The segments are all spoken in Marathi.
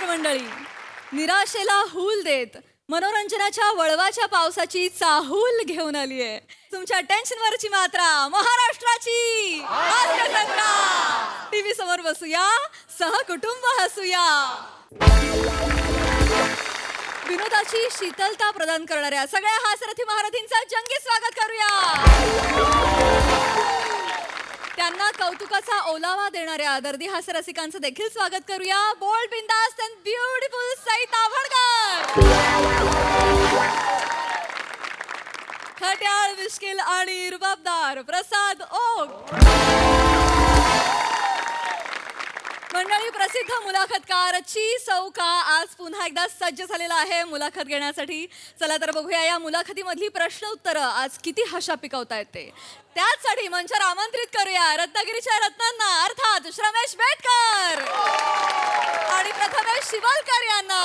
नमस्कार मंडळी. निराशेला हूल देत मनोरंजनाच्या वळवाच्या पावसाची चाहूल घेऊन आली आहे तुमच्या टेन्शनवरची मात्रा महाराष्ट्राची टीव्ही समोर बसूया, सहकुटुंब हसूया. विनोदाची शीतलता प्रदान करणाऱ्या सगळ्या हास्यरथी महारथींचं जंगी स्वागत करूया. त्यांना कौतुकाचा ओलावा देणाऱ्या दर्दी हास्य रसिकांचं देखील स्वागत करूया. बोल्ड, बिंदास अँड ब्युटिफुल सई तावडकर, खट्याळ, मिश्किल आणि रुबाबदार प्रसाद ओक. मंडळी, प्रसिद्ध मुलाखतकार ची सौका आज पुन्हा एकदा सज्ज झालेला आहे मुलाखत घेण्यासाठी. चला तर बघूया या मुलाखतीमधली प्रश्न उत्तरं आज किती हशा पिकवता येते. त्याचसाठी मंचावर आमंत्रित करूया रत्नागिरीच्या रत्नांना, अर्थात श्रमेश बेटकर आणि प्रथमेश शिवलकर यांना.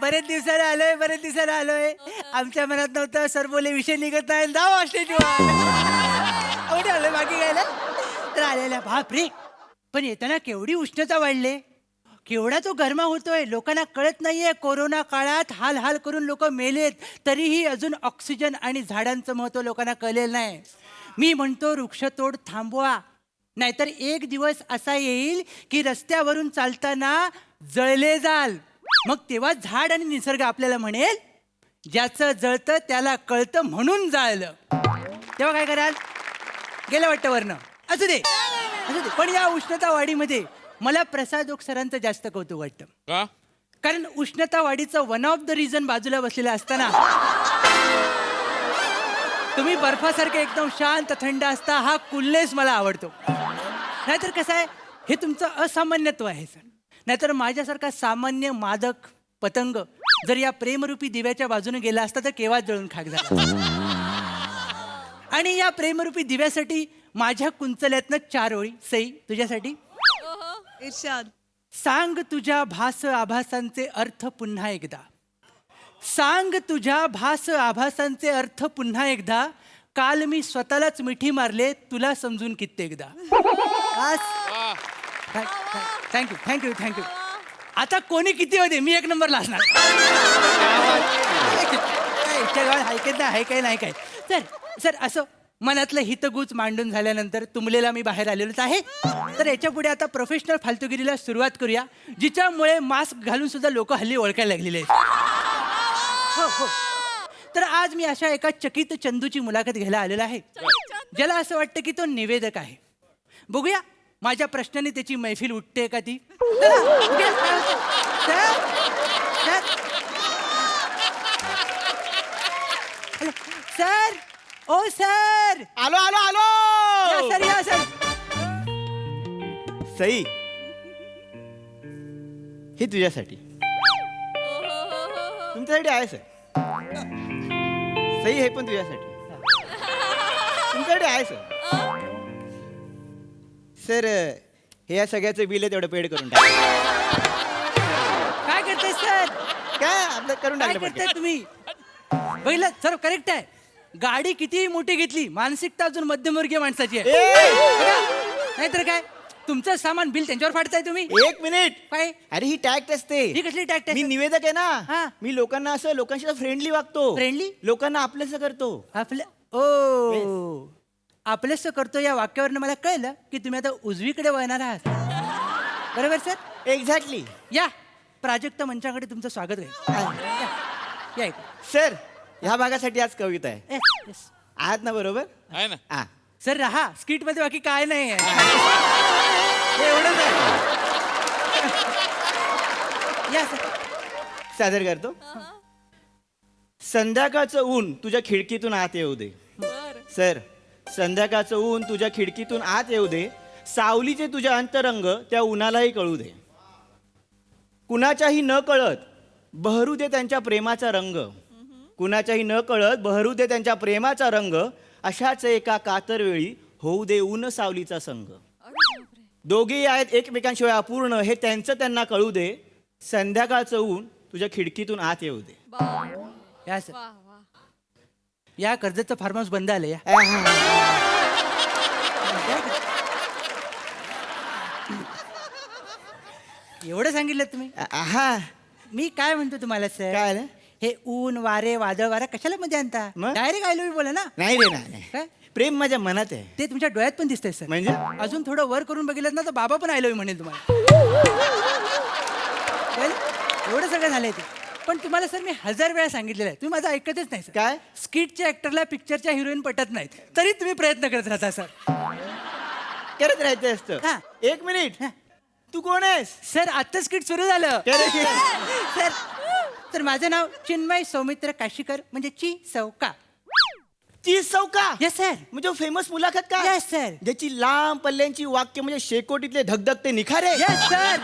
बरेच दिवसाला आलोय. आमच्या मनात नव्हतं सरबोले विषय निघत नाही. जाऊ एवढे आलोय बाकी काय तर आलेल्या. बाप रे, पण येताना केवढी उष्णता वाढले, केवढा तो गरमा होतोय. लोकांना कळत नाहीये कोरोना काळात हाल हाल करून लोक मेलेत, तरीही अजून ऑक्सिजन आणि झाडांचं महत्व लोकांना कळलेलं नाही. मी म्हणतो वृक्षतोड थांबवा, नाहीतर एक दिवस असा येईल की रस्त्यावरून चालताना जळले जाल. मग तेव्हा झाड आणि निसर्ग आपल्याला म्हणेल ज्याचं जळतं त्याला कळतं म्हणून जाळलं. तेव्हा काय कराल? गेलं वाटतं वरनं. असू दे. पण या उष्णता वाढीमध्ये मला प्रसाद ओक सरांचं जास्त कौतुक वाटतं. का? कारण उष्णता वाढीचं वन ऑफ द रिझन बाजूला बसलेलं असताना तुम्ही बर्फासारखे एकदम शांत थंड असता. हा कुलनेस मला आवडतो. नाहीतर कसं आहे, हे तुमचं असामान्यत्व आहे सर. नाहीतर माझ्यासारखा सामान्य मादक पतंग जर या प्रेमरूपी दिव्याच्या बाजूने गेला असता तर केव्हा जळून खाक झाला. आणि या प्रेमरूपी दिव्यासाठी माझ्या कुंचल्यातनं 4 ओळी. सई, तुझ्यासाठी. इर्षाद. सांग तुझ्या भास आभासांचे अर्थ पुन्हा एकदा. सांग तुझ्या भास आभासांचे अर्थ पुन्हा एकदा. काल मी स्वतःलाच मिठी मारले तुला समजून कित्येकदा. थँक्यू. आता कोणी किती होते, मी 1 नंबरला असणार. हाय काय नाही काय. सर असं मनातलं हितगुज मांडून झाल्यानंतर तुंबलेला मी बाहेर आलेलोच आहे. तर याच्या पुढे आता प्रोफेशनल फालतुगिरीला सुरुवात करूया, जिच्यामुळे मास्क घालून सुद्धा लोक हल्ली ओळखायला लागलेले आहेत. हो. तर आज मी अशा एका चकित चंदूची मुलाखत घ्यायला आलेला आहे, ज्याला असं वाटतं की तो निवेदक आहे. बघूया माझ्या प्रश्नाने त्याची मैफिल उठते का ती. सर, ओ सर. आलो या सर. सई, हे तुझ्यासाठी. तुमच्यासाठी आहे सर. सई, हे पण तुझ्यासाठी. तुमच्यासाठी आहे सर. सर, हे या सगळ्याचं बिल आहे, तेवढं पेड करून टाक. काय करताय सर? काय आपलं करून काय टाकलं करताय तुम्ही? पहिलं सर करेक्ट आहे. गाडी कितीही मोठी घेतली, मानसिकता अजून मध्यमवर्गीय माणसाची आहे. नाहीतर काय, तुमचं सामान बिल त्यांच्यावर फाडताय तुम्ही. 1 मिनिट. काय? अरे ही टॅक्ट असते. ही कसली टॅक्ट मी आहे? निवेदक आहे हा. ना. मी लोकांना असं लोकांशी फ्रेंडली वागतो. Friendly? लोकांना आपलंसं करतो. आपलंच करतो या वाक्यावरनं मला कळलं की तुम्ही आता उजवीकडे वळणार आहात. बरोबर सर? एक्झॅक्टली. या प्राजक्त मंचाकडे तुमचं स्वागत आहे. या इकडे. सर, ह्या भागासाठी आज कविता आहे. Yes, yes. आहात ना बरोबर? आहे ना. हा. सर राहा, स्किट मध्ये बाकी काय नाही आहे. एवढंच आहे. या सर. सादर करतो. संध्याकाळचं ऊन तुझ्या खिडकीतून आत येऊ दे. सर, संध्याकाळचं ऊन तुझ्या खिडकीतून आत येऊ दे. सावलीचे तुझ्या अंतरंग त्या उन्हालाही कळू दे. कुणाच्याही न कळत बहरू दे त्यांच्या प्रेमाचा रंग. कुणाच्याही न कळत बहरू दे त्यांच्या प्रेमाचा रंग. अशाच एका कातर वेळी होऊ दे ऊन सावलीचा संग. दोघेही आहेत एकमेकांशिवाय अपूर्ण, हे त्यांचं त्यांना कळू दे. संध्याकाळचं ऊन तुझ्या खिडकीतून आत येऊ दे. या सर. या कर्जतचं फार्म हाऊस बंद आलं. या एवढं सांगितलं तुम्ही हा मी काय म्हणतो तुम्हाला सर काय आलं? हे ऊन वारे वादळ वारा कशाला मध्ये आणता मग? डायरेक्ट आय लव्ह यू बोला ना नाही रे नाही काय प्रेम माझ्या मनात आहे. ते तुमच्या डोळ्यात पण दिसतंय सर म्हणजे अजून थोडं वर करून बघितलं ना तर बाबा पण आय लव्ह यू म्हणेल तुम्हाला कळलं? एवढं सगळं झालंय ते पण तुम्हाला सर मी 1000 वेळा सांगितलेलं आहे तुम्ही माझं ऐकतच नाही सर काय? स्किटच्या ऍक्टरला पिक्चरच्या हिरोईन पटत नाहीत तरी तुम्ही प्रयत्न करत राहता सर करत राहायचं असतं. हा. 1 मिनिट तू कोण आहेस? सर आत्ता स्किट सुरू झालं सर तर माझं नाव चिन्मय सौमित्र काशीकर म्हणजे ची सौका चीज चौका येस सर म्हणजे फेमस मुलाखत का येस सर ज्याची लांब पल्ल्यांची वाक्य म्हणजे शेकोटीतले धगधगते निखारे येस सर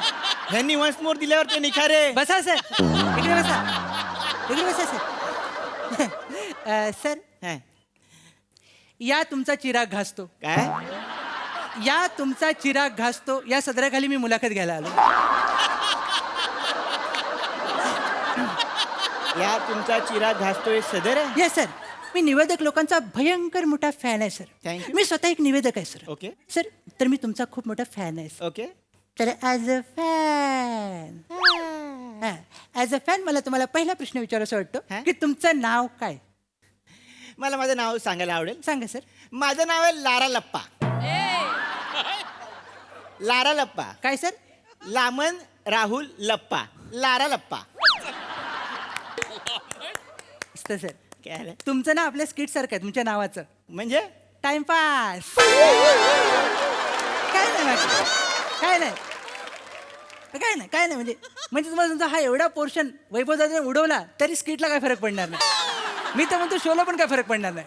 ह्यांनी वन्स मोर दिल्यावर ते निखारे. बसा सर इकडे बसा सर सर हा. या तुमचा चिराग घासतो काय या तुमचा चिराग घासतो या सदराखाली मी मुलाखत घ्यायला आलो या तुमचा चिराग घासतोय सदर आहे. येस सर मी निवेदक लोकांचा भयंकर मोठा फॅन आहे सर Thank you. मी स्वतः एक निवेदक आहे सर ओके सर तर मी तुमचा खूप मोठा फॅन आहे सर. ओके तर ॲज अ फॅन मला तुम्हाला पहिला प्रश्न विचारायचा वाटतो हा? की तुमचं नाव काय मला माझं नाव सांगायला आवडेल. सांगा सर माझं नाव आहे लारा लप्पा. लारा लप्पा काय सर लामन राहुल लप्पा लारा लप्पा. असतं सर काय आलं? तुमचं नाव आपल्या स्किट सारखं आहे तुमच्या नावाचं म्हणजे टाइमपास काय नाही बाकी. काय नाही काय नाही म्हणजे तुम्हाला तुमचा हा एवढा पोर्शन वैभव दादाने उडवला तरी स्किटला काय फरक पडणार नाही मी तर म्हणतो शोला पण काय फरक पडणार नाही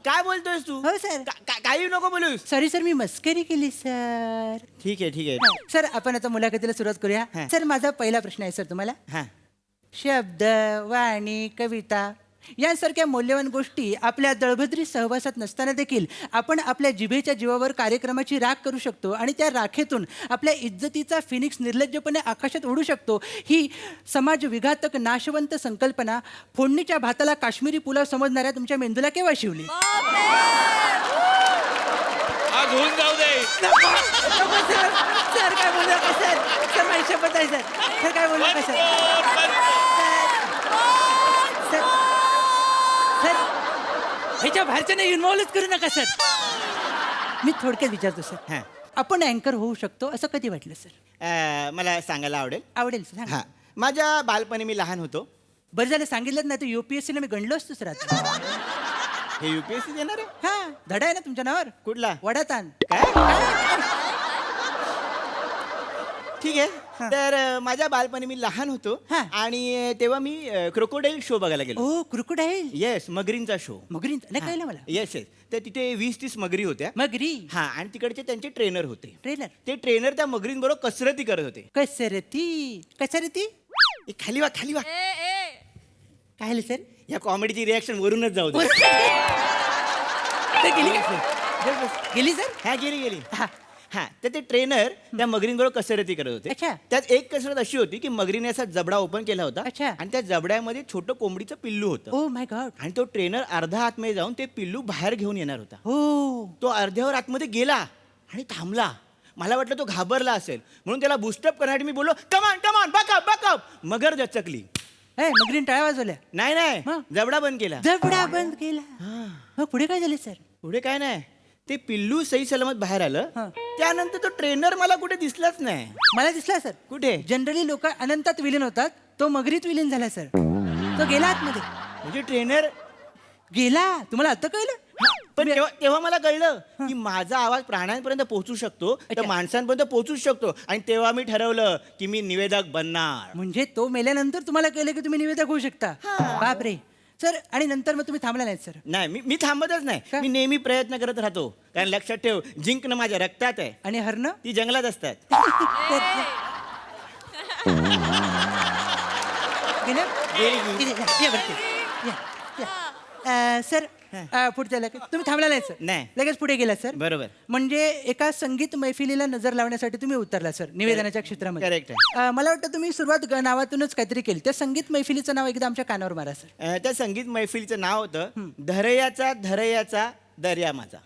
काय बोलतोयस तू? हो सर काही नको बोलूस. सॉरी सर मी मस्करी केली सर ठीक आहे सर आपण आता मुलाखतीला सुरुवात करूया हा. सर माझा पहिला प्रश्न आहे सर तुम्हाला हा शब्द वाणी कविता यांसारख्या मौल्यवान गोष्टी आपल्या दळभद्री सहवासात नसताना देखील आपण आपल्या जिभेच्या जीवावर कार्यक्रमाची राख करू शकतो आणि त्या राखेतून आपल्या इज्जतीचा फिनिक्स निर्लज्जपणे आकाशात उडू शकतो ही समाज विघातक नाशवंत संकल्पना फोडणीच्या भाताला काश्मीरी पुलाव समजणाऱ्या तुमच्या मेंदूला केव्हा शिवली आज होऊन जाऊ दे. सर काय बोलू नका सर माझी शपथ आहे सर काय बोलू नका सर ह्याच्या बाहेरच्याने इन्व्हॉल्वच करू नका सर मी थोडक्यात विचारतो सर हा. आपण अँकर होऊ शकतो असं कधी वाटलं सर मला सांगायला आवडेल. आवडेल सर सांगा. हा माझ्या बालपणी मी लहान होतो. बरं झालं सांगितलं नाही तर UPSC ला मी गणलो असतो सर आता हे UPSC देणार आहे. हा धडा आहे ना तुमच्या नावावर कुठला? वडातान काय ठीक आहे. तर माझ्या बालपणी मी लहान होतो हा. आणि तेव्हा मी क्रोकोडाईल शो बघायला गेलो. ओ क्रुकोडाईल येस मगरींचा शो. मगरी नाही कळलं मला येस तर तिथे 20-30 मगरी होत्या. मगरी हा आणि तिकडचे त्यांचे ट्रेनर होते. ट्रेलर ते ट्रेनर त्या मगरींबरोबर कसरती करत होते. कसरती ए, खाली वा काय झालं सर या कॉमेडीची रिॲक्शन वरूनच जाऊ दे. ते गेली का? गेली सर हा गेली हा हा तर ते ट्रेनर त्या मगरींबरोबर कसरती करत होते. अच्छा. त्यात एक कसरत अशी होती की मगरीने असा जबडा ओपन केला होता अच्छा. आणि त्या जबड्यामध्ये छोटं कोंबडीचं पिल्लू होतं ओ माय गॉड आणि तो ट्रेनर अर्धा आतमध्ये जाऊन ते पिल्लू बाहेर घेऊन येणार होता. हो तो अर्ध्यावर आतमध्ये गेला आणि थांबला. मला वाटलं तो घाबरला असेल म्हणून त्याला बुस्टअप करण्यासाठी मी बोललो कमान बकअप. मगर दचकली. मगरीन टाळ्या वाजवल्या नाही मग? जबडा बंद केला. जबडा बंद केला मग पुढे काय झाले सर पुढे काय नाही ते पिल्लू सही सलामत बाहेर आलं. हा. त्यानंतर तो ट्रेनर मला कुठे दिसलाच नाही. मला दिसला सर कुठे? जनरली लोक अनंतात विलीन होतात तो मगरीत विलीन झाला सर तो गेला आतमध्ये म्हणजे ट्रेनर गेला तुम्हाला आता कळलं पण तेव्हा मला कळलं की माझा आवाज प्राण्यांपर्यंत पोहोचू शकतो तर अच्छा. माणसांपर्यंत पोहोचू शकतो आणि तेव्हा मी ठरवलं की मी निवेदक बनणार. म्हणजे तो मेल्यानंतर तुम्हाला कळलं की तुम्ही निवेदक होऊ शकता बापरे सर आणि नंतर मग तुम्ही थांबला नाहीत सर नाही मी थांबतच नाही. का? मी नेहमी प्रयत्न करत राहतो कारण लक्षात ठेव जिंकणं माझ्या रक्तात आहे. आणि हरणं ती जंगलात असतात. गेलं? गेली. गेली. या बरं, या. सर पुढच्या लगेच तुम्ही थांबला नाही सर नाही. लगेच पुढे गेला सर बरोबर. म्हणजे एका संगीत मैफिलीला नजर लावण्यासाठी तुम्ही उतरला सर निवेदनाच्या क्षेत्रामध्ये Correct मला वाटतं तुम्ही सुरुवात नावातूनच काहीतरी केली त्या संगीत मैफिलीचं नाव एकदा आमच्या कानावर मारा सर त्या संगीत मैफिलीचं नाव होतं धरयाचा दर्या माझा.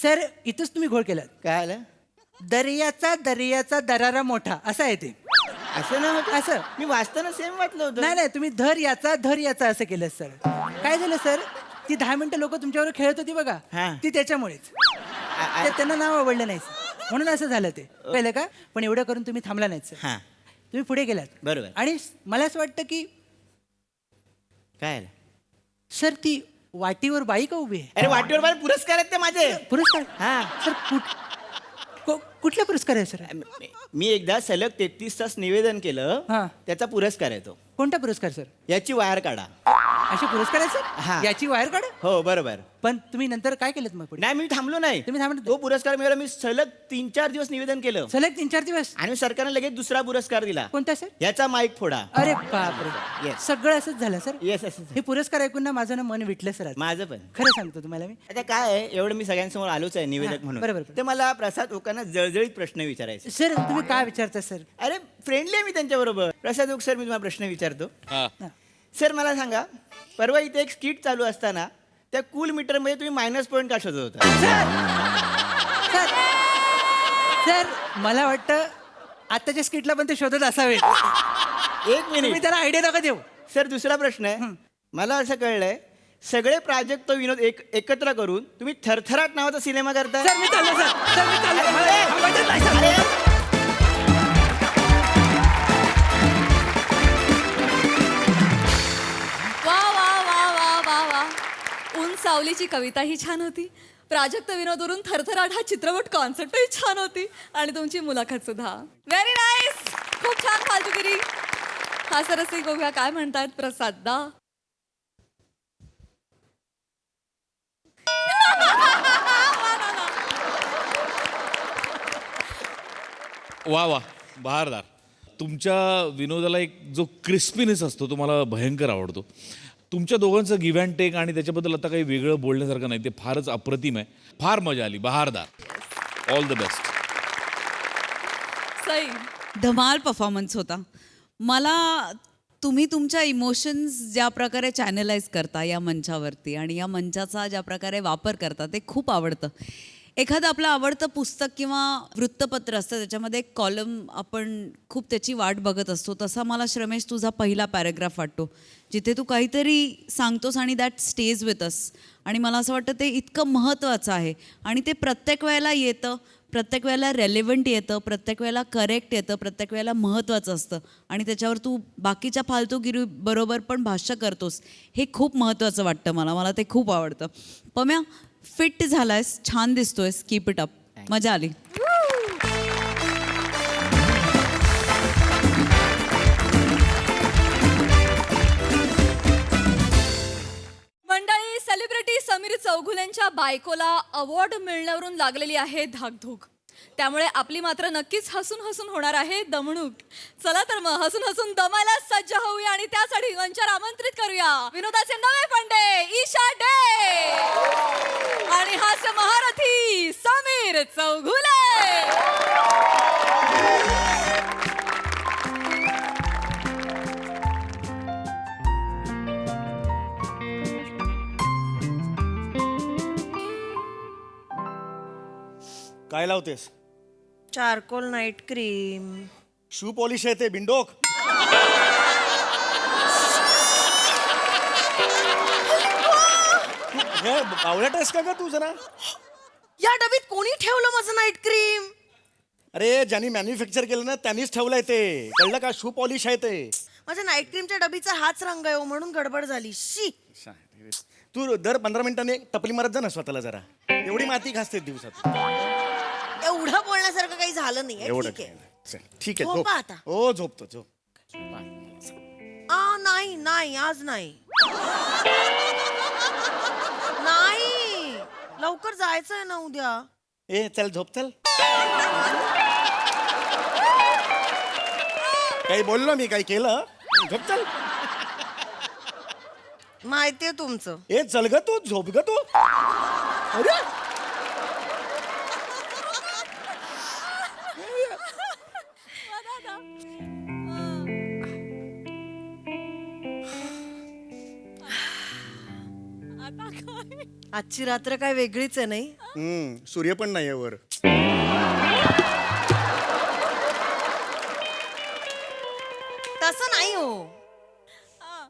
सर इथंच तुम्ही घोळ केलात काय आलं दर्याचा दरारा मोठा असं आहे ते. असं ना होतं? असं. मी वाचताना सेम वाचलं होतं. नाही तुम्ही धर याचा असं केलं सर. काय झालं सर, ती 10 मिनिटं लोक तुमच्यावर खेळत होती बघा, हा. ती त्याच्यामुळेच. त्यांना नाव आवडलं नाही sir. म्हणून असं झालं ते पहिलं का. पण एवढं करून तुम्ही थांबला नाहीत सर, हा तुम्ही पुढे गेलात. बरोबर. आणि मला असं वाटतं की काय आलं? सर ती वाटीवर बाई का उभी आहे? अरे वाटेवर मला पुरस्कार आहेत ते माझे. पुरस्कार हा सर कुठला पुरस्कार आहे सर? मी एकदा सलग 33 तास निवेदन केलं, हा. त्याचा पुरस्कार आहे तो. कोणता पुरस्कार सर? याची वायर काढा. असे पुरस्कार आहे हा. सर? याची वायर काढा. हो बरोबर. पण तुम्ही नंतर काय केलं मग पुढे? नाही मी थांबलो नाही. तुम्ही थांबले तो पुरस्कार मिळाला. मी सलग 3-4 दिवस निवेदन केलं सलग 3-4 दिवस. आणि सरकारने लगेच दुसरा पुरस्कार दिला. कोणता सर? याचा माईक फोडा. अरे बापरे, Yes. सगळं असंच झालं सर. येस हे पुरस्कार ऐकून ना माझं ना मन विटलं सर आज. माझं पण. खरं सांगतो तुम्हाला मी. आता काय आहे, एवढं मी सगळ्यांसमोर आलोच आहे हा, निवेदक म्हणून. बरोबर. ते मला प्रसाद ओकांना जळजळीत प्रश्न विचारायचे. सर तुम्ही काय विचारता सर? अरे फ्रेंडली आहे मी त्यांच्याबरोबर. प्रसाद ओक सर, मी तुम्हाला प्रश्न विचारतो. हा. सर मला सांगा, परवा इथे एक स्किट चालू असताना त्या कूल मीटरमध्ये तुम्ही मायनस पॉईंट का शोधत होता? सर सर मला वाटतं आताच्या स्किटला पण ते शोधत असावे. एक तुम्ही मिनिट त्याला आयडिया नका देऊ. सर, दुसरा प्रश्न आहे. मला असं कळलंय, सगळे प्राजक्त विनोद एकत्र करून तुम्ही थरथराट नावाचा सिनेमा करताय. सर मी चाललो सर. सर मी चाललो. मला थांबायचं नाही, सर. अरे, वा वा वा वा वा वा. ऊन सावलीची कविता ही छान होती. प्राजक्त विनोदवरून थरथराट हा चित्रपट कॉन्सेप्टही छान होती. आणि तुमची मुलाखत सुद्धा व्हेरी नाईस. खूप छान फालतूगिरी. हा सरसी बघूया काय म्हणतात प्रसाददा. वा वा बहारदार. तुमच्या विनोदाला एक जो क्रिस्पीनेस असतो तो मला भयंकर आवडतो. तुमच्या दोघांचं गिव्ह अँड टेक आणि त्याच्याबद्दल आता काही वेगळं बोलण्यासारखं नाही, ते फारच अप्रतिम आहे. फार मजा आली. बहारदार. All the best. सई. धमाल परफॉर्मन्स होता. मला तुम्ही तुमच्या इमोशन्स ज्या प्रकारे चॅनलाइज करता या मंचावरती आणि या मंचाचा ज्या प्रकारे वापर करता ते खूप आवडतं. एखादं आपलं आवडतं पुस्तक किंवा वृत्तपत्र असतं, त्याच्यामध्ये एक कॉलम आपण खूप त्याची वाट बघत असतो. तसा मला श्रमेश तुझा पहिला पॅराग्राफ वाटतो, जिथे तू काहीतरी सांगतोस आणि दॅट स्टेज विथ अस. आणि मला असं वाटतं ते इतकं महत्त्वाचं आहे आणि ते प्रत्येक वेळेला येतं, प्रत्येक वेळेला रेलेव्हंट येतं, प्रत्येक वेळेला करेक्ट येतं, प्रत्येक वेळेला महत्त्वाचं असतं. आणि त्याच्यावर तू बाकीच्या फालतूगिरी बरोबर पण भाष्य करतोस, हे खूप महत्त्वाचं वाटतं मला ते खूप आवडतं. पम्या, फिट झालायस, छान दिसतोयस, कीप इट अप. मजा आली. मंडळी, सेलिब्रिटी समीर चौघुलेंच्या बायकोला अवॉर्ड मिळण्यावरून लागलेली आहे धाकधूक. त्यामुळे आपली मात्र नक्कीच हसून हसून होणार आहे दमणूक. चला तर मग हसून हसून दमायला सज्ज होऊया आणि त्यासाठी मंचावर आमंत्रित करूया विनोदाचे नवे पंडे ईशा डे आणि हास्य महारथी समीर चौघुले. काय लावतेस? Charcoal night cream. Shoe polish आहे ते बिंडोक. हे बावळट आहेस का तू जरा? या डबीत कोणी ठेवलं माझं नाईट क्रीम? अरे ज्यांनी मॅन्युफॅक्चर केलं ना त्यांनीच ठेवलंय ते, कळलं का? शू पॉलिश आहे ते. माझ्या नाईट क्रीमच्या डबीचा हाच रंग आहे हो, म्हणून गडबड झाली. शी. तू दर 15 मिनिटांनी टपली मारत जा ना स्वतःला जरा. एवढी माती घासते दिवसात. एवढं बोलण्यासारखं काही झालं नाही. एवढं ठीक आहे. चल, ठीक आहे. झोपा झोप. आता. हो झोपतो झोप. नाही नाही आज नाही. नाही, लवकर जायचंय ना उद्या. ए चल झोप चल. काही बोललो मी, काही केलं? झोप चल. माहितीये तुमचं. ए चल ग तू, झोप ग तू. अरे आजची रात्र काय वेगळीच आहे नाही. सूर्य पण नाहीये वर. तसं नाही हो.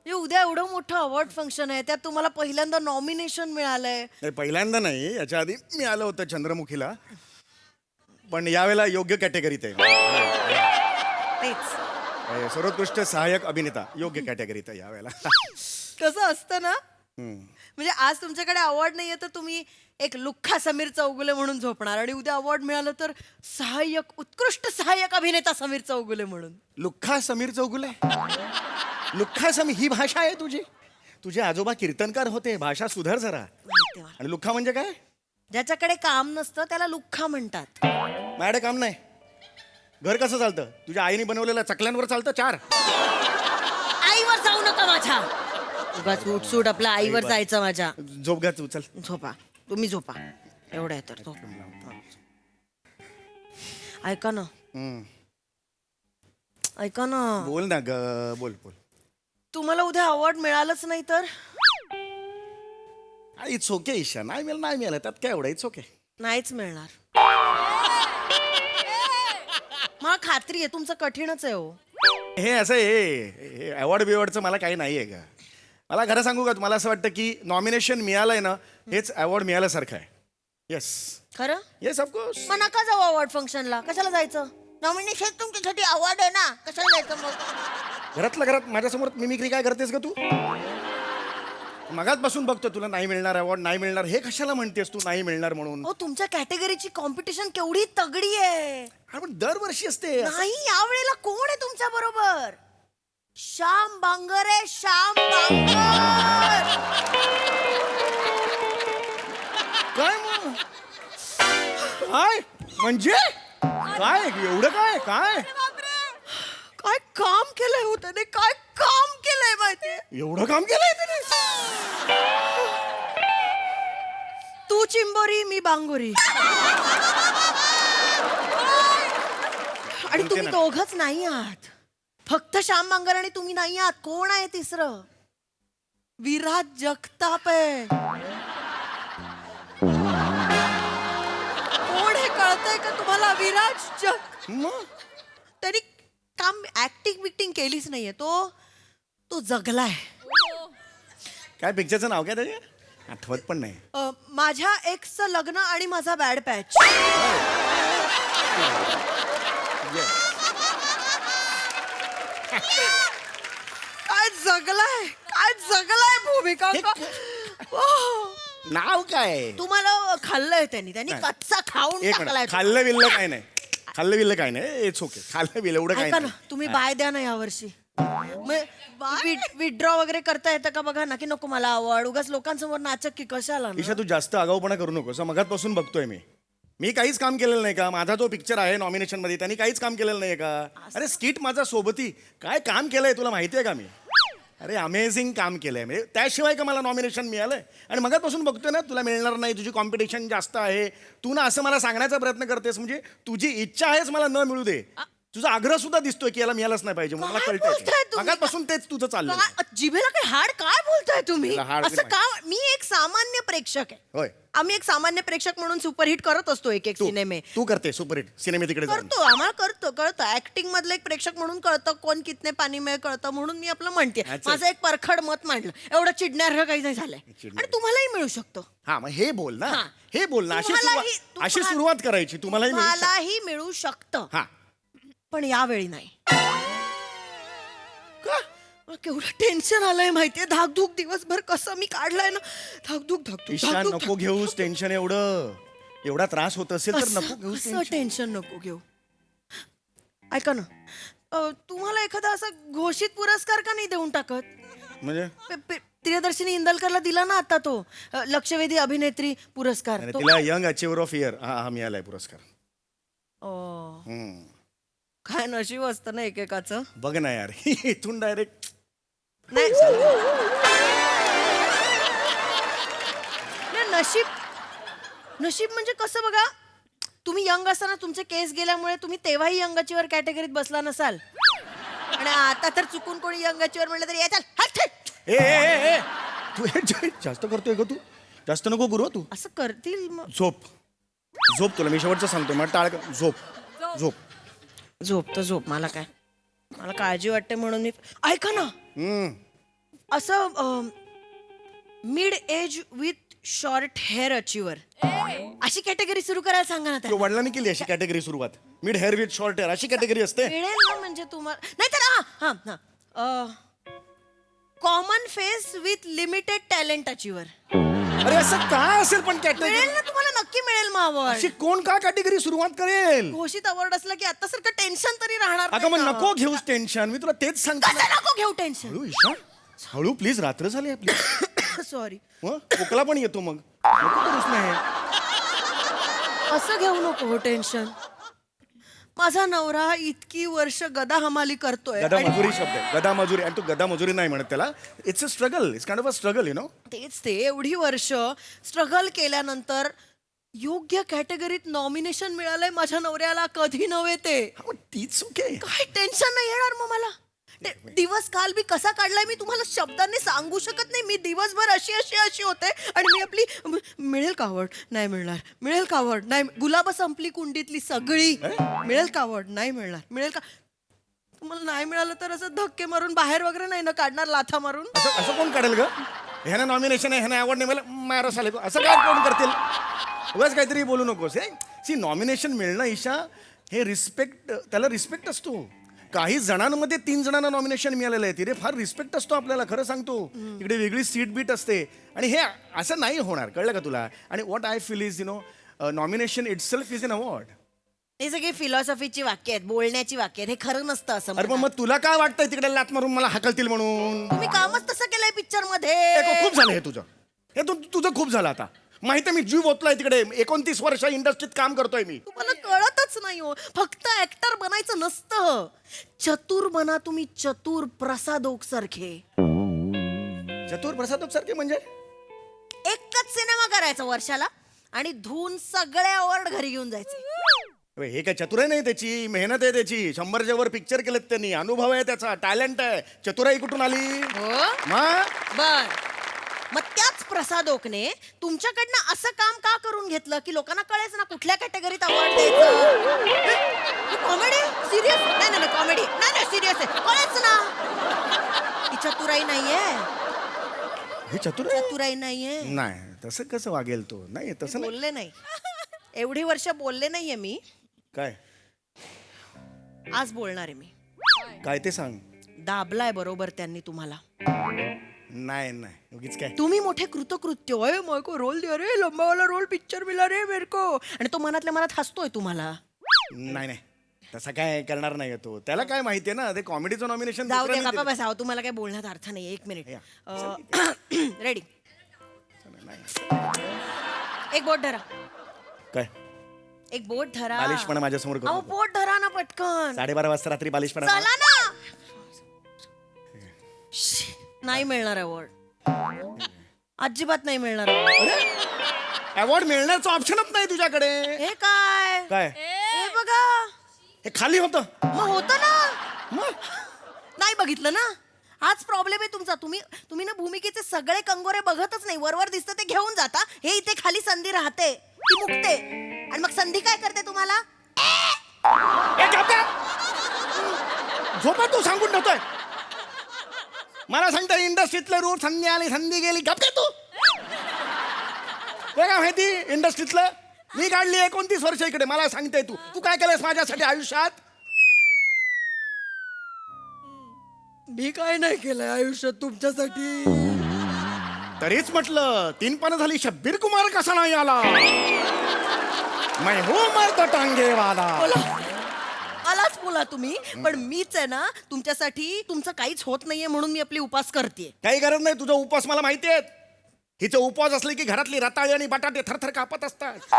हे उद्या एवढं मोठं अवॉर्ड फंक्शन आहे, त्यात तुम्हाला पहिल्यांदा नॉमिनेशन मिळालंय. नाही, पहिल्यांदा नाही, याच्या आधी मी आलो होतं चंद्रमुखीला, पण यावेळेला योग्य कॅटेगरीत आहे. तेच सर्वोत्कृष्ट सहाय्यक अभिनेता योग्य कॅटेगरीत आहे यावेळेला. कसं असतं ना, म्हणजे आज तुमच्याकडे अवॉर्ड नाहीये तर तुम्ही एक लुख्खा समीर चौगुले म्हणून झोपणार, आणि उद्या अवॉर्ड मिळालं तर उत्कृष्ट सहाय्यक अभिनेता समीर चौगुले म्हणून. लुख्खा समीर चौगुले. लुख्खा समीर ही भाषा आहे तुझी? तुझे आजोबा कीर्तनकार होते, भाषा सुधार जरा. माहिती आहे मला. आणि लुख्खा म्हणजे काय? ज्याच्याकडे काम नसतं त्याला लुख्खा म्हणतात. माझ्याकडे काम नाही. घर कसं चालतं? तुझ्या आईने बनवलेल्या चकल्यांवर चालतं 4. आईवर जाऊ नका माझ्या. उगाच उठसूट आपल्या आईवर जायचं माझ्या. झोप घ्या तू, चल. झोपा, तुम्ही झोपा. एवढं आहे तर झोप. ऐका ना, ऐका ना, बोल ना ग, बोल बोल. तुम्हाला उद्या अवॉर्ड मिळालंच नाही तर? इट्स ओके ईशा, नाही मिळालं त्यात काय एवढं. It's okay. नाहीच मिळणार. मला खात्री आहे तुमचं कठीणच आहे हो. हे असं हे अवॉर्ड बिवॉर्डचं मला काही नाही आहे का? मला खरं सांगू का, तुम्हाला असं वाटतं की नॉमिनेशन मिळालंय ना हेच अवॉर्ड मिळाल्यासारखं आहे. येस खरं? Yes of course. मग नका जाऊ अवॉर्ड फंक्शनला. कशाला जायचं? नॉमिनेशन तुमच्यासाठी अवॉर्ड आहे ना, कशाला जायचं मग? घरातल्या घरात माझ्यासमोर मिमिक्री काय करतेस का तू? मगात बसून बघतो तुला नाही मिळणार अवॉर्ड, नाही मिळणार. हे कशाला म्हणतेस तू नाही मिळणार म्हणून? हो, तुमच्या कॅटेगरीची कॉम्पिटिशन केवढी तगडी आहे. पण दरवर्षी असते. नाही, यावेळेला कोण आहे तुमच्या बरोबर? श्याम बांगर आहे, श्याम बांगर. काय मग? काय म्हणजे काय एवढं काय काय काय काम केलंय हो त्याने, काय काम केलंय माहितीये? एवढं काम केलंय त्याने? तू चिंबोरी, मी बांगोरी. आणि तुम्ही दोघच नाही आहात. फक्त श्याम बांगर आणि तुम्ही नाही आहात. कोण आहे तिसरं? विराज जगताप आहे. कोण हे कळतंय का तुम्हाला? विराज त्यांनी काम ऍक्टिंग बिक्टिंग केलीच नाहीये. तो जगलाय. काय पिक्चरचं नाव काय त्याचे? आठवत पण नाही. माझ्या एक्सचं लग्न आणि माझा बॅड पॅच. काय जगलाय, काय जगलाय भूमिका. नाव काय? तुम्हाला खाल्लंय त्यांनी कच्चा खाऊन एक टाकलाय. मिनिट, खाल्लं बिल्लं काय नाही. खाल्लं बिल्लं काय नाही. It's okay. खाल्लं बिल्लं एवढं काय ऐका ना, नाही. तुम्ही बाय द्या ना यावर्षी. विड्रॉ वगैरे करता येतं का बघा ना, की नको मला आवड. उगाच लोकांसमोर नाचक की कशाला ना. ईशा तू जास्त आगाऊपणा करू नकोस. मगातपासून बघतोय मी काहीच काम केलेलं नाही का? माझा जो पिक्चर आहे नॉमिनेशन मध्ये त्यांनी काहीच काम केलेलं नाहीये का? अरे स्किट माझा सोबती काय काम केलंय तुला माहितीये का? मी अरे अमेझिंग काम केलंय. म्हणजे त्याशिवाय का मला नॉमिनेशन मिळालंय? आणि मगातपासून बघतोय ना तुला मिळणार नाही, तुझी कॉम्पिटिशन जास्त आहे. तू ना असं मला सांगण्याचा प्रयत्न करतेस म्हणजे तुझी इच्छा आहेच मला न मिळू दे. तुझा आग्रह सुद्धा दिसतोय की याला मिळालंच नाही पाहिजे. मला काय बोलताय कळतंय तुम्ही? मगातपासून तेच तुझं चाललंय. जिभेला काय हाड काय बोलताय तुम्ही? तुला हाड असं किती का? मी एक सामान्य प्रेक्षक आहे. होय, आम्ही एक सामान्य प्रेक्षक म्हणून सुपरहिट करत असतो एक तू सिनेमे. तू करते सुपरहिट सिनेमे तिकडे जाऊन. करतो, आम्हाला कळतं. ऍक्टिंग मधलं एक प्रेक्षक म्हणून कळतं कोण कितने पाणी में कळतं, म्हणून मी आपलं म्हणते. अच्छा. माझं एक परखड मत मांडलं. एवढं चिडण्यासारखं काही नाही झालंय. आणि तुम्हालाही मिळू शकतो. हा मग हे बोल ना. हा. हे बोल ना. तुम्हालाही- अशी सुरुवात करायची. तुम्हालाही मिळू शकतं. मलाही मिळू शकतं. हा पण यावेळी नाही. का? मला केवढं टेन्शन आलंय माहितीये. धाकधूक दिवसभर कसं मी काढलाय ना. धाकधूक ईशा नको घेऊस टेन्शन. एवढा त्रास होत असेल तर नको घेऊस असं टेन्शन. टेन्शन नको घेऊ. ऐका ना, तुम्हाला एखादा असा घोषित पुरस्कार का नाही देऊन टाकत? म्हणजे प्रियदर्शिनी इंदलकरला दिला ना आता तो लक्षवेधी अभिनेत्री पुरस्कार. आणि तो- तिला यंग अचिव्हर ऑफ इयर हा मिळालाय पुरस्कार. काय नशीब असतं ना एकेकाचं. बघ ना यार इथून डायरेक्ट नाही नशीब म्हणजे कसं बघा. तुम्ही यंग असताना तुमचे केस गेल्यामुळे तुम्ही तेव्हाही यंग अचिव्हर कॅटेगरीत बसला नसाल. आणि आता तर चुकून कोणी यंग अचिव्हर म्हणलं तरी याचाल ए तू हे जास्त करतोय ग तू. जास्त नको करू तू. असं करतील मग. झोप तुला मी शेवटचं सांगतो मला टाळ झोप. झोप तर झोप, मला काय, मला काळजी वाटते म्हणून मी ऐका ना, हम्म. असं mid age with short hair achiever अशी कॅटेगरी सुरू करायला सांगा ना तुला त्याला. वडिलांनी केली अशी कॅटेगरी सुरुवात. Mid hair with short hair अशी कॅटेगरी असते. मिळेल ना म्हणजे तुम्हाला, नाही तर common face with limited talent achiever अरे असं काय असेल पण कॅटेगरी मिळेल ना तुम्हाला, नक्की मिळेल मग अवॉर्ड. अशी कोण का कॅटेगरी सुरुवात करेल. घोषित अवॉर्ड असला की आता सारखं टेन्शन तरी राहणार अगं मग नाही नको का? घेऊस टेन्शन. मी तुला तेच सांगतो. कसं नको घेऊ टेन्शन. हळू ईशा हळू प्लीज. रात्र झाली आपली. सॉरी, खोकला पण येतो मग. नको करूस ना हे. असं घेऊ नको हो टेन्शन. माझा नवरा इतकी वर्ष गदा हमाली करतोय गदा आणि मजुरी शब्द आहे. गदा मजुरी. आणि तू गदा मजुरी नाही म्हणत त्याला. It's a struggle. It's kind of a struggle you know. तेच ते, एवढी वर्ष स्ट्रगल केल्यानंतर योग्य कॅटेगरीत नॉमिनेशन मिळालंय माझ्या नवऱ्याला. कधी नव्हे ते. तीच ओके. काय टेन्शन नाही येणार मग मला. दिवस काल मी कसा काढलाय मी तुम्हाला शब्दांनी सांगू शकत नाही. मी दिवसभर अशी होते आणि मी आपली मिळेल का आवड नाही मिळणार, मिळेल का आवड नाही, गुलाब संपली कुंडीतली सगळी, मिळेल का आवड नाही मिळणार, मिळेल का. तुम्हाला नाही मिळालं तर असं धक्के मारून बाहेर वगैरे नाही ना काढणार, लाथा मारून. असं कोण काढेल ग. ह्यानं नॉमिनेशन आहे ह्यानं अवॉर्ड नाही मला मारस आले. असं काय कोण करतील. उगाच काहीतरी बोलू नकोस. हे सी नॉमिनेशन मिळणं ईशा हे रिस्पेक्ट, त्याला रिस्पेक्ट असतो. काही जणांमध्ये 3 जणांना नॉमिनेशन मिळालेलं आहे. तिथे फार रिस्पेक्ट असतो आपल्याला. खरं सांगतो. इकडे वेगळी सीट बीट असते. आणि हे असं नाही होणार. कळलं का तुला. आणि what I feel is nomination it self is an award. हे सगळी फिलॉसॉफीची वाक्य आहेत, बोलण्याची वाक्य आहेत. हे खरं नसतं असं अरे म्हणतात. मग तुला काय वाटतंय तिकडे लात मारून मला हाकलतील म्हणून. तुम्ही कामच तसं केलंय पिक्चर मध्ये. खूप झालं हे तुझं. हे तुझं खूप झालं आता. माहिती आहे मी जीव ओतलाय तिकडे. 29 वर्ष इंडस्ट्रीत काम करतोय मी. तुम्हाला कळतच नाही हो. फक्त ऍक्टर बनायचं नसतं. चतुर बना तुम्ही, चतुर प्रसादोक सारखे. चतुर प्रसादोक सारखे म्हणजे एकच सिनेमा करायचा वर्षाला आणि धुवून सगळे अवॉर्ड घरी घेऊन जायचे. अबे, हे काय चतुराई नाही त्याची. मेहनत आहे त्याची. 100च्या वर पिक्चर केलेत त्यांनी. अनुभव आहे त्याचा. टॅलेंट आहे. चतुराई कुठून आली. बर, मग त्याच प्रसादोकने तुमच्याकडनं असं काम का करून घेतलं की लोकांना कळायचं ना कुठल्या कॅटेगरीत अवॉर्ड द्यायचं. कॉमेडी सिरियस नाही कॉमेडी नाही सिरियस आहे. कळायचं ना. ही चतुराई नाहीये. हे चतुराई नाहीये. नाही तसं कसं वागेल तो. नाही तसं नाही. बोलले नाही. एवढी वर्ष बोलले नाहीये मी. काय आज बोलणार आहे मी. काय ते सांग. दाबलाय बरोबर त्यांनी तुम्हाला. नाही नाही उगीच काय. तुम्ही मोठे कृतकृत्य अरे मेरे को रोल दिया रे, लंबा वाला रोल पिक्चर मिला रे मेरे को. आणि तो मनातल्या मनात हसतोय तुम्हाला. नाही तसा काय करणार नाही तो. त्याला काय माहितीये ना ते कॉमेडीचं नॉमिनेशन. जाऊ दे बाबा बस. तुम्हाला काय बोलण्यात अर्थ नाही. 1 मिनिट. रेडी. एक बोट धरा. काय एक बोट धरा. बालिशपणा माझ्यासमोर करू अहो नको. बोट धरा ना पटकन. 12:30 वाजता रात्री बालिशपणा. चला ना. नाही मिळणार अवॉर्ड. अजिबात नाही मिळणार award. अवॉर्ड मिळण्याचं ऑप्शनच नाही तुझ्याकडे. हे काय काय हे बघा. हे खाली होतं. मग होतं ना. मग नाही बघितलं ना. हाच प्रॉब्लेम आहे तुमचा. तुम्ही ना भूमिकेचे सगळे कंगोरे बघतच नाही. वरवर दिसतं ते घेऊन जाता. हे इथे खाली संधी राहते ती मुकते. आणि मग संधी काय करते तुम्हाला. झोपा तू सांगून ठेवतोय. मला सांगता इंडस्ट्रीतलं रूट संधी आली संधी गेली. गप्पे तू. काय माहिती इंडस्ट्रीतलं. मी काढली 29 वर्ष इकडे. मला सांगते तू काय केलंयस माझ्यासाठी आयुष्यात. मी काय नाही केलंय आयुष्यात तुमच्यासाठी. तरीच म्हटलं 3 पानं झाली. शब्बीर कुमार कसा नाही आला. मैं हूं मर्द टांगे वाला. आलाच बोला तुम्ही. पण मीच आहे ना तुमच्यासाठी. तुमचं काहीच होत नाहीये म्हणून मी आपली उपास करते. काही गरज नाही. तुझा उपवास मला माहिती आहेत. हिचे उपवास असले की घरातली रताळी आणि बटाटे थरथर कापत असतात.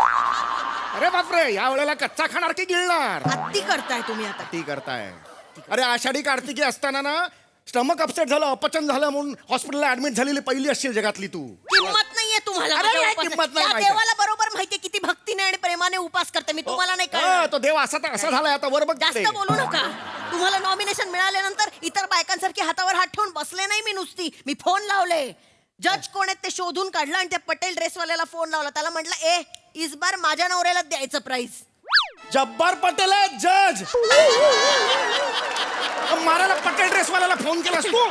अरे बापरे या वेळेला कच्चा खाणार की गिळणार. अति करताय तुम्ही आता. ती करताय. अरे आषाढी कार्तिकी असताना ना स्टमक अपसेट झालं अपचन झालं म्हणून हॉस्पिटलला ऍडमिट झालेली पहिली असशील जगातली तू. किंमत नाहीये तुम्हाला. अरे माझ्या काय उपासाची. किंमत नाही त्या माहिती. देवाला बरोबर माहितीये किती भक्तीने आणि प्रेमाने उपास करते मी. तुम्हाला नाही कळणार. तो देव असा असा झालाय आता. वर बघ जास्त बोलू नका. तुम्हाला नॉमिनेशन मिळाल्यानंतर इतर बायकांसारखी हातावर हात ठेवून बसले नाही मी नुसती. मी फोन लावले. जज कोण आहेत ते शोधून काढलं आणि त्या पटेल ड्रेसवाल्याला फोन लावला. त्याला म्हटलं ए इस बार माझ्या नवऱ्याला द्यायचं प्राइस. जब्बार पटेल आहे जज. मारायला पटेल ड्रेसवाल्याला फोन केलास तू?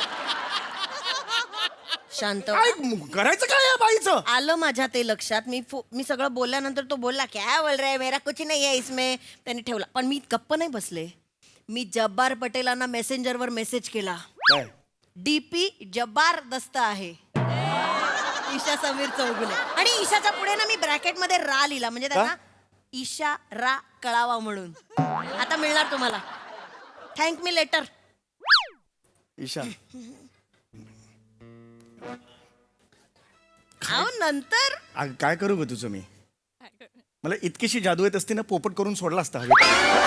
शांत काय करायचं काय या बाईचं? आलं माझ्या ते लक्षात. मी सगळं बोलल्यानंतर तो बोलला क्या बोल रहा है मेरा कुछ नहीं है इसमें. त्यांनी ठेवला. पण मी गप्प नाही बसले. मी जब्बार पटेलांना मेसेंजरवर मेसेज केला. काय? डीपी जबरदस्त आहे. ईशा समीर चौगुले. आणि ईशाच्या पुढे ना मी ब्रॅकेट मध्ये रा लिहिला म्हणजे त्यांना ईशा रा कळावा म्हणून. आता मिळणार तुम्हाला. Thank me later. ईशा अहो नंतर काय करू ग तुझं मी? मला इतकीशी जादू येत असते ना, पोपट करून सोडला असता हवेत.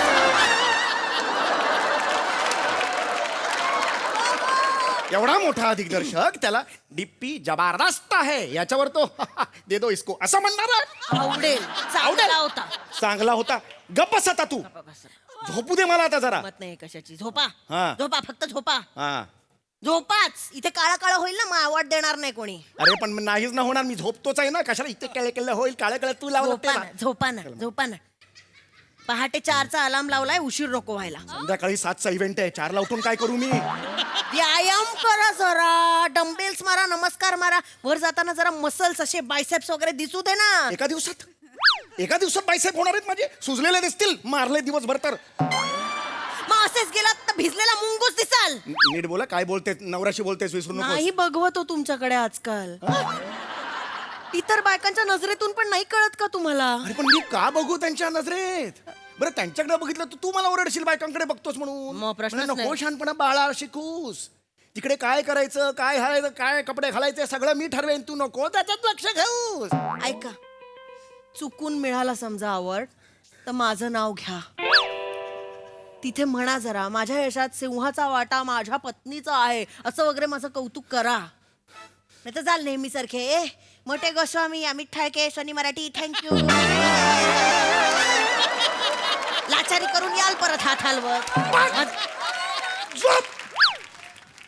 एवढा मोठा दिग्दर्शक त्याला डीपी जबरदस्त आहे याच्यावर तो दे दो इसको असं म्हणणार आहे? आवडेल. चांगला होता. चांगला होता. गप्प बस आता तू. झोपू दे मला आता जरा. मत नाही कशाची. झोपा हा. झोपा फक्त झोपा. हा. झोपाच. इथे काळा काळा होईल ना मग अवॉर्ड देणार नाही कोणी. अरे पण नाहीच ना होणार. मी झोपतोच आहे ना. कशाला इथे केळे केलं होईल? काळे केळे तू लावलं ते झोपा ना झोपा ना झोपा ना. पहाटे 4चा अलार्म लावलाय. उशीर नको व्हायला. संध्याकाळी 7चा इव्हेंट आहे. 4ला उठून काय करू मी? व्यायाम करा जरा. डम्बेल्स मारा. नमस्कार मारा. वर जाताना जरा मसल्स असे बायसेप्स वगैरे दिसू दे ना. एका दिवसात बायसेप होणार आहेत माझे. सुजलेले दिसतील. मारले दिवसभर तर. मग असेच गेलात तर भिजलेला मुंगूस दिसाल. नीट बोला. काय बोलते? नवऱ्याशी बोलतेस विसरू नाही नको. बघवतो तुमच्याकडे आजकाल. इतर बायकांच्या नजरेतून पण नाही कळत का तुम्हाला? अरे पण मी का बघू त्यांच्या नजरेत? बरं त्यांच्याकडे बघितलं तर तू मला ओरडशील बायकांकडे बघतोस म्हणून. मग प्रश्नच म्हणजे नको नाही. शहाणपणा बाळा शिकूस. तिकडे काय करायचं, काय घालायचं, काय कपडे घालायचे सगळं मी ठरवेन. तू नको त्याच्यात लक्ष घेऊस. ऐका, चुकून मिळाला समजा अवॉर्ड तर माझं नाव घ्या. तिथे म्हणा जरा माझ्या यशात सिंहाचा वाटा माझ्या पत्नीचा आहे असं वगैरे माझं कौतुक करा. नाही तर चाल नेहमी सारखे मोठे गोस्वामी अमित ठाळके शनी मराठी थँक्यू. लाचारी करून याल परत हात हलवत. झोप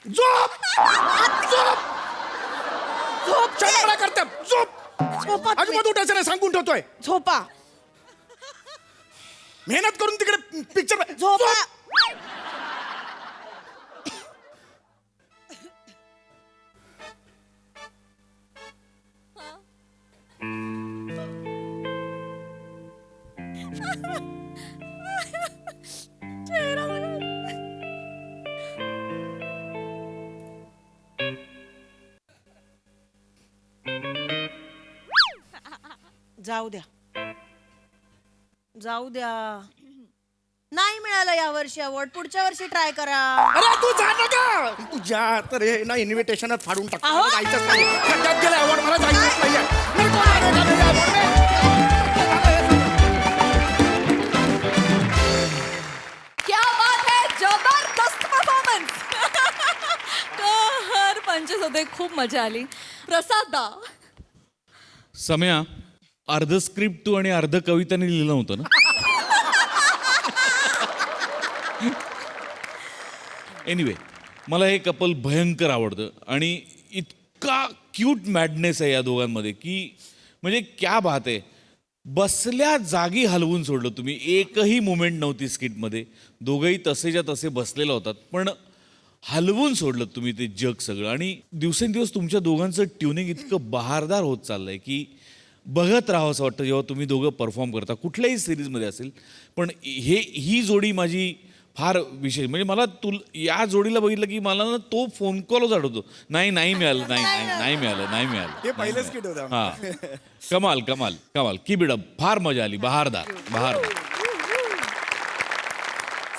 झोप झोप झोप चढपडा करते. झोप. झोपा तुम्ही. अजिबात उठायचं नाही सांगून ठेवतोय. झोपा मेहनत करून तिकडे पिक्चर झोपा. जाऊ द्या जाऊ द्या. नाही मिळालं या वर्षी अवॉर्ड. पुढच्या वर्षी ट्राय करा. अरे तू जा ना का. तू जा तर हे ना इन्व्हिटेशनच फाडून टाक. अहो. मला जायचंच नाही. खड्ड्यात गेलं award, मला जायचंच नाहीये. नको आहे का तुझं award रे? क्या बात है. जबरदस्त परफॉर्मन्स. कहर पंचेस होते. खूप मजा आली. प्रसाद दा. सम्या, अर्ध स्क्रिप्ट तू आणि अर्ध कविताने लिहिलं होतं ना? एनिवे, मला हे कपल भयंकर आवडतं आणि इतका क्यूट मॅडनेस आहे या दोघांमध्ये की म्हणजे क्या बात आहे. बसल्या जागी हलवून सोडलं तुम्ही. एकही मुमेंट नव्हती स्किटमध्ये. दोघंही तसेच्या तसे बसलेला होतात पण हलवून सोडलं तुम्ही ते जग सगळं. आणि दिवसेंदिवस तुमच्या दोघांचं ट्युनिंग इतकं बहारदार होत चाललंय की बघत राहावं असं वाटतं जेव्हा तुम्ही दोघं परफॉर्म करता कुठल्याही सिरीजमध्ये असेल. पण ही जोडी माझी फार विशेष. म्हणजे मला या जोडीला बघितलं की मला ना तो फोन कॉलच आठवतो. नाही मिळालं. नाही मिळालं. ते पहिलं skit होतं. हा, कमाल कीप इट अप. फार मजा आली. बहारदार.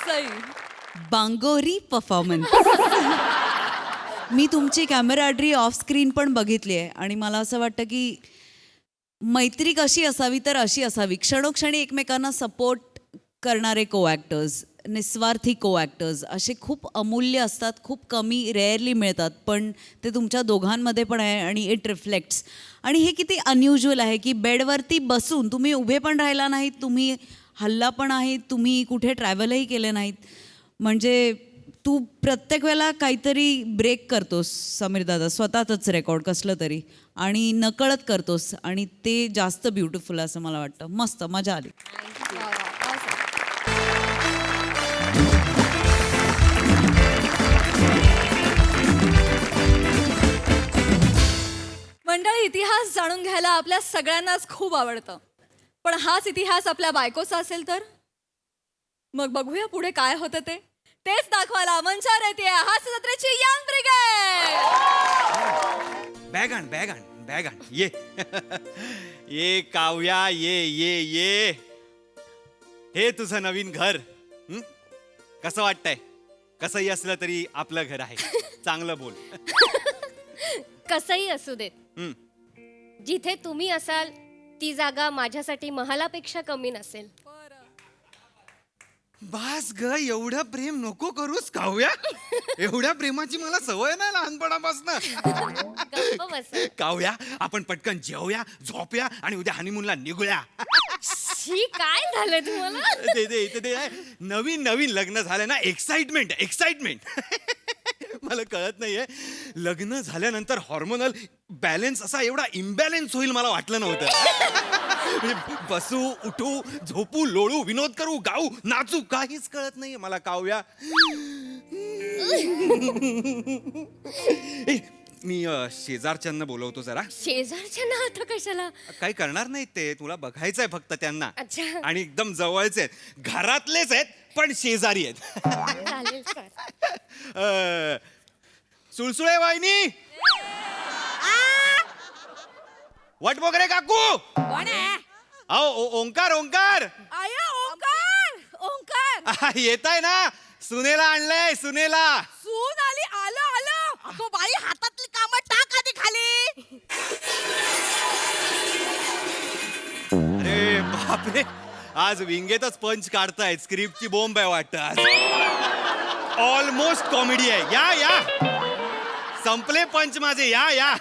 सई. बांगोरी परफॉर्मन्स. मी तुमची कॅमेराड्री ऑफ स्क्रीन पण बघितली आहे आणि मला असं वाटतं की मैत्री कशी असावी तर अशी असावी. क्षणोक्षणी एकमेकांना सपोर्ट करणारे को ॲक्टर्स, निस्वार्थी को ॲक्टर्स असे खूप अमूल्य असतात. खूप कमी रेअरली मिळतात पण ते तुमच्या दोघांमध्ये पण आहे आणि इट रिफ्लेक्ट्स. आणि हे किती अनयुज्युअल आहे की बेडवरती बसून तुम्ही उभे पण राहिला नाहीत, तुम्ही हल्ला पण आहेत, तुम्ही कुठे ट्रॅव्हलही केले नाहीत. म्हणजे तू प्रत्येक वेळेला काहीतरी ब्रेक करतोस समीर दादा, स्वतःच रेकॉर्ड कसलं तरी, आणि नकळत करतोस, आणि ते जास्त ब्युटिफुल असं मला वाटतं. मस्त मजा आली. मंडळी, इतिहास जाणून घ्यायला आपल्या सगळ्यांनाच खूप आवडतं, पण हाच इतिहास आपल्या बायकोचा असेल तर मग बघूया पुढे काय होतं ते. तेच दाखवायला मंचावर येते हास्य जत्रेची यंग ब्रिगेड. बॅग आण ये ये काव्या, ये हे तुझं नवीन घर. कसं वाटतंय? कसंही असलं तरी आपलं घर आहे. चांगलं बोल. कसंही असू देत, जिथे तुम्ही असाल ती जागा माझ्यासाठी महालापेक्षा कमी नसेल. बास ग, एवढं प्रेम नको करूस काव्या. एवढ्या प्रेमाची मला सवय नाही लहानपणापासून. गप्प बस. काव्या, आपण पटकन जेवूया, झोपूया आणि उद्या हनीमूनला निघूया. शी, काय झालं तुम्हाला? ते नवीन लग्न झालं ना, एक्साइटमेंट. मला कळत नाहीये, लग्न झाल्यानंतर हॉर्मोनल बॅलन्स असा एवढा इम्बॅलन्स होईल मला वाटलं नव्हतं. बसू, उठू, झोपू, लोळू, विनोद करू, गाऊ, नाचू, काहीच कळत नाहीये मला काव्या. मी शेजारच्यांना बोलवतो जरा. शेजारच्या ना आता कशाला? काही करणार नाहीत ते, तुला बघायचंय फक्त त्यांना. अच्छा. आणि एकदम जवळचे आहेत, घरातलेच आहेत पण शेजारी आहेत. चालेल सर. सुळसुळे वाहिनी, वट वगैरे काकू. अहो ओंकार येत आहे ना, सुनेला आणलंय, सुनेला. सून आली, आलं. अगो बाई, हातातली कामं टाक आधी खाली. अरे बापरे, आज विंगेतच पंच काढतायत. स्क्रिप्टची बॉम्ब आहे वाटतं आज. ऑलमोस्ट कॉमेडी आहे. या संपले पंच माझे. या या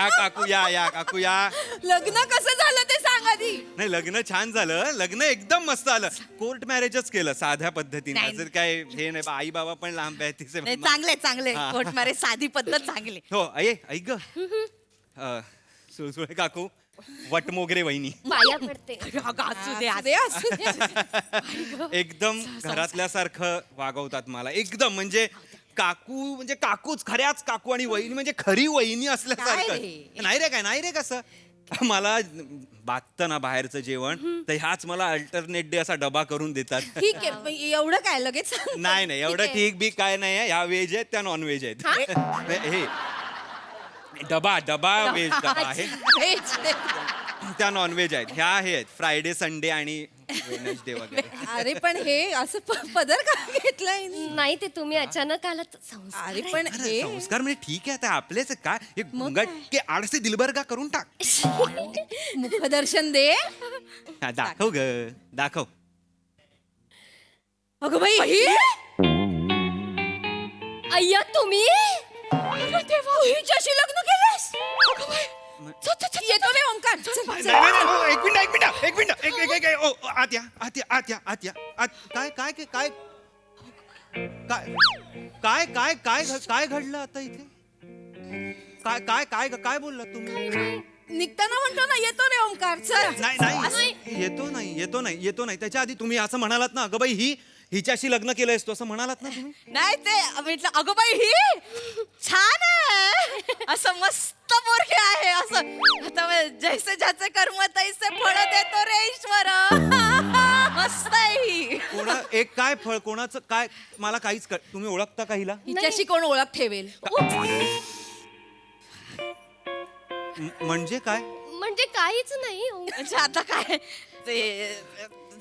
काकू, या काकू या. लग्न कसं झालं ते सांग आधी. नाही, लग्न छान झालं. लग्न एकदम मस्त आलं. कोर्ट मॅरेजच केलं साध्या पद्धतीने. असं काय हे नाही. आई बाबा पण लांब आहे तिचे. चांगले हा. कोर्ट मॅरेज साधी पद्धत चांगली. हो, ऐक ग, सुळसुळे काकू, वटमोगरे वहिनी, पाया पडते. एकदम घरातल्यासारखं वागवतात मला. एकदम म्हणजे काकू म्हणजे काकूच, खऱ्याच काकू. आणि वहिनी म्हणजे खरी वहिनी असल्यासारखं. नाही रे कसं. मला बागतं ना बाहेरचं जेवण, तर ह्याच मला अल्टरनेट डे असा डबा करून देतात. ठीक आहे, एवढं काय लगेच. नाही एवढं ठीक बी काय नाही आहे. ह्या व्हेज आहेत, त्या नॉन व्हेज आहेत. हे डबा व्हेज डबा आहे, त्या नॉन व्हेज आहेत. ह्या हे आहेत फ्रायडे, संडे आणि वेडनेसडे वगैरे. अरे पण हे असं पदर का घेतलंय? नाही, ते तुम्ही अचानक आलात. अरे पण अरे, संस्कार म्हणजे ठीक आहे, आता आपलेच काय हे घुंगट के आडसे दिलबर का करून टाक. मुखदर्शन दे. हा, दाखव ग, दाखव. अगं बाई, अय्या तुम्ही हिच्याशी लग्न केलंस? येतो रे ओंकार. नाही, एक मिनिट. काय घडलं आता इथे? काय बोलला तुम्ही? निघताना म्हणतो ना, येतो रे ओंकार. चल. नाही, येतो नाही. त्याच्या आधी तुम्ही असं म्हणालात ना, अगं बाई हिच्याशी लग्न केलंयस तू, असं म्हणालात ना तुम्ही. नाही, ते म्हटलं अगं बाई ही छान आहे, असं मस्त पोरगी आहे, असं आता जैसे ज्याचे कर्म तैसे फळ देतो रे ईश्वर. मस्त आहे ही. एक काय फळ, कोणाचं काय, मला काहीच तुम्ही ओळखता का हिला? हिच्याशी कोण ओळख ठेवेल? म्हणजे काय? म्हणजे काहीच नाही. म्हणजे आता काय ते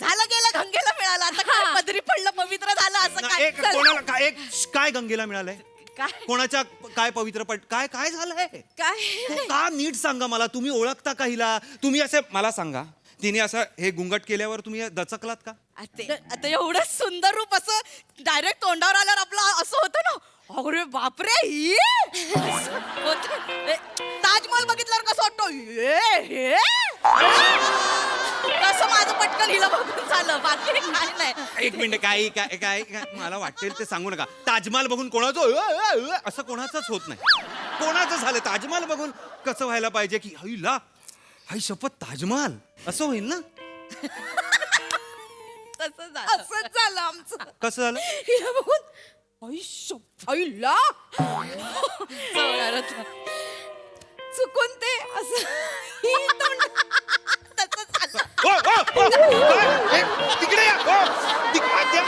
झालं गेलं, गंगेला मिळालं, आता काय पदरी पडलं, पवित्र झालं, असं काय? कोणाला काय गंगेला मिळालंय? काय? कोणाच्या काय पवित्र पट काय झालंय? काय? का नीट सांगा मला. तुम्ही ओळखता का हिला? तुम्ही असं मला सांगा, तिने असं हे गुंगट केल्यावर तुम्ही दचकलात का? आता एवढं सुंदर रूप असं डायरेक्ट तोंडावर आल्यावर आपलं असं होतं ना, अरे बापरे ही ताजमहल बघितल्यावर कसं वाटतं, कसं माझं पटकन हिला बघून झालं, बाकी काय नाही. एक मिनिट, काय काय काय काय मला वाटेल ते सांगू नका. ताजमहाल बघून कोणाचं असं कोणाचंच होत नाही. कोणाचं झालं ताजमहाल बघून कसं व्हायला पाहिजे की आईला आई शपथ ताजमहाल असं होईल ना. असंच झालं आमचं. कसं झालं? हिला बघून आईला चुकून ते असं ही तसं झालं. ओ, ओ, ओ, काय? तिकडे या. ओ, त्या-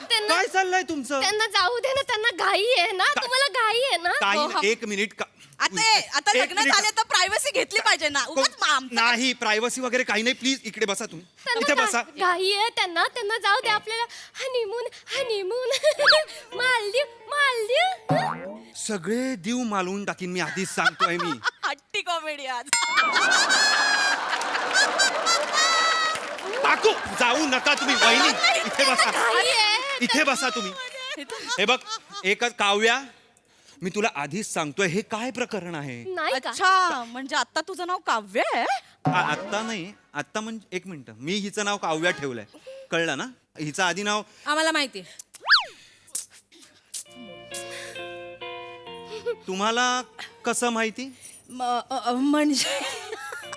त्यांना काय चाललंय तुमचं? त्यांना जाऊ दे ना, त्यांना घाई आहे ना, तुम्हाला घाई आहे ना. काही एक मिनिट आता एक लग्न मिनिट. झाले तर प्रायव्हसी घेतली पाहिजे ना. उगाच आमचं नाही प्रायव्हसी वगैरे काही नाही. प्लीज इकडे बसा तुम्ही. इथे त्यांना बसा. घाई आहे त्यांना, त्यांना जाऊ दे. आपल्याला हनीमून हनीमून मालदीव. सगळे देव मालवून टाकीन मी आधीच सांगतोय मी. हट्टी कॉमेडी आज. काकू जाऊ नका तुम्ही. वहिनी इथे बसा. घाई आहे. इथे बसा तुम्ही. हे बघ एकच काव्या, मी तुला आधीच सांगतोय हे काय प्रकरण आहे. नाही का? अच्छा, म्हणजे आता तुझं नाव काव्य आहे? आत्ता नाही. आत्ता म्हणजे एक मिनिट, मी हिचं नाव काव्या ठेवलंय, कळलं ना. हिचं आधी नाव आम्हाला माहिती. तुम्हाला कसं माहिती? म्हणजे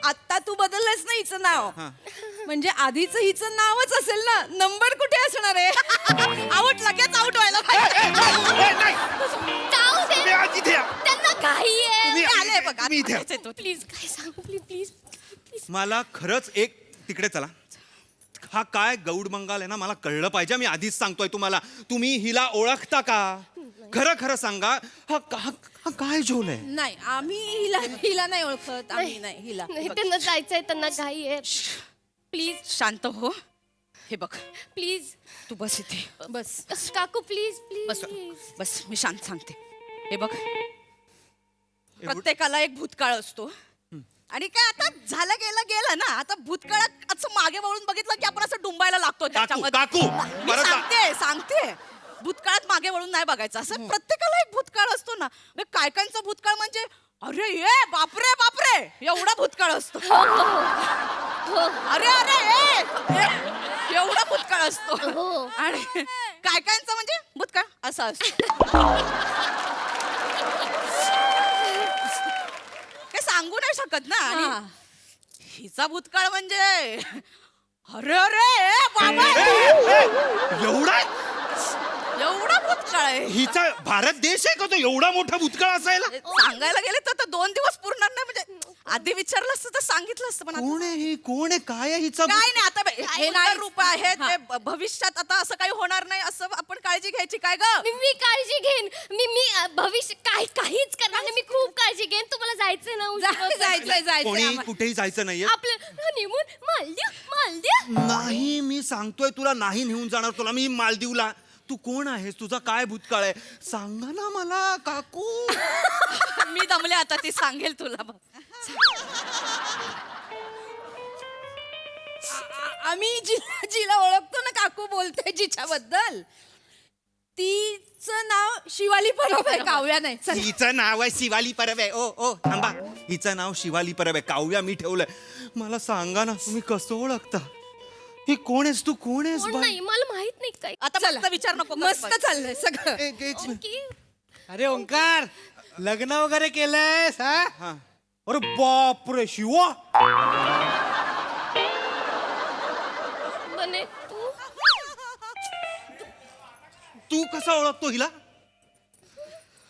आता तू बदललंस ना हिचं नाव. हा. म्हणजे आधीच हिचं नावच असेल ना. नंबर कुठे असणार आहे? आउट, लगेच आउट व्हायला पाहिजे. जाऊ दे. तुम्ही आज इथे या. त्यांना घाई आहे. तुम्ही आले बघ, तुम्ही इथे या. प्लीज काय सांगू, प्लीज प्लीज. मला खरंच एक तिकडे चला. हा काय गौड बंगाल आहे ना, मला कळलं पाहिजे. मी आधीच सांगतोय तुम्हाला. तुम्ही हिला ओळखता का? खरं खरं सांगा. हा हा काय झोल आहे? नाही, आम्ही हिला नाही ओळखत. आम्ही नाही हिला. नाही, त्यांना जायचंय, त्यांना घाई आहे. प्लीज शांत हो. हे बघ, प्लीज तू बस इथे. बस काकू प्लीज बस प्लीज. बस, मी शांत सांगते. हे बघ, प्रत्येकाला एक भूतकाळ असतो. आणि काय आता झालं गेलं ना. आता भूतकाळात असं मागे वळून बघितलं की आपण असं डुंबायला लागतो त्याच्यामध्ये. काकू, मी परत सांगते भूतकाळात मागे वळून नाही बघायचं. असं प्रत्येकाला एक भूतकाळ असतो ना. काय कायचा भूतकाळ म्हणजे अरे ये बापरे बापरे एवढा भूतकाळ असतो. अरे अरे एवढा भूतकाळ असतो. हो. आणि काय कायचा म्हणजे भूतकाळ असा असतो. सांगू नाही शकत ना. आणि हिचा भूतकाळ म्हणजे अरे अरे बाबा एवढा भूतकाळ आहे. हिचा भारत देश आहे का तो एवढा मोठा भूतकाळ असायला? सांगायला गेले तर 2 दिवस पुरणार नाही. म्हणजे आधी विचारलं असतं तर सांगितलं असतं. पण कोण आहे ही? कोण आहे? काय आहे हिचा? काय नाही. आता हे नाही रूप आहे ते. भविष्यात आता असं काही होणार नाही असं आपण काळजी घ्यायची. काय ग? मी काळजी घेईन. मी भविष्य काहीच करणार नाही. मी खूप काळजी घेईन. तुम्हाला जायचंय ना? उशीर होतोय. कोणी कुठेही जायचं नाहीये. आपलं हनीमून मालदीव. नाही, मी सांगतोय तुला नाही नेऊन जाणार तुला मी मालदीवला. तू कोण आहेस? तुझा काय भूतकाळ आहे? सांगा ना मला काकू. मी दमले आता. ती सांगेल तुला. बघ, आम्ही जिला ओळखतो ना, काकू बोलते जिच्याबद्दल, तिचं नाव शिवाली परब आहे, काव्या नाही. चल. हिचं नाव आहे शिवाली परब आहे. ओ थांबा. हिचं नाव शिवाली परब आहे. काव्या मी ठेवलंय. मला सांगा ना तुम्ही कसं ओळखता? ही कोण आहेस? तू कोण आहेस? कोण नाही, मला माहित नाही काय. आता मस्त विचार नको करू. मस्त चाललंय सगळं. ओके. अरे ओंकार, लग्न वगैरे केलंयस? हा. अरे बापरे शिवा. बने तू कसा ओळखतो हिला?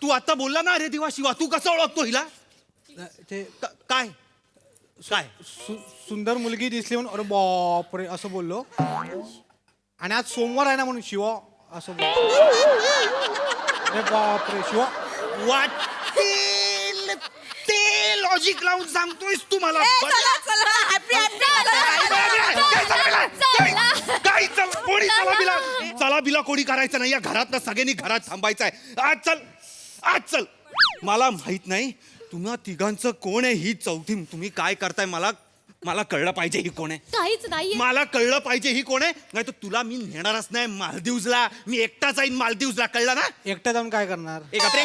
तू आता बोलला ना अरे देवा शिवा. तू कसा ओळखतो हिला? ते काय काय सुंदर मुलगी दिसली म्हणून अरे बापरे असं बोललो. आणि आज सोमवार आहे ना म्हणून शिवा असं बोललो. अरे बापरे शिवा. वाटेल ते लॉजिक लावून सांगतोयस तू मला. चला बिला कोणी करायचं नाही. या घरात सगळ्यांनी घरात थांबायचं आहे. आज चल. मला माहित नाही तुम्हा तिघांचं कोण आहे ही चौथी. तुम्ही काय करताय मला कळलं पाहिजे ही कोण आहे. काहीच नाहीये. मला कळलं पाहिजे ही कोण आहे. नाही तर तुला मी नेणारच नाही मालदीवला. मी एकटा जाईन मालदीवला. कळलं ना? एकटा जाऊन काय करणार? एक आपले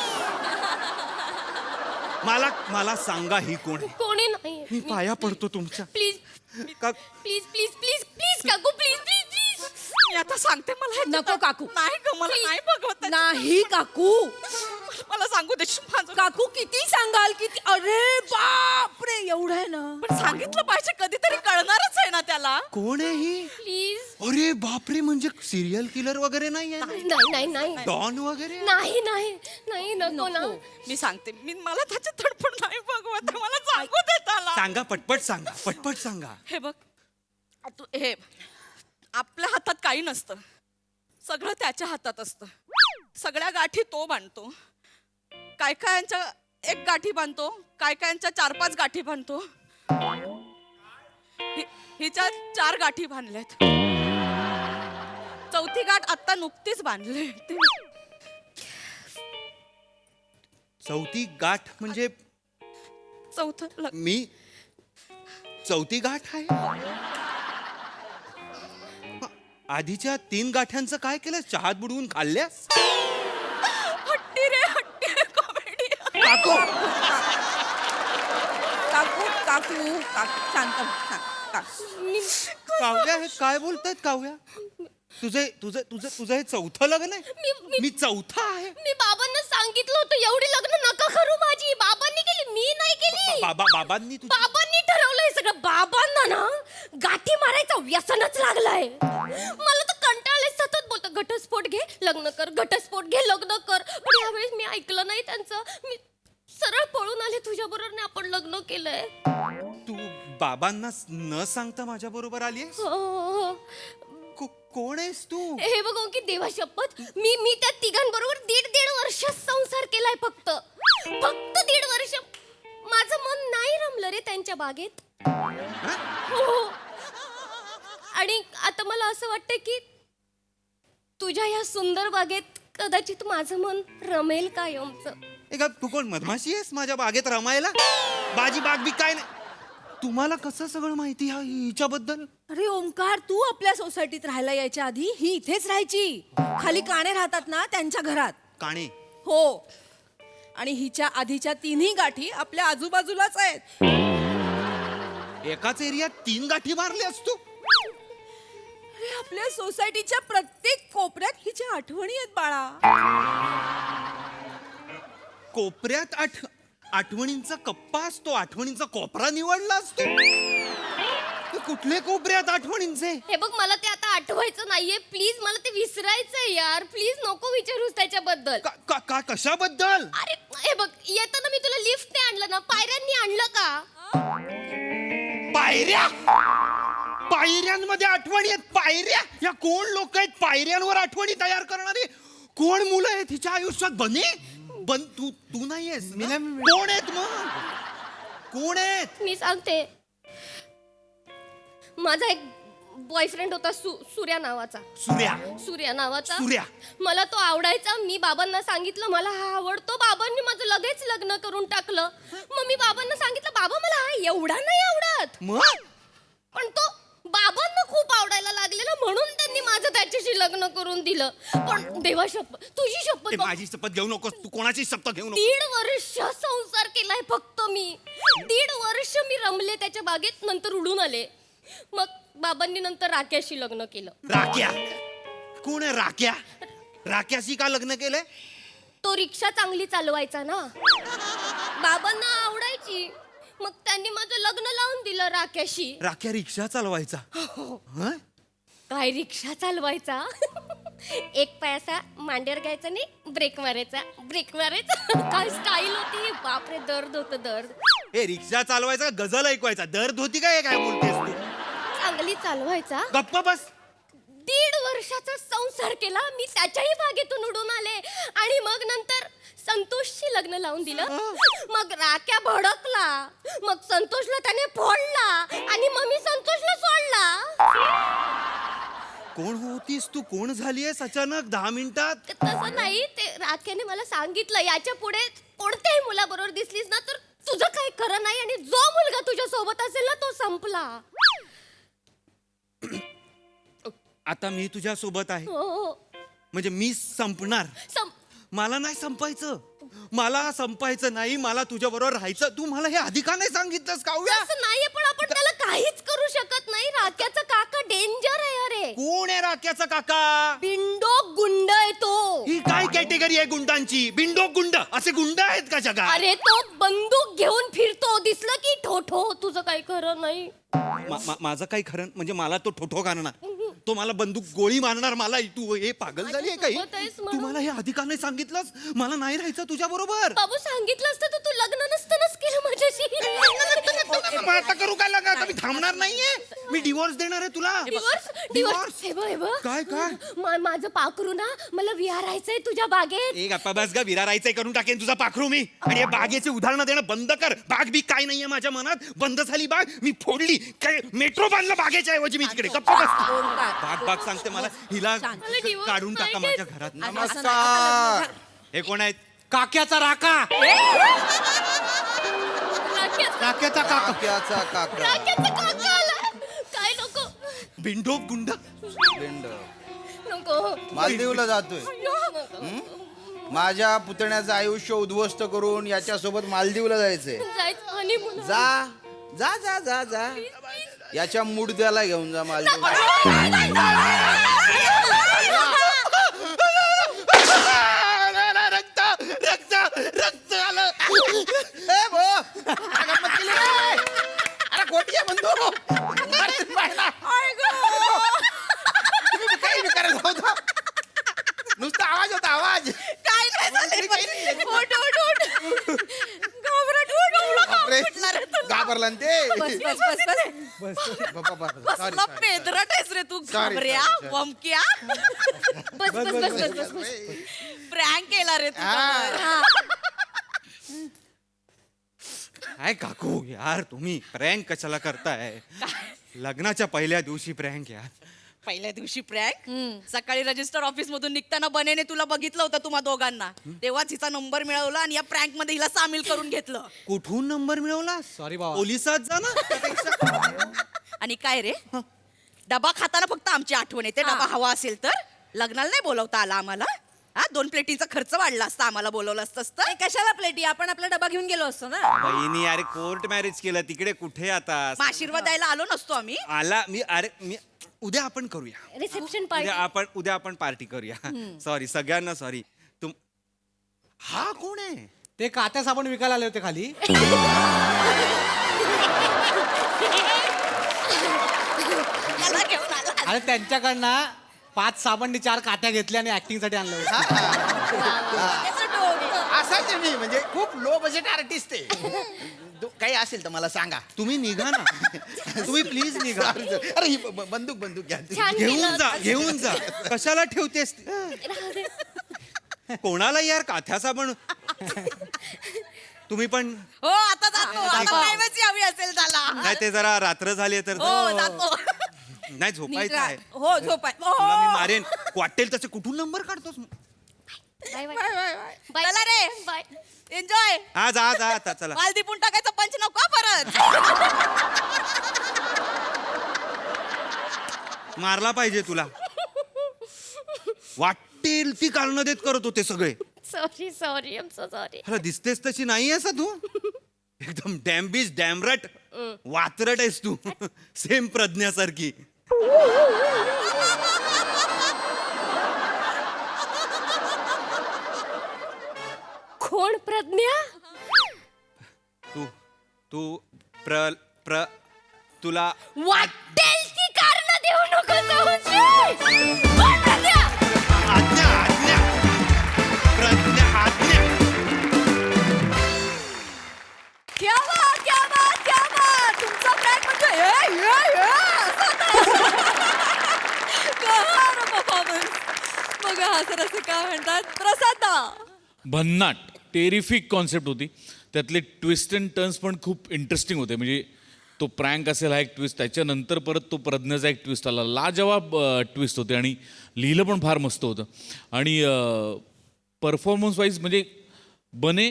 मला सांगा ही कोण आहे. कोणी नाही. मी पाया पडतो तुमच्या. Please please please please please काकू प्लीज प्लीज प्लीज मी आता सांगते मला हे नको काकू. नाही ग मला नाही बघवत आहे. नाही काकू. मला सांगू दे माझं काकू किती सांगाल किती. अरे बापरे एवढं आहे ना. पण सांगितलं पाहिजे कधीतरी कळणारच आहे ना त्याला. कोण आहे ही? प्लीज अरे बापरे, म्हणजे सिरियल किलर वगैरे नाही आहे? नाही नाही नाही डॉन वगैरे? नाही नाही नाही नको ना मी सांगते मी मला त्याच्या तडफड नाही बघवत आहे. मला सांगू दे त्याला. सांगा, पटपट सांगा, पटपट सांगा. हे बघ तू हे आपल्या हातात काही नसतं, सगळं त्याच्या हातात असतं. सगळ्या गाठी तो बांधतो. काय कायांच्या एक गाठी बांधतो, काय कायांच्या 4-5 गाठी बांधतो. हिच्या 4 गाठी बांधल्यात. 4थी गाठ आता नुकतीच बांधली. चौथी गाठ म्हणजे? चौथं मी चौथी गाठ आहे. आधीच्या 3 गाठ्यांचं काय केलं? चहात बुडवून खाल्ल्यास? हट्टी रे हट्टी कॉमेडी. काकू, काकू काकू काकू शांत काव्या हे काय बोलतायत? काव्या, तुझे तुझं तुझं तुझं हे 4थं लग्न आहे? मी 4था आहे. मी बाबांना सांगितलं होतं एवढी लग्न नका करू माझी. बाबांनी केली, मी नाही केली. बाबांनी बाबांनी ठरवलंय सगळं. बाबांना ना गाठी मारायचं व्यसनच लागलंय. मला तर कंटाळलंय. सतत बोलतं घटस्फोट घे लग्न कर, घटस्फोट घे लग्न कर. पण यावेळेस मी ऐकलं नाही त्यांचं. मी सरळ पळून आले तुझ्या बरोबर. आपण लग्न केलंय. तू बाबांना न सांगता माझ्या बरोबर आलीयस? हो. कोण आहेस तू? हे बघ की देवा शपथ, मी त्या तिघांबरोबर 1.5 वर्ष संसार केलाय. फक्त 1.5 वर्ष. माझं मन नाही रमलं रे त्यांच्या बागेत. हो. आणि आता मला असं वाटतं की तुझ्या या सुंदर बागेत कदाचित माझं मन रमेल कायमचं. का तू कोण मधमाशी आहेस माझ्या बागेत रमायला? बाजी बाग बी काय नाही. तुम्हाला कसं सगळं माहिती हिच्याबद्दल? अरे ओंकार, तू आपल्या सोसायटीत राहायला यायच्या आधी ही इथेच राहायची. खाली काणे राहतात ना त्यांच्या घरात. काणे? हो. आणि हिच्या आधीच्या 3ही गाठी आपल्या आजूबाजूलाच आहेत. एकाच एरियात 3 गाठी मारल्यास तू? अरे आपल्या सोसायटीच्या प्रत्येक कोपऱ्यात हिच्या आठवणी आहेत बाळा. कोपऱ्यात आठवणींचा कप्पा असतो. आठवणींचा कोपरा निवडला असतो. कुठले कोपऱ्यात आठवणींचे? हे बघ मला ते आता आठवायचं नाहीये. प्लीज मला ते विसरायचंय यार. प्लीज नको विचारूस त्याच्याबद्दल. कशाबद्दल? अरे हे बघ येताना मी तुला लिफ्टने आणलं ना, पायऱ्यांनी आणलं का? पायऱ्या? पायऱ्यांमध्ये आठवणी आहेत? पायऱ्या? या कोण लोक आहेत पायऱ्यांवर आठवणी तयार करणारे? कोण मुलं आहेत तिच्या आयुष्यात? तू नाहीयेस ना? कोण आहेत मग? कोण आहेत? मी सांगते. माझा एक बॉयफ्रेंड होता सूर्या नावाचा. सूर्या नावाचा. मला तो आवडायचा. मी बाबांना सांगितलं मला हा आवडतो. बाबांनी माझं लगेच लग्न करून टाकलं. मग मी बाबांना सांगितलं बाबा मला हा एवढा नाही आवडत. पण तो बाबांना खूप आवडायला लागलेला म्हणून त्यांनी माझं त्याच्याशी लग्न करून दिलं. पण देवा शपथ, तुझी शपथ. माझी शपथ घेऊ नकोस. तू कोणाची शपथ घेऊ नको. 1.5 वर्ष संसार केलाय फक्त मी. 1.5 वर्ष मी रमले त्याच्या बागेत. नंतर उडून आले. मग बाबांनी नंतर राक्याशी लग्न केलं. राक्या? कोण आहे राक्या? राक्याशी का लग्न केलंय? तो रिक्षा चांगली चालवायचा ना, बाबांना आवडायची. मग त्यांनी माझं लग्न लावून दिलं राक्याशी. राक्या रिक्षा चालवायचा? हं? काय रिक्षा चालवायचा? एक पैसा मांडीवर घ्यायचा नाही, ब्रेक मारायचा. काय स्टाईल होती. बापरे, दर्द होतं दर्द. हे रिक्षा चालवायचा गझल ऐकवायचा? दर्द होती काय? काय बोलतेस तू? चांगली चालवायचा. गप्प बस. 1.5 वर्षाचा संसार केला मी. त्याच्याही बागेतून उडून आले. आणि मग नंतर संतोषशी लग्न लावून दिलं. मग राक्या भडकला. मग संतोषला त्याने फोडला. आणि मग मी संतोषला सोडला. कोण होतीस तू? कोण झालीयस अचानक 10 मिनिटात? तसं नाही. ते राख्याने मला सांगितलं याच्या पुढे कोणत्याही मुलाबरोबर दिसलीस ना तर तुझं काही खरं नाही. आणि जो मुलगा तुझ्या सोबत असेल ना तो संपला. आता मी तुझ्या सोबत आहे हो. म्हणजे मी संपणार? मला नाही संपायचं. मला संपायचं नाही. मला तुझ्या बरोबर राहायचं. तू मला हे आधी का नाही सांगितलंस काव्या? असं नाहीये पण आपण त्याला काहीच करू शकत आक्याचा काका? बिंडो गुंड आहे तो. ही काय कॅटेगरी आहे गुंडांची? बिंडो गुंड असे गुंड आहेत का जगात? अरे तो बंदूक घेऊन फिरतो, दिसलं की ठोठो. तुझं काही खरं नाही. माझं काही खरं म्हणजे मला तो ठोठो करणार, तो मला बंदूक गोळी मारणार मला. तू हे पागल झाली आहे काही? सोबत आहेस म्हणून. तू मला हे आधी का नाही सांगितलंस? मला नाही राहायचं तुझ्या बरोबर. बाबू सांगितलं असतं तर तू लग्न नसतानच केलं माझ्याशी. मग आता करू काय लागा? आता मी थांबणार नाहीये. मी डिवोर्स देणार आहे तुला. डिवोर्स डिवोर्स हे बघ, हे बघ. काय काय? माझं पाखरू ना मला विहारायचंय तुझ्या बागेत. एक गप्पा बस गा, विरारायचंय करून टाकेन तुझा पाखरू मी. आणि या बागेचे उदाहरणं देणं बंद कर. बाग बी काय नाहीये माझ्या मनात. बंद झाली बाग, मी फोडली. काय मेट्रो बांधलं बागेच्या ऐवजी मी तिकडे. गप्पा बस. बाग बाग सांगते मला. हिला मला divorce काढून टाका पाहिजे. माझ्या घरात. नमस्कार. हे कोण आहेत? काक्याचा राका. काक्याचा काका. राख्याचा काका आलाय. काय नको बिंडो गुंड. नको. मालदीवला जातोय. माझ्या पुतण्याचं आयुष्य उद्ध्वस्त करून याच्यासोबत मालदीवला जायचंय. जायचं honeymoon. जा जा जा जा जा याच्या मुडद्याला घेऊन जा मालदीव. रक्त रक्त रक्त आलं. ए भो, काय गंमत केली रे? अरे खोटी आहे बंधू. तुम्ही काही विचारायला होता. नुसता आवाज होता, आवाज. काय नाही झालंय. उठ, उठ, उठ. घाबरट, उठ, उठ. बापरे, उठणार आहे तुला. घाबरला ना ते. बस बस बस बस कसला पेदरट आहेस रे तू. घाबऱ्या sorry. वमक्या. बस बस बस बस बस बस. प्रँक केला रे तू. काय काकू यार, तुम्ही प्रँक कशाला करताय? लग्नाच्या पहिल्या दिवशी प्रँक यार. पहिल्या दिवशी प्रँक. सकाळी रजिस्टर ऑफिस मधून निघताना बनेने तुला बघितलं होतं तुम्हा दोघांना. तेव्हाच हिचा नंबर मिळवला आणि या प्रँक मध्ये हिला सामील करून घेतलं. कुठून नंबर मिळवला? सॉरी बाबा, पोलिसात जा ना. आणि काय रे, डबा खाताना फक्त आमची आठवण येते. डबा हवा असेल तर लग्नाला नाही बोलवता आला आम्हाला. 2 प्लेटीचा खर्च वाढला असता आम्हाला बोलवलं असतं. कशाला प्लेटी, आपण आपला डबा घेऊन गेलो असतो ना. बहिणी अरे कोर्ट मॅरेज केलं तिकडे, कुठे आता? मग आशीर्वाद द्यायला आलो नसतो आम्ही. आला मी. अरे मी उद्या आपण करूया. Reception party. उद्या आपण पार्टी करूया. सॉरी सगळ्यांना सॉरी. हा कोण आहे? ते कात्या साबण विकायला आले होते खाली. याला घेऊन आला. आणि त्यांच्याकडनं 5 साबण 4 कात्या घेतल्या आणि ऍक्टिंग साठी आणलं होतं. त्याचं डोकं. असाच आहे मी, म्हणजे खूप लो बजेट आर्टिस्ट आहे. काही असेल तर मला सांगा. तुम्ही निघा ना. तुम्ही प्लीज निघा. अरे ही बंदूक घ्या. छान घेऊन जा, केलं. घेऊन जा. कशाला ठेवतेस? कोणाला यार काथ्या साबण? तुम्ही पण. हो आता जातो. आता प्रायव्हसी हवी असेल त्याला. नाही ते जरा रात्र झाली तर. हो जातो. नाही झोपायचं आहे. हो झोपाय. तुला मी मारेन. वाटेल तसे कुठून नंबर काढतोस? Bye bye. बाय. चला रे. बाय. एन्जॉय. हा जा आता चला. माल दिपून टाकायचं पंच नको परत. मारला पाहिजे तुला. वाटेल ती कारणं देत करत होते सगळे. Sorry I am so sorry. अरे दिसतेस तशी नाही आहेस तू. एकदम डॅम्बिश डॅमरट वात्रट आहेस तू. सेम प्रज्ञासारखी. कोण प्रज्ञा? तू प्र तुला वाटेल ती कारण देऊ नको जाऊन. कोण प्रज्ञा? आज्ञा आज्ञा प्रज्ञा आज्ञा. क्या बात, क्या बात, क्या बात. तुमचा प्रँक म्हणजे परफॉर्मन्स. बघा हसत असे काय म्हणतात. प्रसादा. भन्नाट टेरिफिक कॉन्सेप्ट होती. त्यातले ट्विस्ट अँड टर्न्स पण खूप इंटरेस्टिंग होते. म्हणजे तो प्रँक असेल हा एक ट्विस्ट, त्याच्यानंतर परत तो प्रज्ञाचा एक ट्विस्ट आला. लाजवाब ट्विस्ट होते आणि लिहिलं पण फार मस्त होतं. आणि परफॉर्मन्स वाईज म्हणजे बने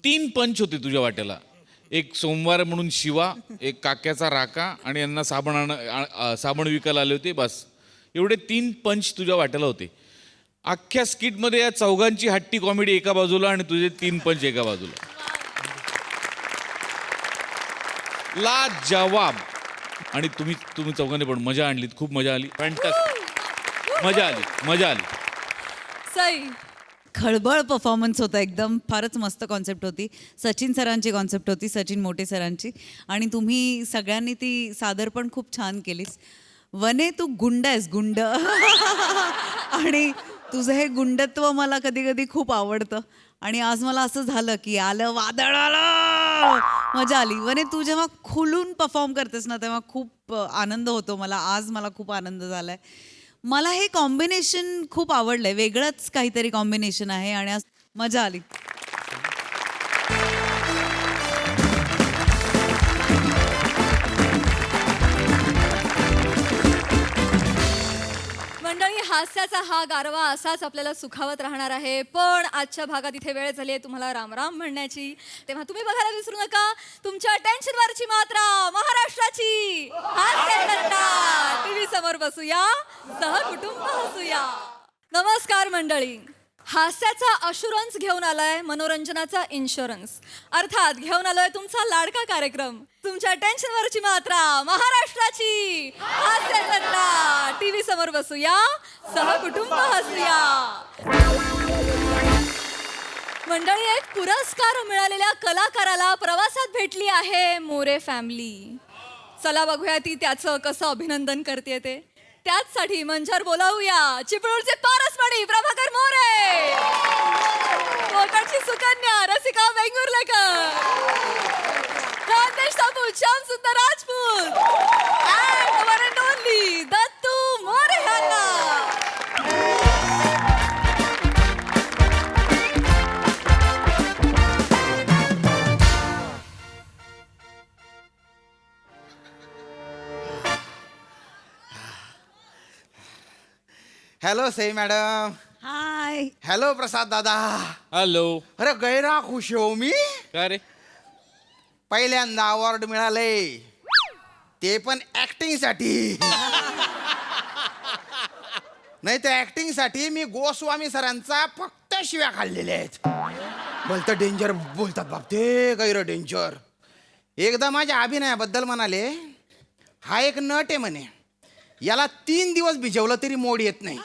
3 पंच होते तुझ्या वाट्याला. एक सोमवार म्हणून शिवा, एक काक्याचा राका आणि यांना साबण विकायला आले होते. बस एवढे 3 पंच तुझ्या वाट्याला होते. अख्ख्या स्किटमध्ये या चौघांची हट्टी कॉमेडी एका बाजूला आणि तुझे 3 पंच एका बाजूला. लाजवाब. आणि तुम्ही चौघांनी पण मजा आणलीत, खूप मजा आली. फॅन्टास्टिक, मजा आली. सई खळबळ परफॉर्मन्स होता एकदम. फारच मस्त कॉन्सेप्ट होती. सचिन सरांची कॉन्सेप्ट होती, सचिन मोटे सरांची. आणि तुम्ही सगळ्यांनी ती सादर पण खूप छान केलीस. वने तू गुंड आहेस, गुंड. आणि तुझं हे गुंडत्व मला कधी कधी खूप आवडतं. आणि आज मला असं झालं की आलं वादळ आलं, मजा आली. वने तू जेव्हा खुलून परफॉर्म करतेस ना तेव्हा खूप आनंद होतो मला. आज मला खूप आनंद झालाय. मला हे कॉम्बिनेशन खूप आवडलंय. वेगळंच काहीतरी कॉम्बिनेशन आहे आणि आज मजा आली. मंडळी, हास्याचा हा गारवा असाच आपल्याला सुखावत राहणार आहे. पण आजच्या भागात इथे वेळ झाली आहे तुम्हाला रामराम म्हणण्याची. तेव्हा तुम्ही बघायला विसरू नका तुमच्या टेन्शनवरची मात्रा महाराष्ट्राची हास्य टीव्ही समोर बसूया, सहकुटुंब हसूया. नमस्कार मंडळी. हास्याचा अशुरन्स घेऊन आलाय मनोरंजनाचा इन्शुरन्स. अर्थात घेऊन आलोय तुमचा लाडका कार्यक्रम, तुमच्या टेन्शनवरची मात्रा महाराष्ट्राची हास्य टीव्ही समोर बसूया, सहकुटुंब हसूया. मंडळी, एक पुरस्कार मिळालेल्या कलाकाराला प्रवासात भेटली आहे मोरे फॅमिली. चला बघूया ती त्याचं कसं अभिनंदन करते ते. त्याचसाठी मंचावर बोलावूया चिपळूणचे पारसमणी प्रभाकर मोरे, कोकणची सुकन्या रसिका वेंगुर्लेकर, खानदेश टापू श्याम सुंदर Rajput, and one and only Dattu More यांना. Hello Sai madam. Hi. Hello Prasad दादा. हॅलो. अरे गैरा खुश हो मी. काय रे? पहिल्यांदा अवॉर्ड मिळाले, ते पण ऍक्टिंग साठी. नाही तर ऍक्टिंग साठी मी गोस्वामी सरांचा फक्त शिव्या खाल्लेल्या आहेत. बोलतं डेंजर बोलतात बाप ते, गैर डेंजर. एकदा माझ्या अभिनयाबद्दल म्हणाले, हा एक नट आहे म्हणे, याला 3 दिवस भिजवलं तरी मोड येत नाही.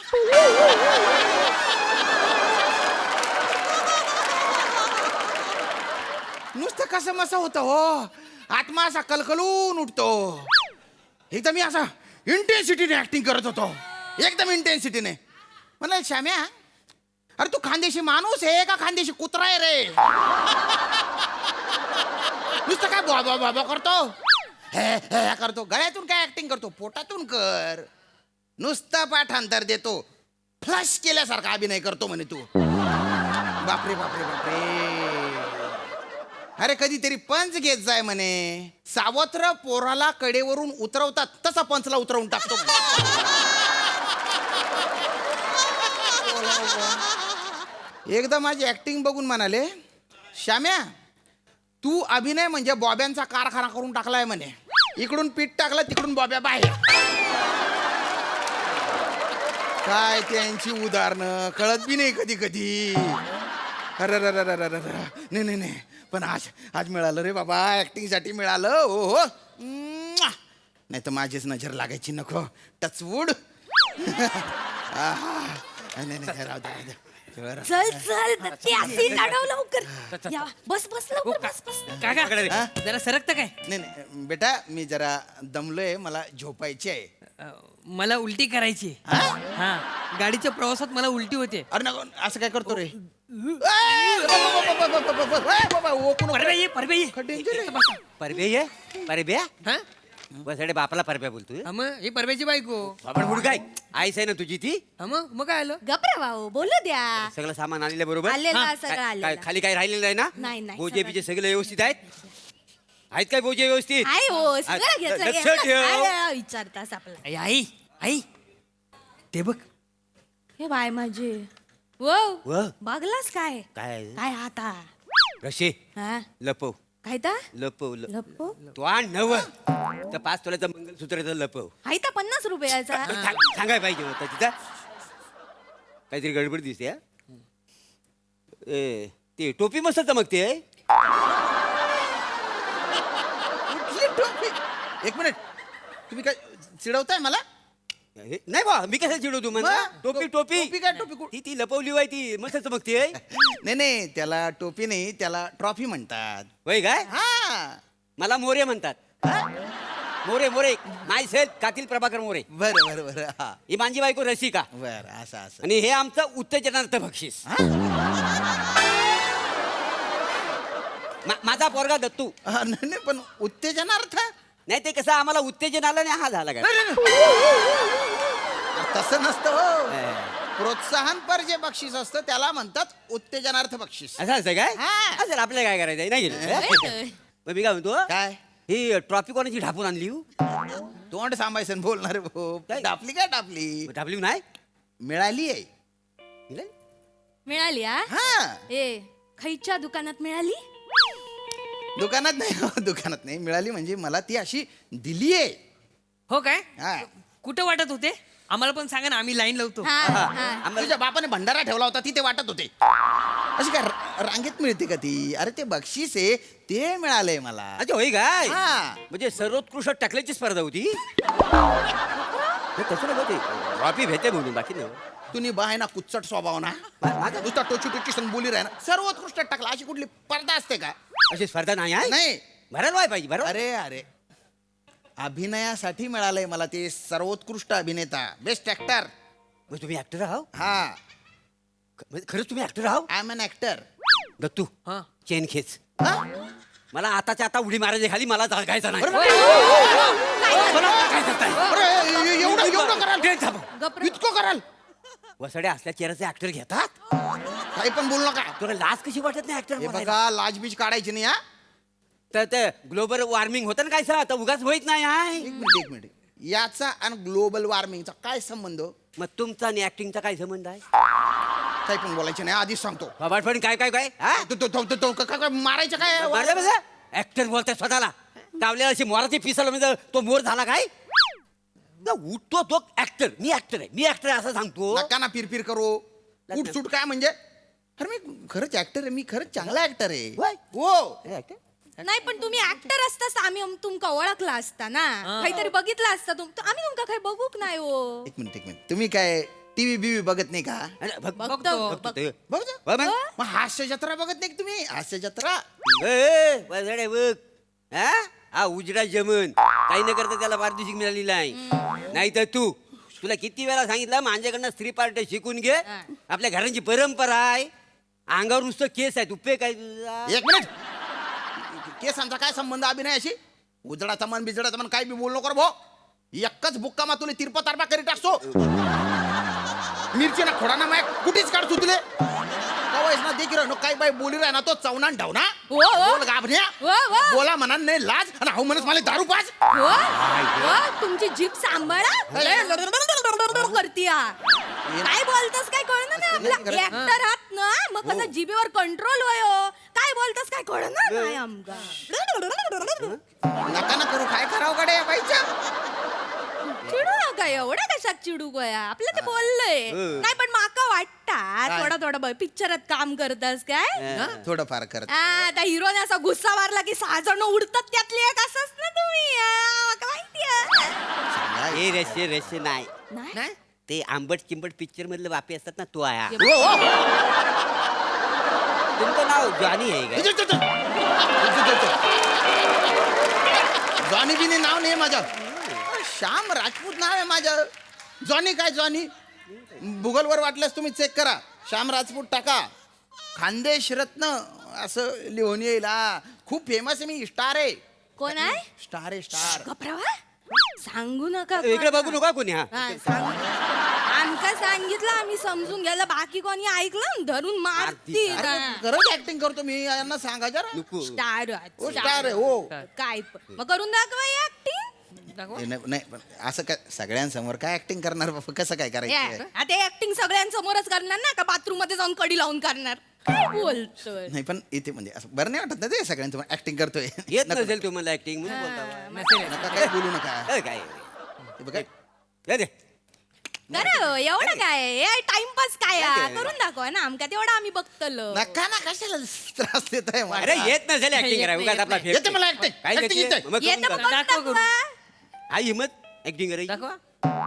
नुसतं कसं मसं होतं हो, आत्मा असा कलकलून उठतो. एकदम मी असा इंटेन्सिटीने ऍक्टिंग करत होतो, एकदम इंटेन्सिटीने. म्हणलं श्याम्या, अरे तू खानदेशी माणूस आहे का खानदेशी कुत्रा आहे रे? नुसतं काय बाबा बाबा करतो, हे करतो. गळ्यातून काय ऍक्टिंग करतो, पोटातून कर. नुसतं पाठांतर देतो, फ्लश केल्यासारखा अभिनय करतो म्हणे तू. बापरे बापरे बापरे. अरे कधीतरी पंच घेत जाय म्हणे. सावत्र पोराला कडेवरून उतरवतात तसा पंचला उतरवून टाकतो. एकदा माझी ऍक्टिंग बघून म्हणाले, श्याम्या तू अभिनय म्हणजे बॉब्यांचा कारखाना करून टाकलाय म्हणे. इकडून पीठ टाकलं, तिकडून बॉब्या बाहेर. काय त्यांची उदाहरणं कळत बी नाही कधी कधी. अरे नाही नाही नाही, पण आज मिळालं रे बाबा, ऍक्टिंगसाठी मिळालं. हो हो, नाही तर माझीच नजर लागायची नको. टचवूड. नाही नाही, राहू दे. चल चल दत्ती, अशी लढव लवकर. या, बस बस लवकर, बस बस. जरा सरकतं काय? नाही नाही बेटा, मी जरा दमलोय, मला झोपायची आहे. मला उलटी करायची. हा, गाडीच्या प्रवासात मला उलटी होते. अरे नको, असं काय करतो रे? बसडे बापाला परब्या बोलतोय. ही परब्याची बायको. आपण हुडकाय आईस आहे ना तुझी ती. मग काय आलं? गप्रा भाऊ, बोलू द्या. सगळं सामान आलेलं बरोबर. आलेलं, हा, सगळं काय- आलेलं. काय खाली काय राहिलेलं आहे ना? नाही, नाही, बोजे सगळं. बिजे सगळे व्यवस्थित आहेत काय बोजे व्यवस्थित? आहे हो, सगळं घेतलं. लक्षात ठेव. काय विचारतास आपलं? आई आई, ते बघ. हे बाय माझे. व? बघलास काय? काय काय आता? कसे हा? लपव काय ता? लपव लपो? तो आण नव तर 5 तोल्याचं मंगलसूत्र लपव. हाय ता 50 रुपयाचा. सांगाय पाहिजे होता तिथं. काहीतरी गडबड दिसते हा? ते टोपी मस्त चमकते. कुठली टोपी? एक मिनिट, तुम्ही काय चिडवताय मला नाही बा मी कसं चिडवतो मला मग? टोपी टोपी टोपी काय टोपी ती ती लपवली वाय ती मस्त चमकते नाही नाही त्याला टोपी नाही त्याला ट्रॉफी म्हणतात वय काय हा मला मोरे म्हणतात मोरे मोरे माय सेल्फ कातील प्रभाकर मोरे बरं बरं बरं हा ही माझी बायको रसिका बरं असं असं आणि हे आमचं उत्तेजनार्थ बक्षीस माझा पोरगा दत्तू हा, नाही नाही, पण उत्तेजनार्थ नाही ते कसं आम्हाला उत्तेजन आलं नाही हा झाला काय तसं नसतं हो प्रोत्साहनपर जे बक्षीस असतं त्याला म्हणतात उत्तेजनार्थ बक्षीस असं असं काय हा. असेल आपल्याला काय करायचं नाही गेलं मग मी काय म्हणतो काय ही ट्रॉफी कोणाची ढापून आणली हो? तोंड सांभायचं आणि बोलणार भाऊ टापली काय टापली ढापली नाही मिळाली आहे मिळाली हा हा ए खैच्या दुकानात मिळाली दुकानात नाही हो, दुकानात नाही मिळाली म्हणजे मला ती अशी दिली आहे हो काय हा. कुठं वाटत होते आम्हाला पण सांगा ना आम्ही लाईन लावतो हा हा तुझ्या बापाने भंडारा ठेवला होता तिथे वाटत होते अशी काय रांगेत मिळते का ती अरे ते बक्षीस आहे ते मिळालंय मला अच्छा होय काय हा. म्हणजे सर्वोत्कृष्ट टाकल्याची स्पर्धा होती तसं नाही होते ट्रॉफी भेटे म्हणून बाकी नाही तुम्ही बाय ना कुच्चट स्वभाव ना नुसता टोची टोची सण बोली राह ना सर्वोत्कृष्ट टाकला अशी कुठली स्पर्धा असते का अशी स्पर्धा नाही आहे नाही भरायला व्हाय पाहिजे बरोबर अरे अरे अभिनयासाठी मिळालंय मला ते सर्वोत्कृष्ट अभिनेता बेस्ट ऍक्टर मग तुम्ही ऍक्टर आहो हा म्हणजे खरंच तुम्ही ऍक्टर आहो I am an actor Dattu chain खेच मला आताच्या आता उडी मारायची खाली मला जागायचं नाही मला जागायचंच नाही. एवढं एवढं कराल ट्रेन थांबव. इतकं कराल वसड्या असल्या चेहऱ्याचे ऍक्टर घेतात काही पण बोलू नका तुला लाज कशी वाटत नाही हे ऍक्टर बघा लाजबीज काढायची नाही हा तर ते ग्लोबल वॉर्मिंग होतं ना काय सर आता उगाच होईत नाही आहे एक मिनिट याचा आणि ग्लोबल वॉर्मिंगचा काय संबंध मग तुमचा आणि ऍक्टिंगचा काय संबंध आहे काही पण बोलायचं नाही आधीच सांगतो बाबाटपण काय काय काय हा? काय मारायचं काय ऍक्टर बोलताय स्वतःला टावलेला अशी मोराची पिसाला म्हणजे तो मोर झाला काय ना उठतो तो ऍक्टर मी ऍक्टर आहे असं सांगतो नका ना पिरपिर करू उठसूट काय म्हणजे अरे मी खरंच ऍक्टर आहे मी खरंच चांगला ऍक्टर आहे होय? हो हे actor? नाही पण तुम्ही ऍक्टर असतास आम्ही तुमका ओळखला असता ना काहीतरी बघितलं असता आम्ही तुमका काही बघूक नाही हो एक मिनिट तुम्ही काय टीव्ही बीव्ही बघत नाही का अरे, बघतो ते. बघतो होय मग? मग हास्य जत्रा बघत नाही का तुम्ही हास्य जत्रा ए, वसडे बघ हा? हा उजडा जमन काही न करता त्याला पारितोषिक मिळालेलं आहे नाही तर तुला किती वेळा सांगितलं माझ्याकडनं स्त्री पार्ट शिकून घे आपल्या घरांची परंपरा आहे अंगावर नुसतं केस आहे उपयोग काय तुझा एक मिनिट केसांचा काय संबंध अभिनयाशी उजडाचा मन बिजडाचा मन काय बी बोल नको रे भाऊ एकच बुक्का मा तुला तिरपा तारपा करीत असतो मिरची ना खोडा ना माय कुठेच काढतो तुले कवायच ना देखील राहणं काय बाई बोली राह ना तो चवना ढवना बोल गाभण्या बोला म्हणा नाही लाज आणि हाऊ म्हणत मला दारू पाच तुमची जीभ सांभाळा करती काय बोलतस काय कळलं ना आपला ऍक्टर आहात ना मग कसं जिभेवर कंट्रोल होय काय बोलतस काय कळलं नाही आमका नका ना करू काय करावं कडे बाईच्या चिडू नका एवढं कशात चिडू गया आपलं ते बोललंय नाही पण माका वाटता थोडा पिक्चरात काम करतास काय थोडंफार करत त्या हिरोने असा गुस्सा मारला की 6 जण उडतात त्यातली एक असंच ना तुम्ही माका माहितीये हे रस्य नाही नाही ते आंबट चिंबट पिक्चर मधले बापे असतात ना तो आया हो, हो. तुमचं नाव जॉनी आहे का जॉनी बिनी नाव नाही माझं श्याम राजपूत नाव आहे माझं जॉनी काय जॉनी गुगलवर वाटल्यास तुम्ही चेक करा श्याम राजपूत टाका खानदेश रत्न असं लिहून येईल हा खूप फेमस आहे मी स्टार आहे कोण आहे स्टार आहे स्टार गप्रावा सांगू नका इकडे बघू नका कोणी हा आमका सांगितलं आम्ही समजून गेलं बाकी कोणी ऐकलं धरून मारती खरंच ऍक्टिंग करतो मी यांना सांगा जरा स्टार हो स्टार आहे हो काय मग करून दाखवा ऍक्टिंग नाही पण असं काय सगळ्यांसमोर काय ऍक्टिंग करणार बाबा कसं काय करायचं आता ऍक्टिंग सगळ्यांसमोरच करणार ना का बाथरूम मध्ये जाऊन कडी लावून करणार काय बोलतोय नाही पण इथे म्हणजे असं बरं नाही वाटत ना ते सगळ्यांसमोर ऍक्टिंग करतोय येत नका नसेल तुम्हाला ऍक्टिंग काय बोलू नका काय हे बघा जाऊ दे. खरं एवढं काय टाइमपास काय करून दाखवा ना आमका तेवढं आम्ही बघतलो नका ना कशाला त्रास देत आहे अरे येत नसेल ऍक्टिंग करा उगाच आपला येते मला ऍक्टिंग काय ऍक्टिंग येते मग येतं मग करून दाखवा. हा हिम्मत ऍक्टिंग करायची दाखवा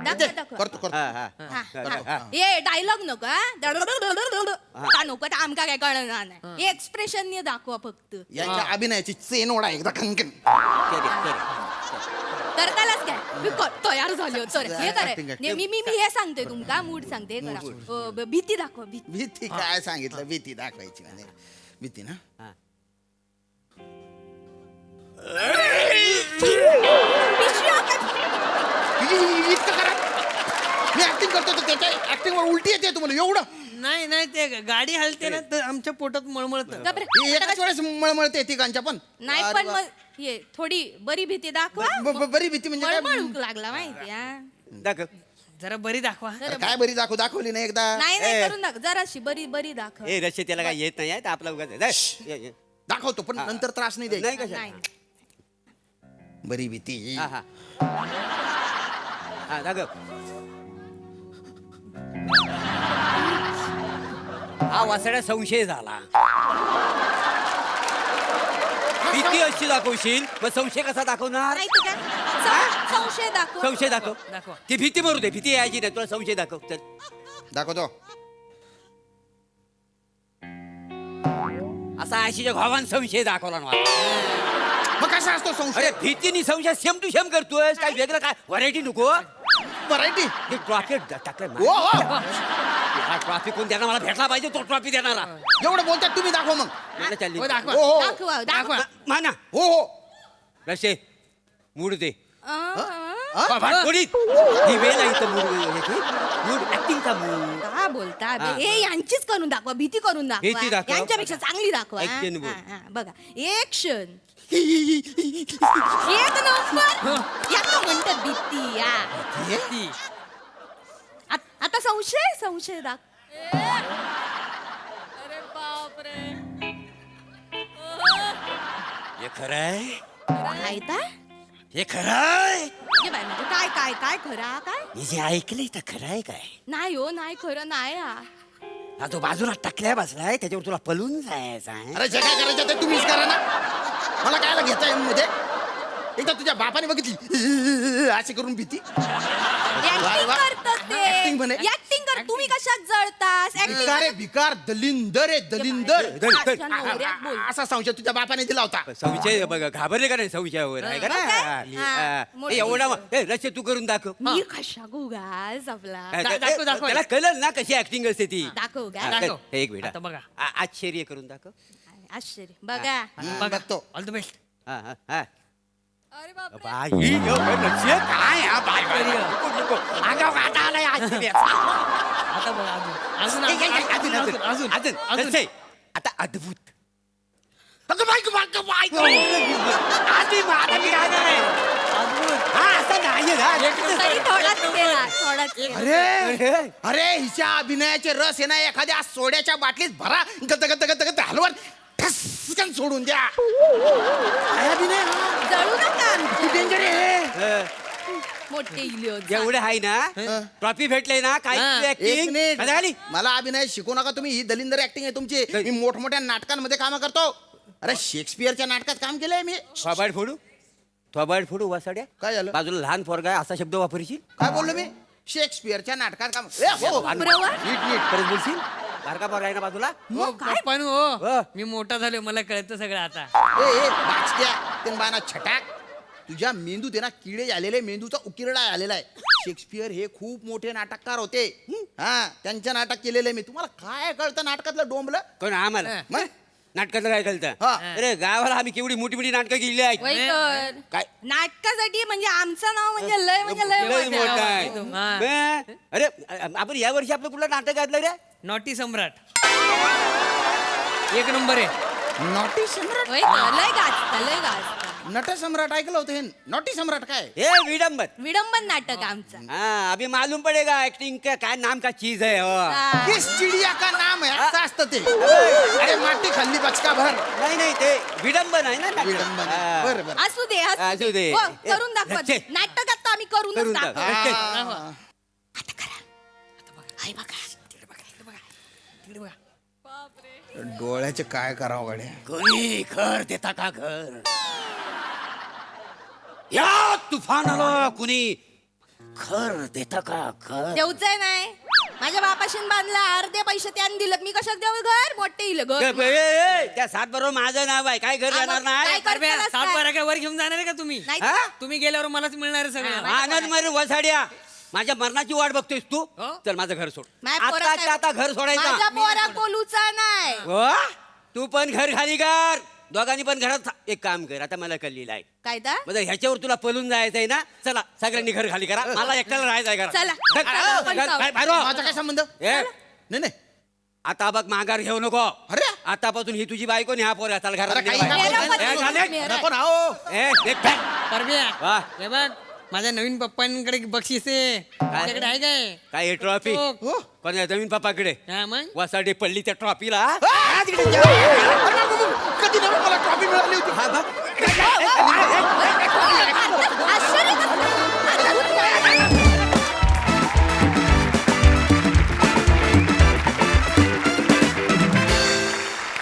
दाखवा दाखवा करतो करतो हा हा हा, हा. ये डायलॉग नको हा नको तर आमका काय कळणार नाही एक्सप्रेशन दाखवा फक्त यांच्या अभिनयाची चेन ओढा एकदा खनखन करतालाच काय मी तयार झालो तर हे Acting, करे acting. मी हे सांगते तुमका मूड सांगते करा भीती दाखवा भीती भीती काय सांगितलं भीती दाखवायची म्हणजे भीती ना इतकं करा मी ऍक्टिंग करतो तर त्याच्या ऍक्टिंग वर उलटी येते तुम्हाला एवढं नाही नाही ते गाडी हलते ना तर आमच्या पोटात मळमळत गप्रे. एकाच वेळेस मळमळते तिघांच्या पण नाही पण मग ये थोडी बरी भीती दाखवा बरी भीती म्हणजे काय मळमळूक लागला माहिती दाखव जरा बरी दाखवा अरे काय बरी दाखवली नाही एकदा नाही नाही करून दाखव जराशी बरी बरी दाखव ए रश्य त्याला काय येत नाही आहे, तर आपला उगाच आहे. ये, ये. दाखवतो पण नंतर त्रास नाही नाही द्यायचा कशा नाही बरी भीती हा हा हा दाखव हा वासड्या संशय झाला भीती अशी दाखवशील मग संशय कसा दाखवणार नाही तर काय संशय दाखव संशय दाखव दाखवा. ती भीती मरू दे भीती यायची नाही तुला संशय दाखव चल दाखवतो असा आशीच्या भावान संशय दाखवला ना मला. मग कसा असतो संशय अरे भीतीनी संशय सेम टू सेम करतोय काय वेगळं काय व्हरायटी नको व्हरायटी हे ट्रॉफी टाकलं हो हो हा ट्रॉफी कोण देणार मला भेटला पाहिजे तो ट्रॉफी देणारा एवढं बोलतात तुम्ही दाखव मग मला चालली हो, दाखवा. हो हो दाखवा दाखवा माना हो हो रशे मूड दे हा? थोडी ही वेळ आहे इथं मूड ऍक्टिंगचा मूड का बोलता हा. हे यांचीच करून दाखवा भीती करून भीती दाखवा दाखवा. यांच्यापेक्षा चांगली दाखवा हा? Action बोल. हा, हा, बघा एक्शन एक नंबर याला म्हणतात भीती या आता संशय दाख अरे बापरे हे खरंय काय तर हे खरंय ये बाई म्हणजे काय काय काय खरा काय मी जे ऐकलंय तर खरंय काय नाही हो नाही खरं नाही हा हा तो बाजूला टाकलाय बसलाय त्याच्यावर तुला पळून जायचं आहे अरे जे काय करायचं ते तुम्हीच करा ना मला काय घेता मध्ये एकदा तुझ्या बापाने बघितली अशी करून भीती ऍक्टिंग करतात ते Acting म्हणे. ऍक्टिंग कर तुम्ही कशात जळतास भिकार आहे भिकार दलिंदर आहे दलिंदर माझ्या नवऱ्यात बोल. असा संशय तुझ्या बापाने दिला होता संशय बघा घाबरले का नाही संशयावर आहे का मग काय? नाही? हा, हा. मोठी ए, एवढा गोष्ट. ए, रश्य तू करून दाखव मी कशा गुगास आपला हा, दाखव, दाखव. त्याला कळलं ना कशी ऍक्टिंग असते ती दाखव का हा, दाखव. हे एक मिनिट आता बघा. आश्चर्य करून दाखव आश्चर्य बघा बघतो ऑल द बेस्ट हा हा हा अरे बापरे. बाई, रश्य, काय हा बाय बाय नको, नको. अंगावर काटा आलाय आश्चर्याचा. आता बघा अजून ए, ए, ए, अजून अजून, अजून अजून, अजून रश्य, आता अद्भुत अगं बाई, बाई, बाई. आधी माझा काय नाही. हा, असं नाही ना. तरी थोडाच केला थोडाच केला. अरे अरे हिच्या अभिनयाचे रस आहे ना एखाद्या सोड्याच्या बाटलीत भरा गत गत गत गत हलवून ठसकन सोडून द्या काय अभिनय हा? जळू नका किती डेंजर आहे मोठे इलिओ जेवढे आहे ना ट्रॉफी भेटले ना काय हा, एक ऍक्टिंग मिनिट मला अभिनय शिकू नका तुम्ही ही दलिंदर ऍक्टिंग आहे तुमची मी मोठमोठ्या नाटकांमध्ये काम करतो अरे शेक्सपियरच्या नाटकात काम केलंय मी थोबाड फोडू वासाड्या काय झालं बाजूला लहान पोरगा आहे, असा शब्द वापरशील काय बोललो मी शेक्सपियरच्या नाटकात काम ए, हो. बरोबर. नीट नीट परत बोलशील बारका पोरगा आहे ना बाजूला हो पप्पानू हो मी मोठा झालो मला कळतं सगळं आता ए बाचक्या ते बाना छटाक तुझ्या मेंदूत आहे ना किडे आलेले मेंदूचा उकिरडा आलेला आहे शेक्सपियर हे खूप मोठे नाटककार होते हा त्यांच्या नाटक केलेलं आहे मी तुम्हाला काय कळतं नाटकातलं डोंबलं कोण आम्हाला मग नाटकातलं काय कळतं हा. अरे गावाला आम्ही केवढी मोठी मोठी नाटकं केली आहेत वैकर काय नाटकासाठी म्हणजे आमचं नाव म्हणजे लय लय मोठं. मोठं आहे हा. बे, अरे आपण या वर्षी आपलं कुठलं नाटक घातलं रे नॉटी सम्राट एक नंबर आहे नॉटी सम्राट वैकर लय गाजता नट सम्राट ऐकलं होतं हे नॉटी सम्राट काय हे विडंबन विडंबन नाटक आमचं हाँ अभी मालूम पड़ेगा एक्टिंग का काय नाम का चीज है हो. हा. किस चिडिया का नाम आहे असं असतं ते अरे माती खाल्ली बचका भर नाही नाही ते विडंबन आहे ना नाटक. विडंबन हा. बरं बरं असू दे असू दे. हो, करून दाखवा रच्चे. नाटकात तर आम्ही करूनच करून दाखवू दाखव. हा. आता करा हाय बघा डोळ्याचे काय करावं गाड्या कोणी घर देता का घर या तुफान आलं कुणी घर देता का घर देऊचंय नाही माझ्या बापाशीन बांधला अर्धे पैसे त्याने दिलं मी कशात देऊ घर मोठे येईल त्या 7 बरोबर माझं नाव आहे काय घर देणार नाही काय वर घेऊन जाणार आहे का तुम्ही हा? तुम्ही गेल्यावर मलाच मिळणार आहे सगळं आनंद मर वसाड्या माझ्या मरणाची वाट बघतोयस तू चल माझं घर सोड आता घर माझ्या सोडायचं पोरा कोलूचा नाही हो? तू पण घर खाली कर दोघांनी पण घरात एक काम कर आता मला कळलेलं आहे कायदा म्हणजे ह्याच्यावर तुला पळून जायचं आहे ना चला सगळ्यांनी घर खाली करा मला एकट्याला राहायचं आहे चला. माझा काय संबंध नाही नाही आता बघ माघार घेऊ नको अरे आतापासून ही तुझी बायको न्या पोर चाल अरे काही घरात नको ना हो. परब्या वा. हे बघ माझ्या नवीन पप्पांकडे बक्षीस आहे तुझ्याकडे आहे काय काय हे ट्रॉफी हो. कोणा जमीन पप्पाकडे हा मग वासाडी पडली त्या ट्रॉफीला कधी नव्हे मला ट्रॉफी मिळाली होती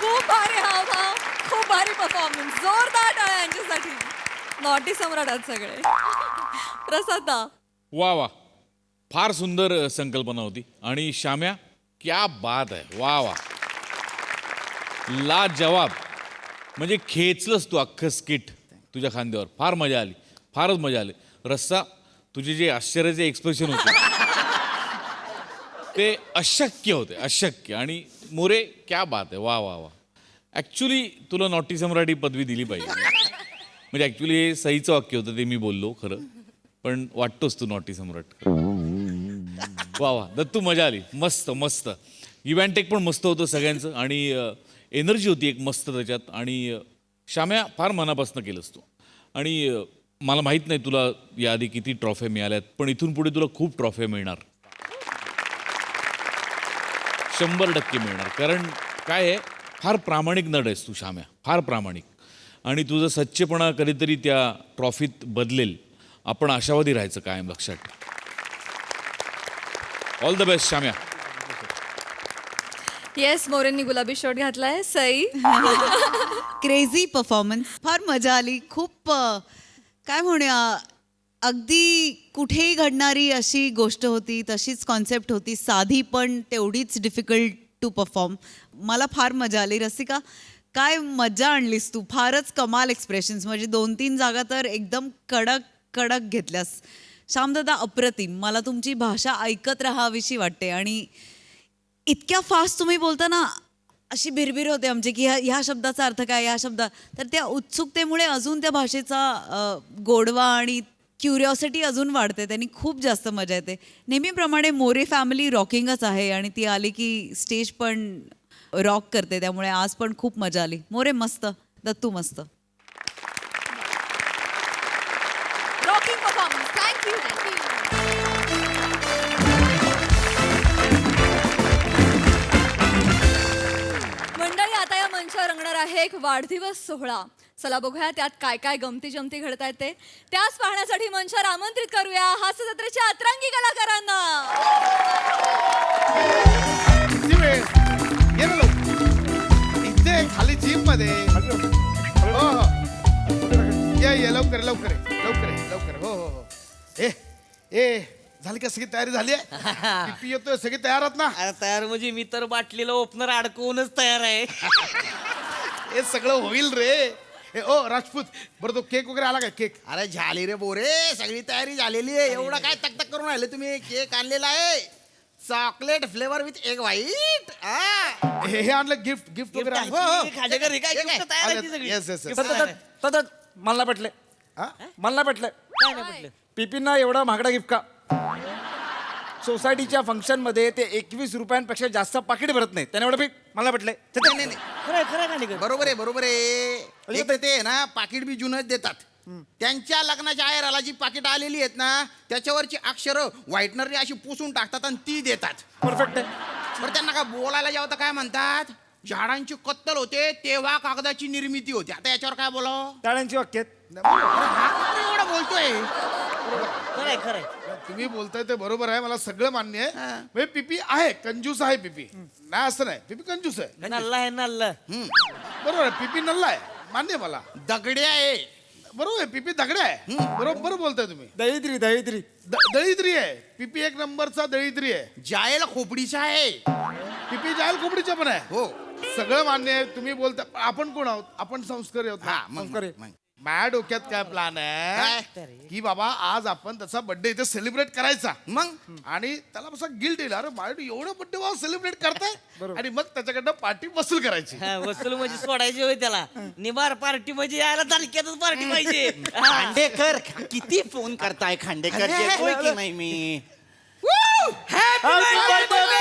खूप भारी हावभाव खूप भारी परफॉर्मन्स जोरदार टाळ्या यांच्यासाठी नॉटी सम्राट आहेत सगळे प्रसादा वा वा फार सुंदर संकल्पना होती आणि श्याम्या क्या बात आहे वा वा ला जवाब म्हणजे खेचलंस तू अख्खं स्किट तुझ्या खांद्यावर फार मजा आली फारच मजा आली रस्सा तुझे जे आश्चर्याचे एक्सप्रेशन होते ते अशक्य होते अशक्य आणि मोरे क्या बात आहे वा वा वा ॲक्च्युली तुला नॉटी सम्राट ही पदवी दिली पाहिजे म्हणजे ॲक्च्युली हे सहीचं वाक्य होतं ते मी बोललो खरं पण वाटतोस तू नॉटी सम्राट वा वा दत्तू मजा आली मस्त मस्त इव्हेंट एक पण मस्त होतं सगळ्यांचं आणि एनर्जी होती एक मस्त त्याच्यात आणि श्याम्या फार मनापासून केलंस तू आणि मला माहीत नाही तुला याआधी किती ट्रॉफी मिळाल्यात पण इथून पुढे तुला खूप ट्रॉफी मिळणार 100% मिळणार कारण काय आहे फार प्रामाणिक नट आहेस तू श्याम्या फार प्रामाणिक आणि तुझं सच्चेपणा कधीतरी त्या ट्रॉफीत बदलेल आपण आशावादी राहायचं कायम लक्षात ऑल द बेस्ट श्याम्या येस मोरेंनी गुलाबी शर्ट घातलाय सई क्रेझी परफॉर्मन्स फार मजा आली खूप काय म्हणूया अगदी कुठेही घडणारी अशी गोष्ट होती तशीच कॉन्सेप्ट होती साधी पण तेवढीच डिफिकल्ट टू परफॉर्म मला फार मजा आली रसिका काय मजा आणलीस तू फारच कमाल एक्सप्रेशन्स म्हणजे 2-3 जागा तर एकदम कडक कडक घेतल्यास श्यामदादा अप्रतिम मला तुमची भाषा ऐकत राहावीशी वाटते आणि इतक्या फास्ट तुम्ही बोलता ना अशी भिरभिर होते आमची की ह्या शब्दाचा अर्थ काय ह्या शब्दा तर त्या उत्सुकतेमुळे अजून त्या भाषेचा गोडवा आणि क्युरिओसिटी अजून वाढते त्यांनी खूप जास्त मजा येते नेहमीप्रमाणे मोरे फॅमिली रॉकिंगच आहे आणि ती आली की स्टेज पण रॉक करते त्यामुळे आज पण खूप मजा आली मोरे मस्त दत्तू मस्त रॉकिंग परफॉर्मन्स थँक्यू मंडळी आता या मंचावर रंगणार आहे एक वाढदिवस सोहळा चला बघूया त्यात काय काय गमती जमती घडत आहेत ते त्याच पाहण्यासाठी मंचावर आमंत्रित करूया हास्य जत्रेच्या अतरंगी कलाकारांना इथे खाली जिम मध्ये हो हो ये लवकर लवकर लवकर लवकर हो हो हो ए झाली का सगळी तयारी झाली आहे पी येतोय सगळी तयार आहात ना अरे तयार म्हणजे मी तर बाटलीला ओपनर अडकवूनच तयार आहे हे सगळं होईल रे ओ राजपूत बरं तो केक वगैरे आला काय केक अरे झाली रे बोरे सगळी तयारी झालेली आहे एवढा काय तक करून राहिले तुम्ही केक आणलेला आहे chocolate flavour with egg white हे आणलं गिफ्ट गिफ्ट वगैरे येस येस मला पटले मला पटलं काय नाही पटलं पिपींना एवढा महागडा गिफ्ट का सोसायटीच्या फंक्शन मध्ये ते 21 रुपयांपेक्षा जास्त पाकिट भरत नाही त्याने एवढं पीक मला पटलंय बरोबर आहे एक ते ना पाकिट बी जुनच देतात त्यांच्या लग्नाच्या आयराला जी पाकिट आलेली आहेत ना त्याच्यावरची अक्षरं व्हाईटनरने अशी पुसून टाकतात आणि ती देतात परफेक्ट आहे बरं त्यांना का बोलायला जेव्हा काय म्हणतात झाडांची कत्तल होते तेव्हा कागदाची निर्मिती होते आता याच्यावर काय बोलावं टाळ्यांची वाक्य एवढं बोलतोय खरंय खरंय तुम्ही बोलताय ते बरोबर आहे मला सगळं मान्य आहे म्हणजे पिपी आहे कंजूस आहे पिपी नाही असं नाही पिपी कंजूस आहे नल्ला आहे नल्ला बरोबर आहे पिपी नल्ला आहे मान्य मला दगडे आहे बरोबर आहे पिपी दगड्या आहे बरोबर बोलताय तुम्ही दळिद्री दळिद्री दळिद्री आहे पिपी एक नंबरचा दळिद्री आहे जायला खोपडीचा आहे. पिपी जायल खोपडीचा पण आहे हो सगळं मान्य आहे तुम्ही बोलता आपण कोण आहोत आपण संस्कारी आहोत हा ना? मग मग. माझ्या डोक्यात काय प्लॅन आहे की बाबा आज आपण त्याचा बर्थडे इथे सेलिब्रेट करायचा मग आणि त्याला असा गिल्ट येईल अरे माझ्या एवढं बर्थडे सेलिब्रेट करताय आणि मग त्याच्याकडनं पार्टी वसूल करायची वसूल म्हणजे सोडायची होय त्याला निबार पार्टी म्हणजे यायला तालुक्यातच पार्टी पाहिजे. खांडेकर किती फोन करताय खांडेकर येतोय की नाही मी हॅपी बर्थडे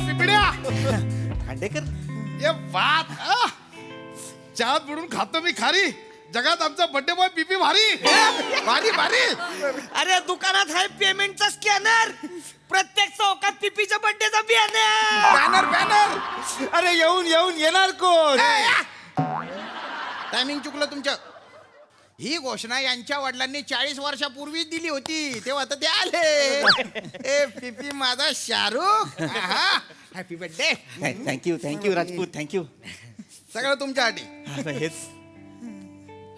पिपड्या खांडेकर ये बात चहात बुडून खातो मी खारी जगात आमचा बर्थडे बॉय पिपी भारी भारी भारी अरे दुकानात आहे पेमेंटचा स्कॅनर प्रत्येक चौकात पिपीच्या बर्थडेचा बॅनर बॅनर अरे येऊन येणार कोण टायमिंग चुकलं तुमचं. ही घोषणा यांच्या वडिलांनी 40 वर्षापूर्वी दिली होती तेव्हा तर ते आले. ए पिपी माझा Shahrukh happy birthday. Thank you Rajput thank you सगळं तुमच्यासाठी.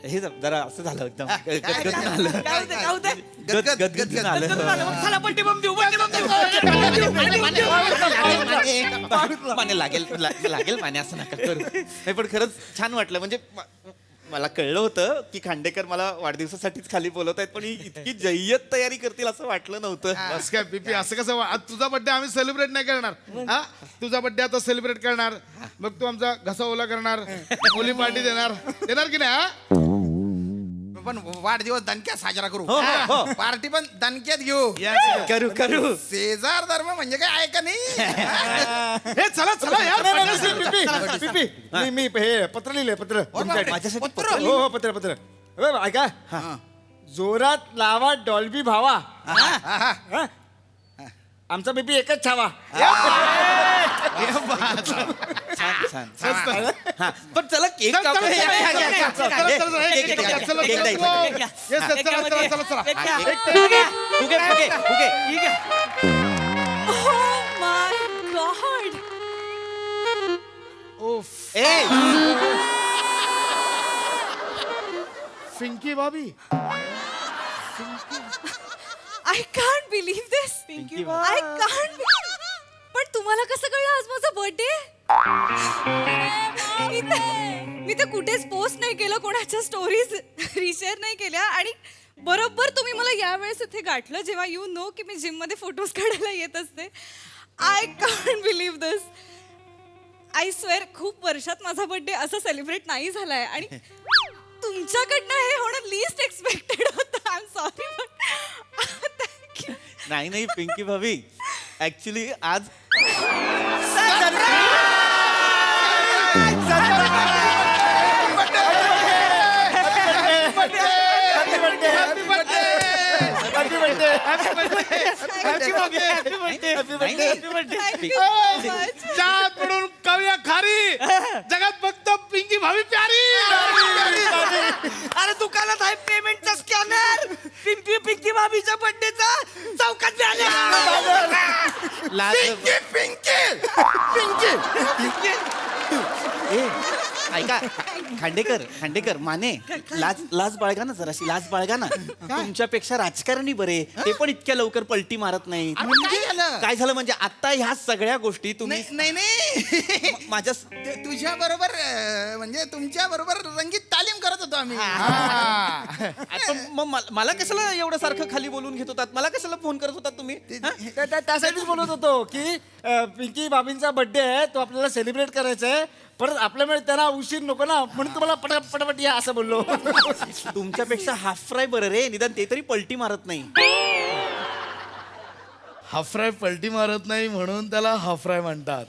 हे जरा असं झालं एकदम पाणी लागेल पाणी असं नका करू नाही पण खरंच छान वाटलं म्हणजे मला कळलं होतं की खांडेकर मला वाढदिवसासाठीच खाली बोलवत आहेत पण ही इतकी जय्यत तयारी करतील असं वाटलं नव्हतं. बस काय पिपी असं कसं आज तुझा बर्थडे आम्ही सेलिब्रेट नाही करणार हा तुझा बर्थडे आता सेलिब्रेट करणार मग तू आमचा घसा ओला करणार होली पार्टी देणार की नाही हा पण वाढदिवस दणक्यात साजरा करू पार्टी पण दणक्यात घेऊ करू शेजार धर्म म्हणजे काय आहे का नाही. हे चला यार पिपी मी हे पत्र लिहिलंय पत्र माझ्यासाठी पत्र हो पत्र ऐका जोरात लावा डॉल्बी भावा आमचा पिपी एकच छावा. पण चला केक पिंकी भाभी I can't believe this I can't पण तुम्हाला कसं कळलं आज माझा बर्थडे मी तर कुठेच पोस्ट नाही केलं कोणाच्या स्टोरीज रिशेअर नाही केल्या आणि बरोबर तुम्ही मला यावेळेस इथे गाठलं जेव्हा यू नो की मी जिम मध्ये फोटोज काढायला येत असते. I can't believe this. I swear खूप वर्षात माझा बर्थडे असं सेलिब्रेट नाही झालाय आणि तुमच्याकडनं हे होणं लीस्ट एक्सपेक्टेड होतं. I am sorry but thank you. नाही पिंकी भाभी ऍक्च्युली आज चहात पडून कव्या खारी जगात फक्त पिंकी भाभी प्यारी. अरे दुकानात आहे पेमेंटचा स्कॅनर पिंकी भाभीच्या बर्थडेचा चौकात ऐका खांडेकर माने लाज बाळगा ना जराशी लाज बाळगा ना तुमच्यापेक्षा राजकारणी बरे ते पण इतक्या लवकर पलटी मारत नाही. काय झालं म्हणजे आता ह्या सगळ्या गोष्टी तुम्ही नाही माझ्या तुझ्या बरोबर म्हणजे तुमच्या बरोबर रंगीत तालीम करत होतो आम्ही. मग मला कशाला एवढं सारखं खाली बोलून घेत होतात मला कशाला फोन करत होतात तुम्ही त्यासाठीच बोलत होतो की पिंकी बाबींचा बर्थडे आहे तो आपल्याला सेलिब्रेट करायचा आहे परत आपल्यामुळे त्यांना उशीर नको ना म्हणून तुम्हाला पटापट या असं बोललो. तुमच्यापेक्षा हाफ फ्राय बरं रे निदान ते तरी पलटी मारत नाही. हाफ फ्राय पलटी मारत नाही म्हणून त्याला हाफ फ्राय म्हणतात.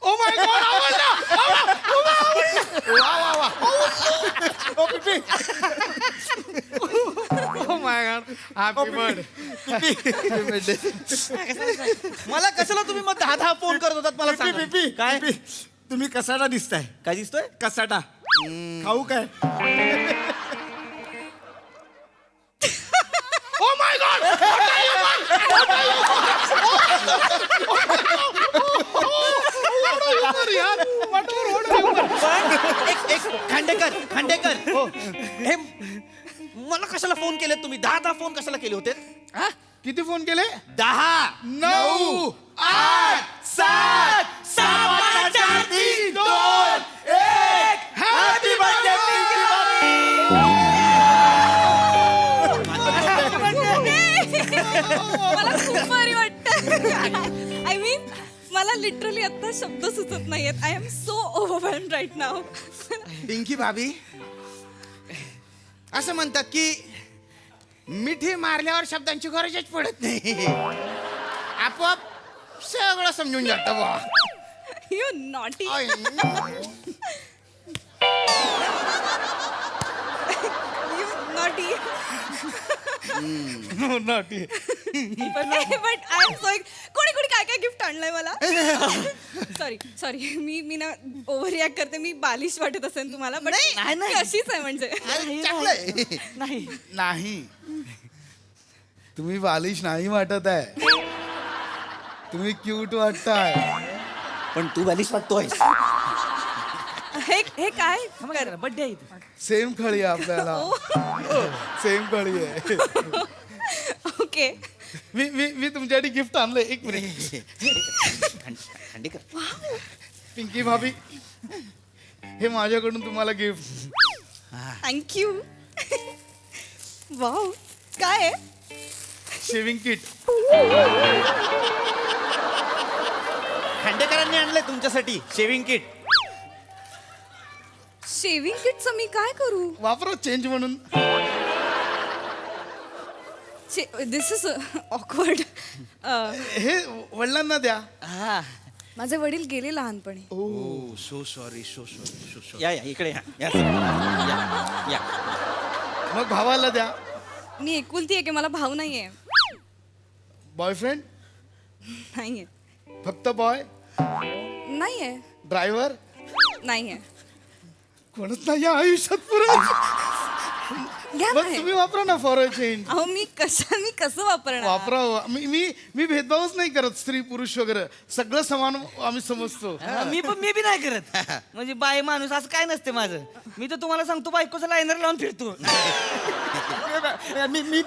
ओ माय गॉड आवडला oh my God happy birthday. मला कशाला तुम्ही मग 10 फोन करत होतात मला सांगा. काय तुम्ही कसाटा दिसताय. काय दिसतोय कसाटा खाऊ काय खांडेकर खांडेकर हे मला कशाला फोन केले तुम्ही 10 फोन कशाला केले होते किती फोन केले 10 9 8 7 हॅपी मला खूप भारी वाटतं. आय मीन मला लिटरली आता शब्द सुचत नाहीयेत. आय एम सो ओव्हरवेल्म्ड राईट नाव. पिंकी भाभी असं म्हणतात की मिठी मारल्यावर शब्दांची गरजच पडत नाही, आपोआप सगळं समजून जातं बा. You naughty. You naughty. Naughty. But I am so कोणी कोणी काय काय गिफ्ट आणलंय मला. सॉरी मी ना ओव्हर रिॲक्ट करते. मी बालिश वाटत असेल तुम्हाला, बट अशीच आहे म्हणजे. नाही नाही, तुम्ही बालिश नाही वाटत आहे, तुम्ही क्यूट वाटताय. पण तू बालिश वाटतोय. हे काय बड्डे आहे इथे. सेम खळी आहे आपल्याला, सेम खळी आहे. ओके. मी तुमच्यासाठी गिफ्ट आणलंय. एक मिनिट. खांडेकर पिंकी भाभी, हे माझ्याकडून तुम्हाला गिफ्ट. थँक्यू. वाव, काय आहे? Shaving kit. खांडेकरांनी आणलंय तुमच्यासाठी शेविंग किट. शेविंग किटचं मी काय करू? वापरा चेंज म्हणून. This is awkward. हे वडिलांना द्या. माझे वडील गेले लहानपणी. Oh so sorry so sorry so sorry. या इकडे या. मग भावाला द्या. मी एकुलती आहे की मला भाऊ नाहीये. बॉयफ्रेंड नाहीये. फक्त बॉय. नाहीये. ड्रायव्हर नाहीये. कोणच नाही या आयुष्यात पुरा. घ्या मग बाहेर. तुम्ही वापरा ना फॉर अ चेंज. अहो मी कसं वापरणार? वापरा. मी भेदभावच नाही करत, स्त्री पुरुष वगैरे सगळं समान आम्ही समजतो. मी बी नाही करत. म्हणजे बाय माणूस असं काय नसते माझं. मी तर तुम्हाला सांगतो बायकोचा लायनर लावून फिरतो.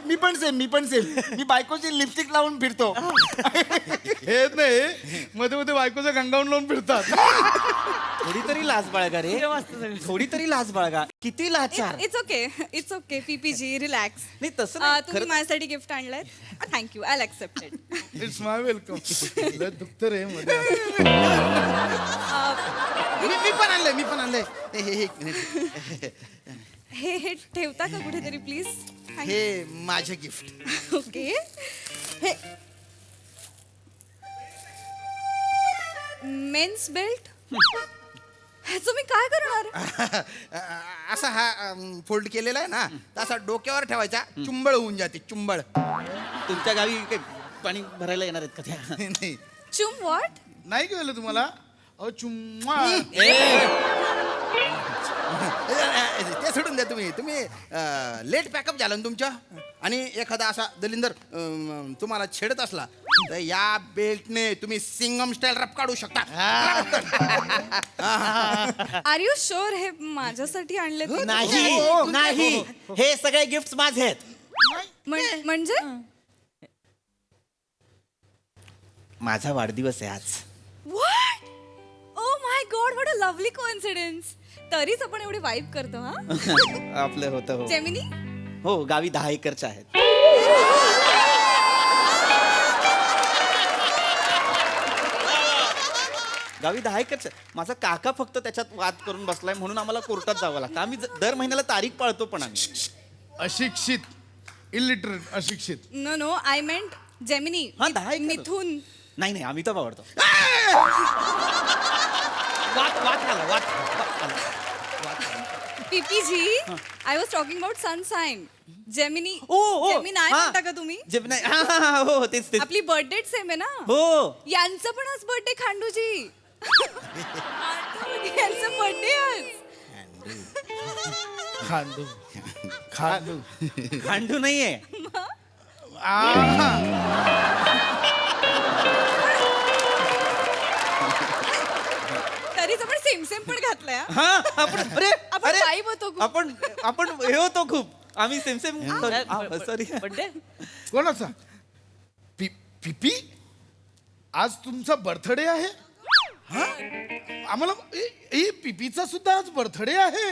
मी पण सेम. मी बायकोची लिपस्टिक लावून फिरतो. हे नाही मध्ये मध्ये बायकोचं गंगावून लावून फिरतात. थोडी तरी लाज बाळगा रे. थोडी तरी लाज बाळगा. किती लाचार. It's okay PPG relax. नाही तसं तुम्ही माझ्यासाठी गिफ्ट आणलंय. Thank you. I accept it. It's my welcome. दुखत रे मध्ये. मी पण आणलंय. एक मिनिट. हे ठेवता का कुठेतरी प्लीज? हे माझे गिफ्ट. ओके. हे मेन्स बेल्ट. ह्याचं मी काय करणार? असा हा फोल्ड केलेला आहे ना, तसा डोक्यावर ठेवायचा, चुंबळ होऊन जाते. चुंबळ. तुमच्या गावी काही पाणी भरायला येणार आहेत का त्या? नाही चुम व्हॉट? नाही कळलं तुम्हाला? अहो चुम्मा. ते सोडून द्या. तुम्ही लेट पॅकअप झालं ना तुमच्या, आणि एखादा असा दलिंदर तुम्हाला छेडत असला तर या बेल्टने तुम्ही सिंगम स्टाईल रप काढू शकता. आर यू शुअर हे माझ्यासाठी आणले? नाही. हे सगळे गिफ्ट माझे आहेत. म्हणजे माझा वाढदिवस आहे आज. What? Oh my God, what a lovely coincidence. तरीच आपण एवढी वाईब करतो. हा आपलं होतं. हो जेमिनी. हो, गावी 10 एकरच्या आहेत. गावी 10 एकरच्या. माझा काका फक्त त्याच्यात वाद करून बसलाय म्हणून आम्हाला कोर्टात जावं लागतं. आम्ही दर महिन्याला तारीख पाळतो. पण आम्ही अशिक्षित, इलिटरेट, अशिक्षित. No I meant Gemini. हा, 10 एकर. मिथून. नाही अमिताभ आवडतो. वाद आला. PPG. I was talking about sunshine. Gemini. Oh, Gemini हा. म्हणता का तुम्ही? जेमिनाय. हो तेच. आपली बर्थडे सेम आहे ना? हो. यांचं पण आज बर्थडे. खांडूजी. यांचं बर्थडे आज. खांडू नाहीये. आज आपण सेम सेम पण घातलंय हा. हा आपण अरे आपण अरे vibe होतो खूप. आपण हे होतो खूप आम्ही सेम सेम सॉरी बर्थडे कोणाचा पिपी आज तुमचा बर्थडे आहे हा? आम्हाला पिपीचा सुद्धा आज बर्थडे आहे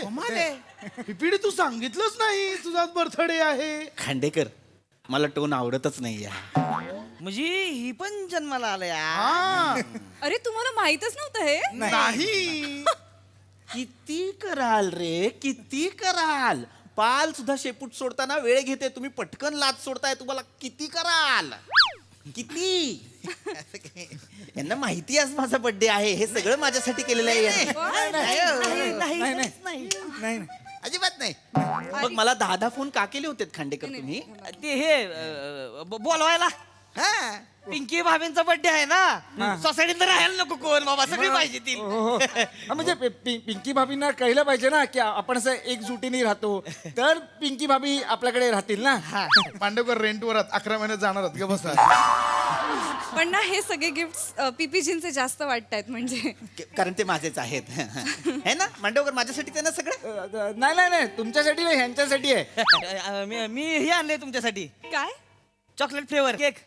पिपीडी तू सांगितलंच नाही तुझा आज बर्थडे आहे. खांडेकर मला टोन आवडतच नाही म्हणजे ही पण जन्माला आलंय अरे तुम्हाला माहितच नव्हतं हे नाही किती कराल रे किती कराल पाल सुद्धा शेपूट सोडताना वेळ घेते तुम्ही पटकन लाच सोडताय तुम्हाला किती कराल किती यांना माहिती आज माझा बर्थडे आहे हे सगळं माझ्यासाठी केलेलं आहे नाही अजिबात नाही. मग मला 10 फोन का केले होते खांडेकर तुम्ही ते हे बोलवायला हा पिंकी भाभींचा बर्थडे आहे ना सोसायटीत राहायला नको कोण बाबा सगळे पाहिजे ती म्हणजे पिंकी भाभींना कळलं पाहिजे ना की आपण असं एकजुटीने राहतो तर पिंकी भाभी आपल्याकडे राहतील ना. पांडवकर रेंटवर 11 महिन्यात जाणार आहेत का बसा. पण ना हे सगळे गिफ्ट पीपीजींचे जास्त वाटतायत म्हणजे कारण ते माझेच आहेत है ना मांडवकर माझ्यासाठी ते ना सगळं नाही नाही नाही तुमच्यासाठी नाही ह्यांच्यासाठी आहे. मी हे आणलंय तुमच्यासाठी काय chocolate flavour cake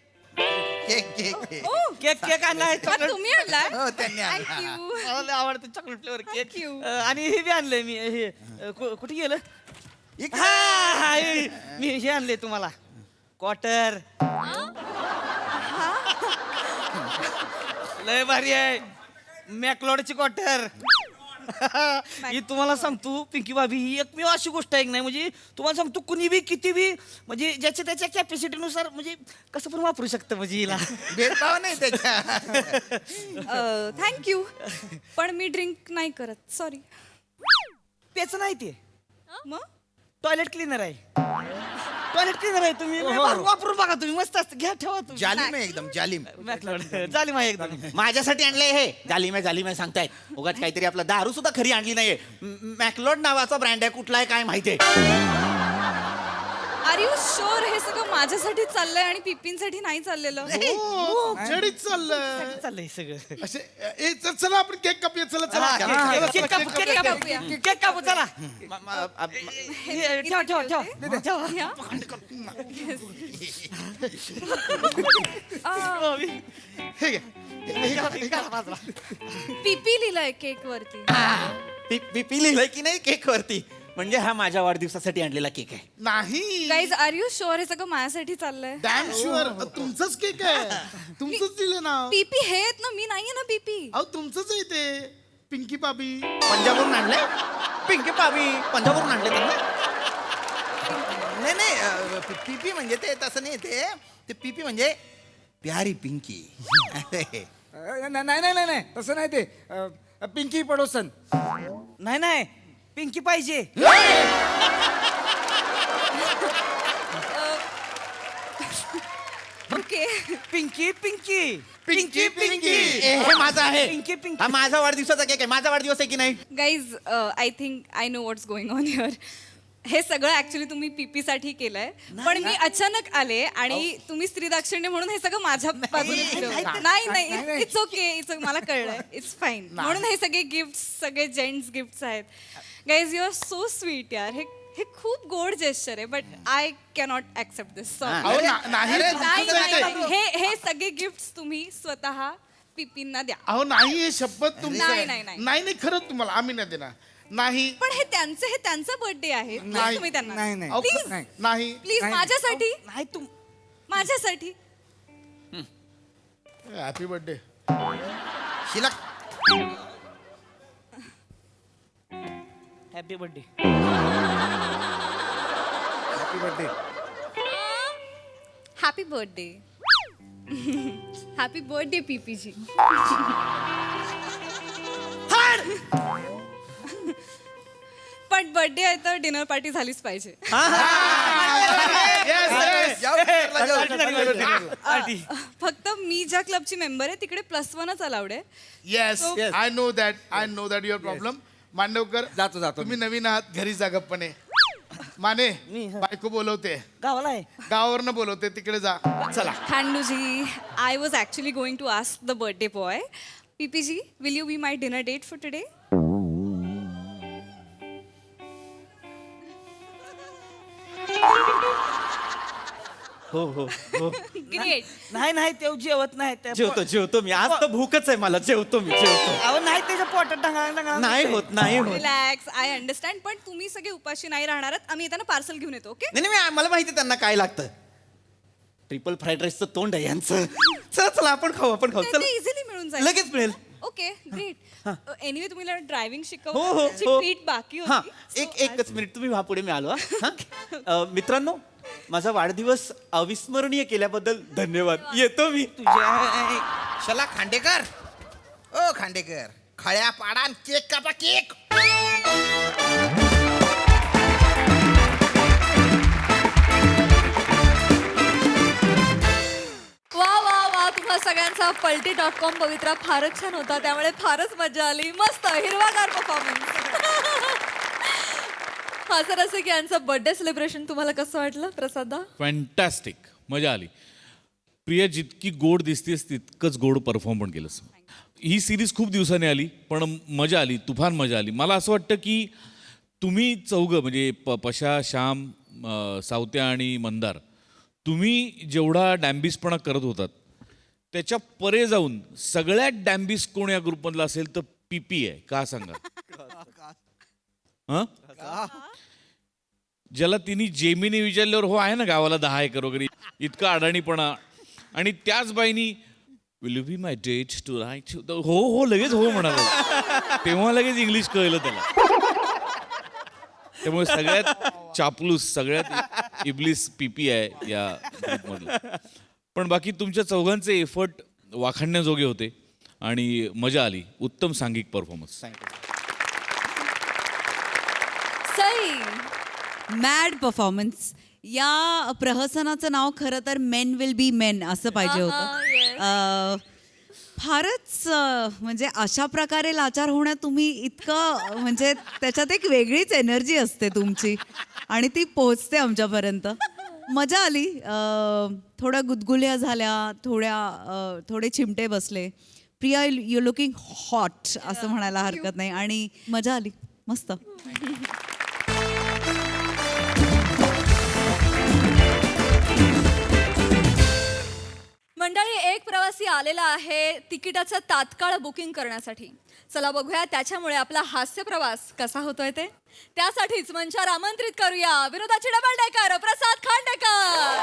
cake cake cake. Cake cake आणलाय हा, तुम्ही आणलाय हो त्यांनी आणला. Thank you. मला लय आवडतं chocolate flavour cake Thank you. आणि हे बी आणलंय मी हे कुठे गेलं इकडे. हा, मी हे आणले तुम्हाला क्वार्टर लय भारी आहे मॅकलॉडची क्वार्टर ही तुम्हाला सांगतो पिंकी भाभी ही एकमेव अशी गोष्ट आहे की नाही म्हणजे तुम्हाला सांगतो कुणी बी किती बी म्हणजे ज्याच्या त्याच्या कॅपॅसिटीनुसार म्हणजे कसं पण वापरू शकतं म्हणजे हिला भेदभाव नाही त्याच्या. थँक्यू पण मी ड्रिंक नाही करत सॉरी. पेच नाही ते मग टॉयलेट क्लीनर आहे टॉयलेट क्लीनर आहे तुम्ही वापरून बघा तुम्ही मस्त असतं घ्या ठेवा तुम्ही जालिम आहे एकदम जालिम. जालिम आहे एकदम माझ्यासाठी आणलंय हे जालिम आहे सांगतायत उगाच काहीतरी आपला दारू सुद्धा खरी आणली नाहीये मॅकलोड नावाचा ब्रँड आहे कुठला आहे काय माहितीये. आर यू शुअर हे सगळं माझ्यासाठी चाललंय आणि पिपींसाठी नाही चाललेलं. हो जडीत चाललंय चाललंय सगळं असे चला आपण केक कापूया चला चला केक कापू केक कापूया. कापू केक कापू चला ठेवा ठेवा ठेवा या. हे घ्या. पीपी लिहिलंय केक वरती. पी लिहिलंय की नाही केक वरती म्हणजे हा माझ्या वाढदिवसासाठी आणलेला केक आहे. नाही गाईज आर यू शुअर हे सगळं माझ्यासाठी चाललंय. डॅम शुअर तुमचंच केक आहे तुमचंच दिलं नाव. पीपी हे आहेत ना मी नाहीये ना पीपी. अहो तुमचंच आहे ते पिंकी पाबी. पंजाबवरून आणलंय पिंकी पाबी पंजाबवरून आणले त्यांना. नाही पीपी म्हणजे ते तसं नाही ते पीपी म्हणजे प्यारी पिंकी. नाही तसं नाही ते पिंकी पडोसन. नाही पिंकी पाहिजे ओके पिंकी पिंकी पिंकी पिंकी. हे माझा आहे पिंकी पिंकी हा माझा वाढदिवसाचा केक आहे माझा वाढदिवस आहे की नाही. Guys I think I know what's going on here. हे सगळं ऍक्च्युली तुम्ही पीपी साठी केलंय पण मी अचानक आले आणि तुम्ही स्त्री दाक्षिण्य म्हणून हे सगळं माझ्या बाजूने फिरवलं. नाही इट्स ओके मला कळलंय इट्स फाईन म्हणून हे सगळे गिफ्ट सगळे जेंट्स गिफ्ट आहेत. Guys you are so sweet यार. हे खूप गोड जेस्चर आहे बट आय कॅनॉट ऍक्सेप्ट दिस. अहो नाही हे सगळे गिफ्ट तुम्ही स्वतः पीपींना द्या. अहो नाही हे शपथ तुमचं नाही, आहे. नाही, नाही. नाही खरंच तुम्हाला आम्ही नाही देणार नाही. पण हे त्यांचा बर्थडे आहे नाही. तुम्ही त्यांना अहो, प्लीज नाही प्लीज माझ्यासाठी नाही तू माझ्यासाठी. Happy birthday. Shila happy birthday happy birthday. Happy birthday. Happy birthday PPG. पण बर्थडे आहे तर डिनर पार्टी झालीच पाहिजे. फक्त मी ज्या क्लबची मेंबर आहे तिकडे +1च अलाउड आहे. Yes I know that your problem. Mandavkar जातो तुम्ही नवीन आहात घरी जा गप्पने. माने बायको बोलवते गावाला आहे गावावरनं बोलवते तिकडे जा चला. खांडूजी I was actually going to ask the birthday boy PPG, will you be my dinner date for today? हो हो हो Great. नाही नाही तेव जेवत नाही ते जेवतो मी आज तर भूकच आहे मला जेवतो अहो नाही त्याच्या पोटात ढगाळ नाही होत Relax, I understand. पण तुम्ही सगळे उपाशी नाही राहणार आहात. आम्ही येताना पार्सल घेऊन येतो, ओके? नाही मला माहिती आहे त्यांना काय लागतं ट्रिपल फ्राईड राईसचं तोंड आहे यांचं चला आपण खाऊ चला इझिली मिळून जाईल. लगेच मिळेल ओके ग्रेट. एनिवे तुम्हाला ड्रायव्हिंग हो हो शिकवण्याची ट्रीट बाकी हा होती. एकच मिनिट तुम्ही व्हा पुढे मी आलो हा मित्रांनो माझा वाढदिवस अविस्मरणीय केल्याबद्दल धन्यवाद येतो मी शला खांडेकर ओ खांडेकर खळ्या पाडा केक कापा केक वा वा वा तुम्हा सगळ्यांचा पलटी.com पवित्रा फारच छान होता त्यामुळे फारच मजा आली मस्त हिरवागार परफॉर्मन्स हा सर असं की यांचं बर्थडे सेलिब्रेशन तुम्हाला कसं वाटलं प्रसादा फॅन्टॅस्टिक मजा आली प्रिया जितकी गोड दिसतेस तितकंच गोड परफॉर्म पण केलंस ही सिरीज खूप दिवसांनी आली पण मजा आली तुफान मजा आली मला असं वाटतं की तुम्ही चौघं म्हणजे पशा श्याम सावत्या आणि मंदार तुम्ही जेवढा डॅम्बिसपणा करत होतात त्याच्या परे जाऊन सगळ्यात डॅम्बिस कोण या ग्रुपमधला असेल तर पीपी आहे का सांगा हां ज्याला तिने जेमिनी विचारल्यावर हो आहे ना गावाला 10 एकर वगैरे इतका अडाणीपणा आणि त्याच बाईनी will you be my date to right हो हो लगेच हो म्हणाला तेव्हा लगेच इंग्लिश कळलं त्याला त्यामुळे सगळ्यात चापलूस सगळ्यात इबलिस पीपी आहे या ग्रुपमधलं पण बाकी तुमच्या चौघांचे एफर्ट वाखाणण्याजोगे होते आणि मजा आली उत्तम सांघिक परफॉर्मन्स सई मॅड परफॉर्मन्स या प्रहसनाचं नाव खरं तर मेन विल बी मेन असं पाहिजे होतं फारच म्हणजे अशा प्रकारे लाचार होण्यात तुम्ही इतकं म्हणजे त्याच्यात एक वेगळीच एनर्जी असते तुमची आणि ती पोहोचते आमच्यापर्यंत मजा आली थोड्या गुदगुल्या झाल्या थोडे चिमटे बसले प्रिया यू लुकिंग हॉट असं म्हणायला हरकत नाही आणि मजा आली मस्त मंडळी एक प्रवासी आलेला आहे तिकिटाचं तात्काळ बुकिंग करण्यासाठी चला बघूया त्याच्यामुळे आपला हास्य प्रवास कसा होतोय ते त्यासाठीच मंचावर आमंत्रित करूया विनोदाचे डबल डेकर प्रसाद खांडेकर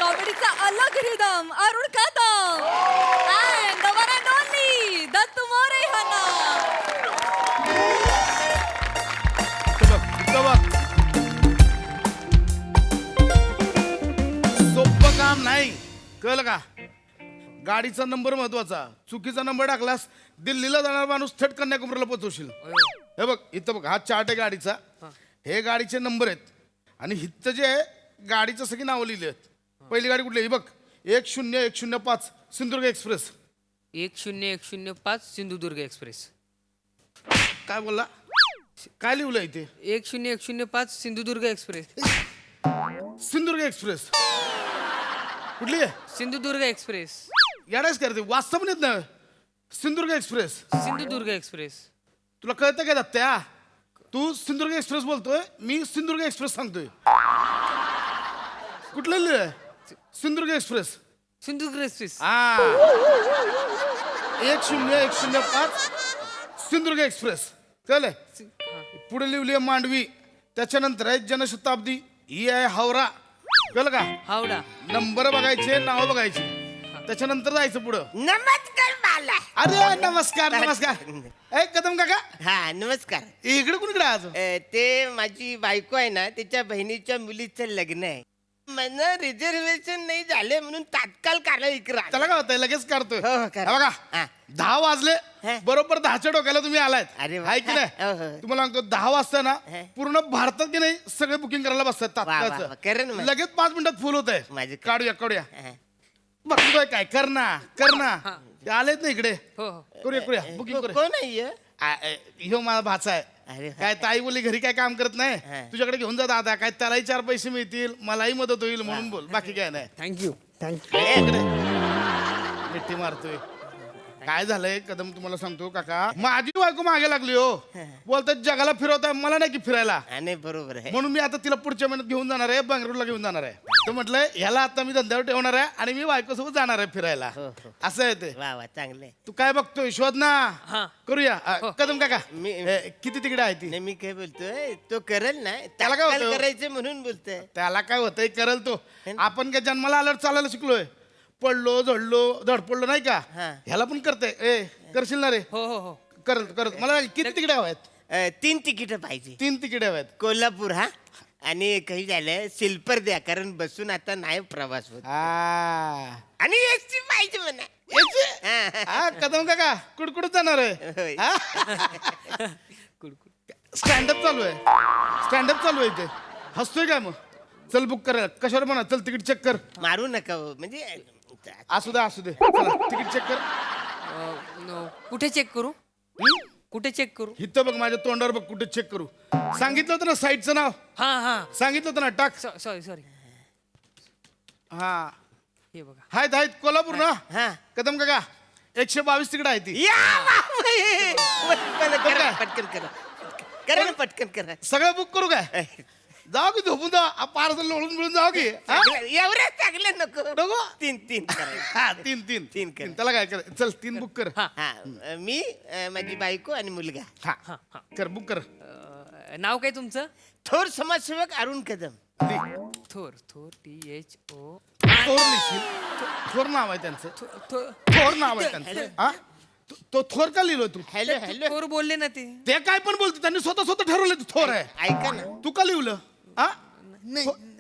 कॉमेडीचा अलग rhythm Arun Kadam and the one and only Dattu More ह्यांना सोपं काम नाही कळलं का गाडीचा नंबर महत्वाचा चुकीचा नंबर टाकलास दिल्लीला जाणार माणूस थेट कन्याकुमारीला पोहोचवशील हे बघ इथं बघ हा चार्ट आहे गाडीचा हे गाडीचे नंबर आहेत आणि हिथं जे आहे गाडीचं सगळी नावं लिहिली आहेत पहिली गाडी कुठली ही बघ 10105 सिंधुदुर्ग एक्सप्रेस 10105 सिंधुदुर्ग एक्सप्रेस काय बोलला काय लिहिलं इथे 10105 सिंधुदुर्ग एक्सप्रेस सिंधुदुर्ग एक्सप्रेस कुठली आहे सिंधुदुर्ग एक्सप्रेस याडाच करते वाचता पण येत ना सिंधुदुर्ग एक्सप्रेस सिंधुदुर्ग एक्सप्रेस तुला कळतं काय दत्त्या तू सिंधुदुर्ग एक्सप्रेस बोलतोय मी सिंधुदुर्ग एक्सप्रेस सांगतोय कुठलं लिहिलंय Sindhudurg express Sindhudurg express 10105 Sindhudurg express कळलंय पुढे लिहिली आहे मांडवी त्याच्यानंतर आहे जनशताब्दी ही आहे हावरा कळलं का हावडा नंबर बघायचे नाव बघायचे त्याच्यानंतर जायचं पुढं नमस्कार बाला अरे नमस्कार नमस्कार कदम काका हा नमस्कार इकडे कुणीकडे आज ते माझी बायको आहे ना त्याच्या बहिणीच्या मुलीचं लग्न आहे मला रिझर्वेशन नाही झाले म्हणून तात्काळ काढा इकडे त्याला काय होतंय लगेच काढतोय हो, करा. हा बघा हा. 10 वाजले बरोबर 10च्या डोक्याला तुम्ही आलायत अरे वा. हाय की नाही हो, हो. तुम्हाला सांगतो 10 वाजता ना पूर्ण भारतात की नाही सगळे बुकिंग करायला बसतात वा, वा. तात्काळचं करेन मग. लगेच 5 मिनिटात फुल होत आहे माझं काढूया बघतोय काय करना ते आलेत ना इकडे हो हो करूया बुकिंग करूया कोण आहे ह्यो माझा भाचा आहे अरे काय ताई बोली घरी काय काम करत नाही तुझ्याकडे घेऊन जा दादा काय त्यालाही 4 पैसे मिळतील मलाही मदत होईल म्हणून बोल बाकी काय नाही थँक्यू इकडे मिठी मारतोय काय झालंय कदम तुम्हाला सांगतो काका माझी बायको मागे लागली हो बोलतात जगाला फिरवताय मला नाही की फिरायला नाही बरोबर आहे म्हणून मी आता तिला पुढच्या महिन्यात घेऊन जाणार आहे बंगळूरला घेऊन जाणार आहे तर म्हटलंय ह्याला आता मी धंद्यावर ठेवणार आहे आणि मी बायकोसोबत जाणार आहे फिरायला असं आहे ते वा वा चांगलंय तू काय बघतोय शोध ना हा. करूया कदम काका मी- किती तिकडे आहे ती नाही मी काय बोलतोय तो करेल ना त्याला काय तात्काळ होतं? करायचं म्हणून बोलतोय त्याला काय होतंय करल तो आपण काय जन्माला आल्यावर चालायला शिकलोय पडलो झडलो धडपडलो नाही का हा. ह्याला पण करते ए करशील ना रे हो हो हो करत करत मला किती तिकडे हव्यात 3 तिकीट पाहिजे 3 तिकडे हव्यात कोल्हापूर हा आणि काही झालं स्लीपर द्या कारण बसून आता नाही प्रवास होत आणि एसटी पाहिजे म्हणा कदम काका कुडकुडत जाणार होय. आहे स्टँडअप चालू आहे स्टँडअप चालू आहे इथे हसतोय काय मग चल बुक करा कशावर म्हणा चल तिकीट चेक कर मारू नका हो. म्हणजे असू दे चला तिकीट चेक कर कुठे चेक करू कुठे चेक करू इथं बघ माझ्या तोंडावर बघ कुठे चेक करू सांगितलं होतं ना साईटचं नाव हा हा सांगितलं होतं ना टाक सॉरी सॉरी हा हे बघा आहेत कोल्हापूर ना हा कदम काका 122 तिकडे आहे ती या बापरे. करा, पटकन करा करा ना पटकन करा सगळं बुक करू काय जाऊ की झोपून जा पार्सल लोळून मिळून जाऊ की हा? एवढ्या चांगलं नको नको? 3 करायचं. हा, तीन तीन तीन कर. त्याला काय कर चल 3 बुक कर हा मी माझी बायको आणि मुलगा हा कर बुक कर नाव काय तुमचं थोर समाजसेवक अरुण कदम थोर थोर THO थोर लिहिशील थोर नाव आहे त्यांचं थोर नाव आहे त्यांचं हा तो थोर का लिहिलोय तू हॅलो हॅलो थोर बोलले ना ते काय पण बोलतो त्यांनी स्वतः ठरवलं तू थोर आहे ऐका ना तू का लिहिलं हा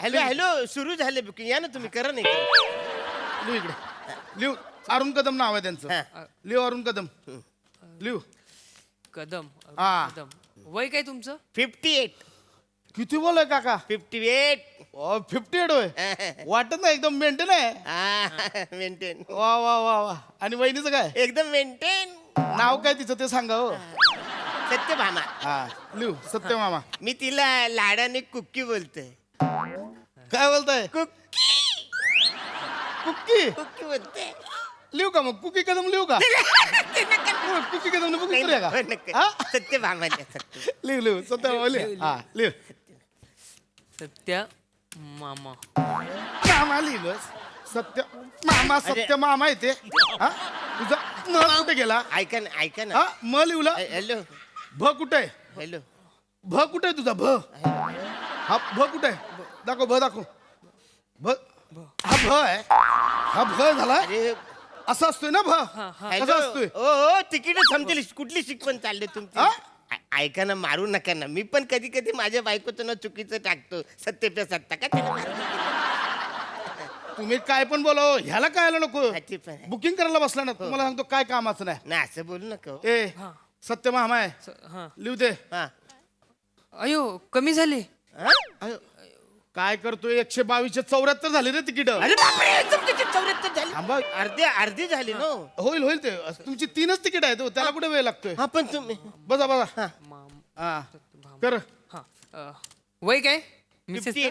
हॅलो हॅलो सुरू झाले बुकिंग या ना तुम्ही करा नाही लिहू इकडे लिहू अरुण कदम नाव आहे त्यांचं लिहू अरुण कदम लिहू कदम हा. कदम वय काय तुमचं 58 किती बोलय काका 58 58 होय वाटत नाही एकदम मेंटेन आहे मेंटेन वा वा वा वा आणि वहिनीचं काय एकदम मेंटेन नाव काय तिचं ते सांगा हो सत्यभामा हा लिहू सत्यमामा मी तिला लाडाने कुक्की बोलतोय काय बोलताय कुक्की कुक्की कुक्की बोलते लिहू का मग कुकी कदम लिहू का कुकी कदम बुकिंग करूया का हा? सत्यभामा लिहू लिहू सत्यमामा लिहू हा लिहू सत्य मामा मामा लिहिलंस सत्य मामा सत्य मामा येते हा तुझा म कुठे गेला ऐका ना ऐका ना हा म लिहला हॅलो भ कुठे हॅलो भ कुठे तुझा भ हा भ कुठे दाखव भ दाखव भ हा भ आहे हा भ झाला अरे असा असतोय ना भ कसा असतोय ओ तिकीट थांबतील कुठली शिकवण चालले तुमची हा? ऐका ना मारू नका ना मी पण कधी कधी माझ्या बायकोचं ना चुकीचं टाकतो सत्य पे सत्ता का त्याला मारू नका. तुम्ही काय पण बोला हो, ह्याला काय नको हा, ते पण आहे. बुकिंग करायला बसला ना तुम्हाला सांगतो काय कामाचं नाही ना असं बोलू नका हो. ए सत्य मामा आहे हा लिहू दे हा. अयो कमी झाले हा? काय करतोय 122 74 झाले रे तिकीट अरे बापरे तुमची 74 झाली थांबा अर्धी झाली ना होईल होईल ते तुमची 3च तिकीट आहेत हो, त्याला कुठे वेळ लागतोय हा पण तुम्ही बसा बसा हा कर हा वय काय मिसेस 58.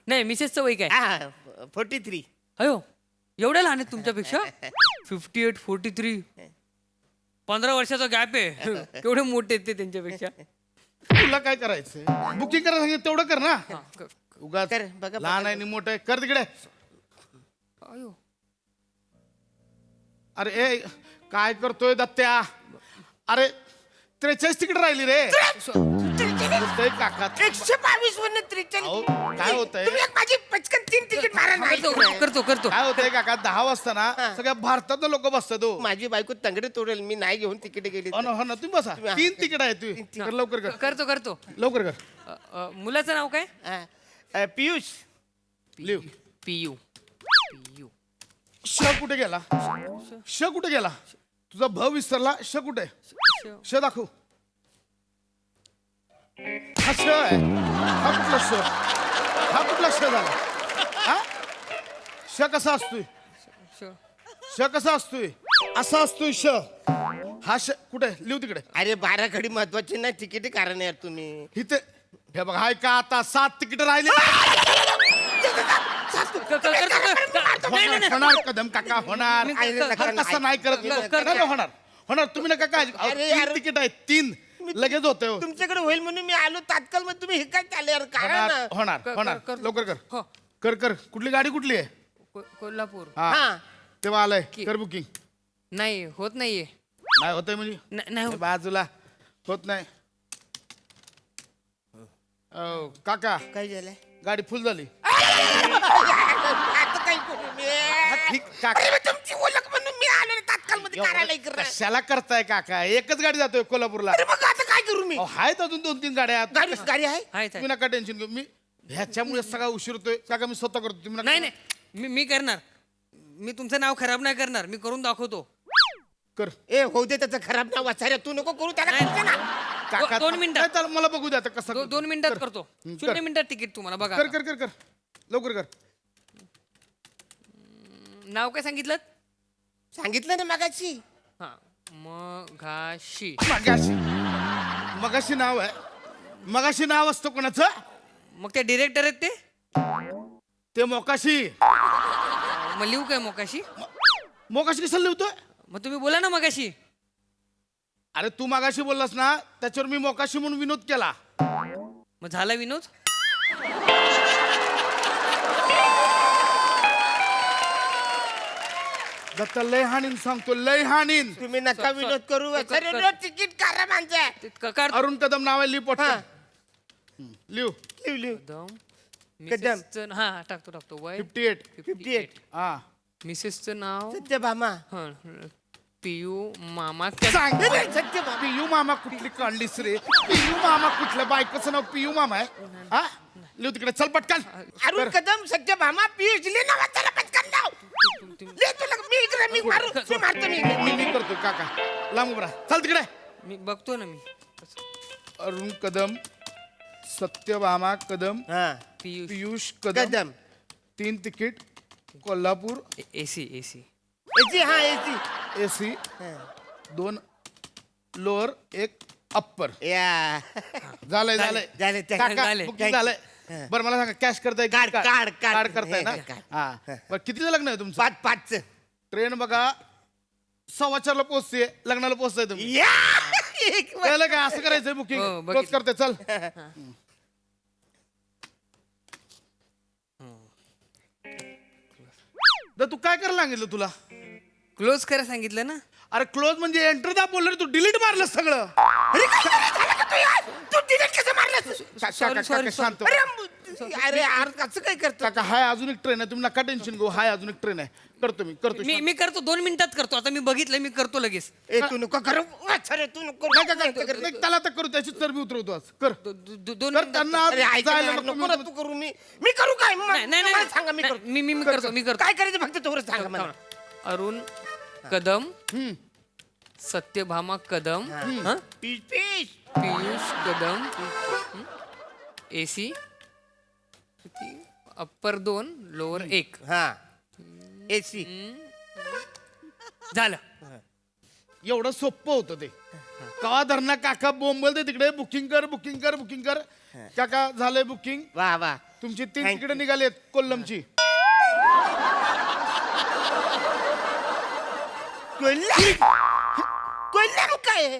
नाही मिसेसचं वय काय हा 43 अयो एवढ्या लहान आहेत तुमच्यापेक्षा 58 43 15 वर्षाचा गॅप आहे केवढे मोठे आहेत ते त्यांच्यापेक्षा तुला काय करायचंय बुकिंग करायला सांगितलं तेवढं कर ना उगाच कर, बघा, लहान आहे आणि मोठं आहे कर तिकडे अयो अरे ए काय करतोय दत्त्या अरे 43 तिकीट राहिली रे बोलतोय काका 122 वरनं 43 अहो, काय होतंय तुम्ही एक माझी पचकन 3 तिकीट मारा नाही करतो काय होतंय काका 10 वाजता ना सगळ्या भारतात लोक बसतात हो माझी बायको तंगडे तोडेल मी नाही घेऊन तिकीट गेली हो ना तुम्ही बसा 3 तिकीट आहे तू कर लवकर कर करतो लवकर कर मुलाचं नाव काय पियुष लिव पियू श कुठे गेला श कुठे गेला तुझा भ विसरला श कुठे श दाखव हा श आहे हा कुठला श हा कुठला श झाला हा श कसा असतोय श कसा असतोय असा असतोय श हा श कुठे लिहू तिकडे अरे 12 घडी महत्वाची नाही तिकीट कारण यार तुम्ही इथे हे बघ हाय का आता 7 तिकीट राहिले होणार कदम काका होणार तसं नाही करत होणार होणार तुम्ही नका काय अरे यार. तिकीट आहे 3 लगेच होते तुमच्याकडे होईल म्हणून मी आलो तात्काळ मध्ये तुम्ही हे काय चालले यार काय ना? होणार होणार लवकर कर कर कुठली गाडी कुठली आहे कोल्हापूर हा तेव्हा आलंय कर बुकिंग नाही होत नाहीये नाही होतंय म्हणजे नाही हे बाजूला होत नाही काका काय झालंय गाडी फुल झाली आता काय करू मी ठीक काका अरे, मग तुमची ओळख म्हणून मी आलो ना तात्काळ मध्ये करायला इकडं. कशाला करताय काका एकच गाडी जातोय कोल्हापूरला अरे मग आता काय करू मी आहेत अजून 2-3 गाड्या आहेत. गाडी गाडी आहे आहे तुम्ही नका टेन्शन घेऊ मी ह्याच्यामुळे सगळा उशीर होतोय काका मी स्वतः करतो तुम्ही नका- नाही नाही मी करणार मी तुमचं नाव खराब नाही करणार मी करून दाखवतो कर ए होऊ दे त्याचं खराब नाव वाचायला तू नको करू त्याला करू दे ना. काका 2 मिनिटात नाही, चल, मला बघू द्या आता कसं 2 मिनिटात करतो कर. 0 मिनिटात तिकीट तुम्हाला बघा कर कर कर कर लवकर कर नाव काय सांगितलं सांगितलं ना मगाशी हा मघाशी मगाशी नाव आहे मगाशी नाव असतं कोणाचं मग ते डिरेक्टर आहेत ते मोकाशी मग लिहू काय मोकाशी मोकाशी कशाला लिहतोय मग तुम्ही बोला ना मगाशी अरे तू मागाशी बोललास ना त्याच्यावर मी मोकाशी म्हणून विनोद केला मग झाला विनोद दत्ता लय हाणीन सांगतो लय हाणीन तुम्ही नका विनोद करू अरे तिकीट करा माणसं अरुण कदम नाव आहे लिह पोट लिहू लिव लिव कदम कदम. मिसेसचं हा टाकतो वय 58 हा मिसेसचं नाव सत्यभामा हा पियू मामा सांग सत्यभामा पियू मामा कुठली काढलीस रे पियू मामा कुठल्या बायकोचं नाव पियू मामा आहे हा लिहू तिकडे चल पटकन अरुण कदम सत्यभामा पीएच ले ना वाचायला पटकन लाव ले तुला मी इकडे मी मारू मी मारतो मी करतो काका लांब उभा राहा. चल तिकडे मी बघतो ना मी Arun Kadam Satyabhama Kadam Piyush Piyush Kadam 3 ticket Kolhapur AC AC AC हा एसी एसी 2 लोअर 1 अप्पर या झालंय झालंय झालंय, काका, झालंय. बुकिंग झालंय बरं मला सांगा कॅश करताय कार्ड, कार्ड, कार्ड. कार्ड करताय ना कार्ड. हा बरं कितीचं लग्न आहे तुमचं 5 ट्रेन बघा 4:15 ला पोहोचते लग्नाला पोहोचताय तुम्ही या एक कळलं का असं करायचंय हो, बुकिंग बघितलं. क्लोज करते चल तर तू काय करायला सांगितलं तुला क्लोज करा सांगितलं ना अरे क्लोज म्हणजे एंटर दा बोललं तू डिलीट मारलं सगळं अरे काय झालं का तू यार तू डिलीट कसं मारलंस काका शांत अरे यार कसं काय करतो काका हाय अजून एक ट्रेन आहे तुम्ही नका टेन्शन घेऊ हाय अजून एक ट्रेन आहे करतो मी करतो 2 मिनिटात करतो आता मी बघितलं मी करतो लगेच ए तू नको करू अरे तू नको नाही, त्याला तर करू त्याची चरबी उतरवतो आज कर 2 कर त्यांना अरे ऐक ना जायला यार, नको नको ना तू करू मी करू काय नाही नाही मला सांगा मी करतो मी करतो काय करायचं फक्त तेवढं सांगा मला अरुण कदम सत्यभामा कदम हा? Piece piece Piyush Kadam AC upper 2 lower 1 हा एसी झालं एवढं सोपं होतं ते कवा धरणा काका बोंबलते तिकडे बुकिंग कर काका झालंय बुकिंग वा वा तुमची 3 तिकडे निघालेत कोल्लमची कोल्लम काय आहे?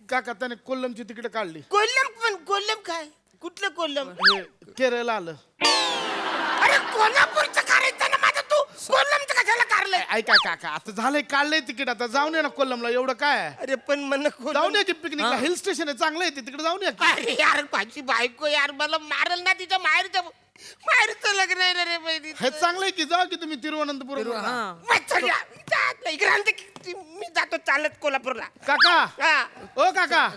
काका त्याने कोल्लमची तिकडे काढली कोल्लम काय कुठलं कोल्लम हे केरळ आलं अरे कोल्हापूरचं करायचं ना माझं तू कोल्लमचं कशाला कारलंय ऐका काका आता झालंय काढलंय तिकीट आता जाऊन ये ना कोल्लमला एवढं काय आहे? अरे पण मन जाऊन या की पिकनिकला हिल स्टेशन आहे चांगलं आहे ते तिकडे जाऊन या की. अरे यार माझी बायको यार मला मारल ना तिच्या माहेरचं लग्न आहे ना रे बहिणी हे चांगलं आहे की जाऊ की तुम्ही तिरुवनंतपुरम मी जातो चालत कोल्हापूरला काका हा. ओ काका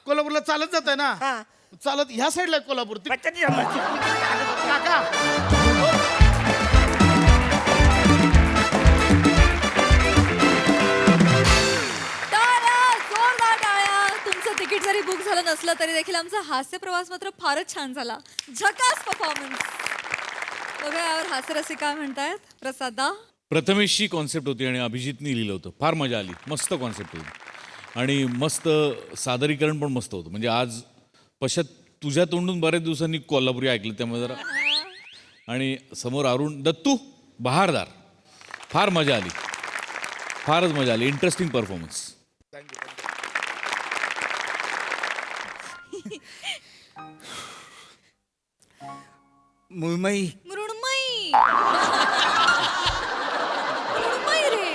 कोल्हापूरला चालत जात आहे ना हा. चालत ह्या साईडला आहे कोल्हापूर बच्चाची समज. काका टाळ्या, जोरदार टाळ्या. तुमचं तिकीट जरी बुक झालं नसलं तरी देखील आमचा हास्य प्रवास मात्र फारच छान झाला झकास परफॉर्मन्स बघा यावर हास्यरसिक काय म्हणतायत प्रसादा प्रथमेशची कॉन्सेप्ट होती आणि अभिजितनी लिहिलं होतं फार मजा आली मस्त कॉन्सेप्ट होती आणि मस्त सादरीकरण पण मस्त होतं म्हणजे आज पश्चात तुझ्या तोंडून बऱ्याच दिवसांनी कोल्हापुरी ऐकलं त्यामुळे जरा आणि समोर अरुण दत्तू बहारदार. फार मजा आली, फारच मजा आली. Interesting performance. मुंबई मृण्मयी मृण्मयी रे,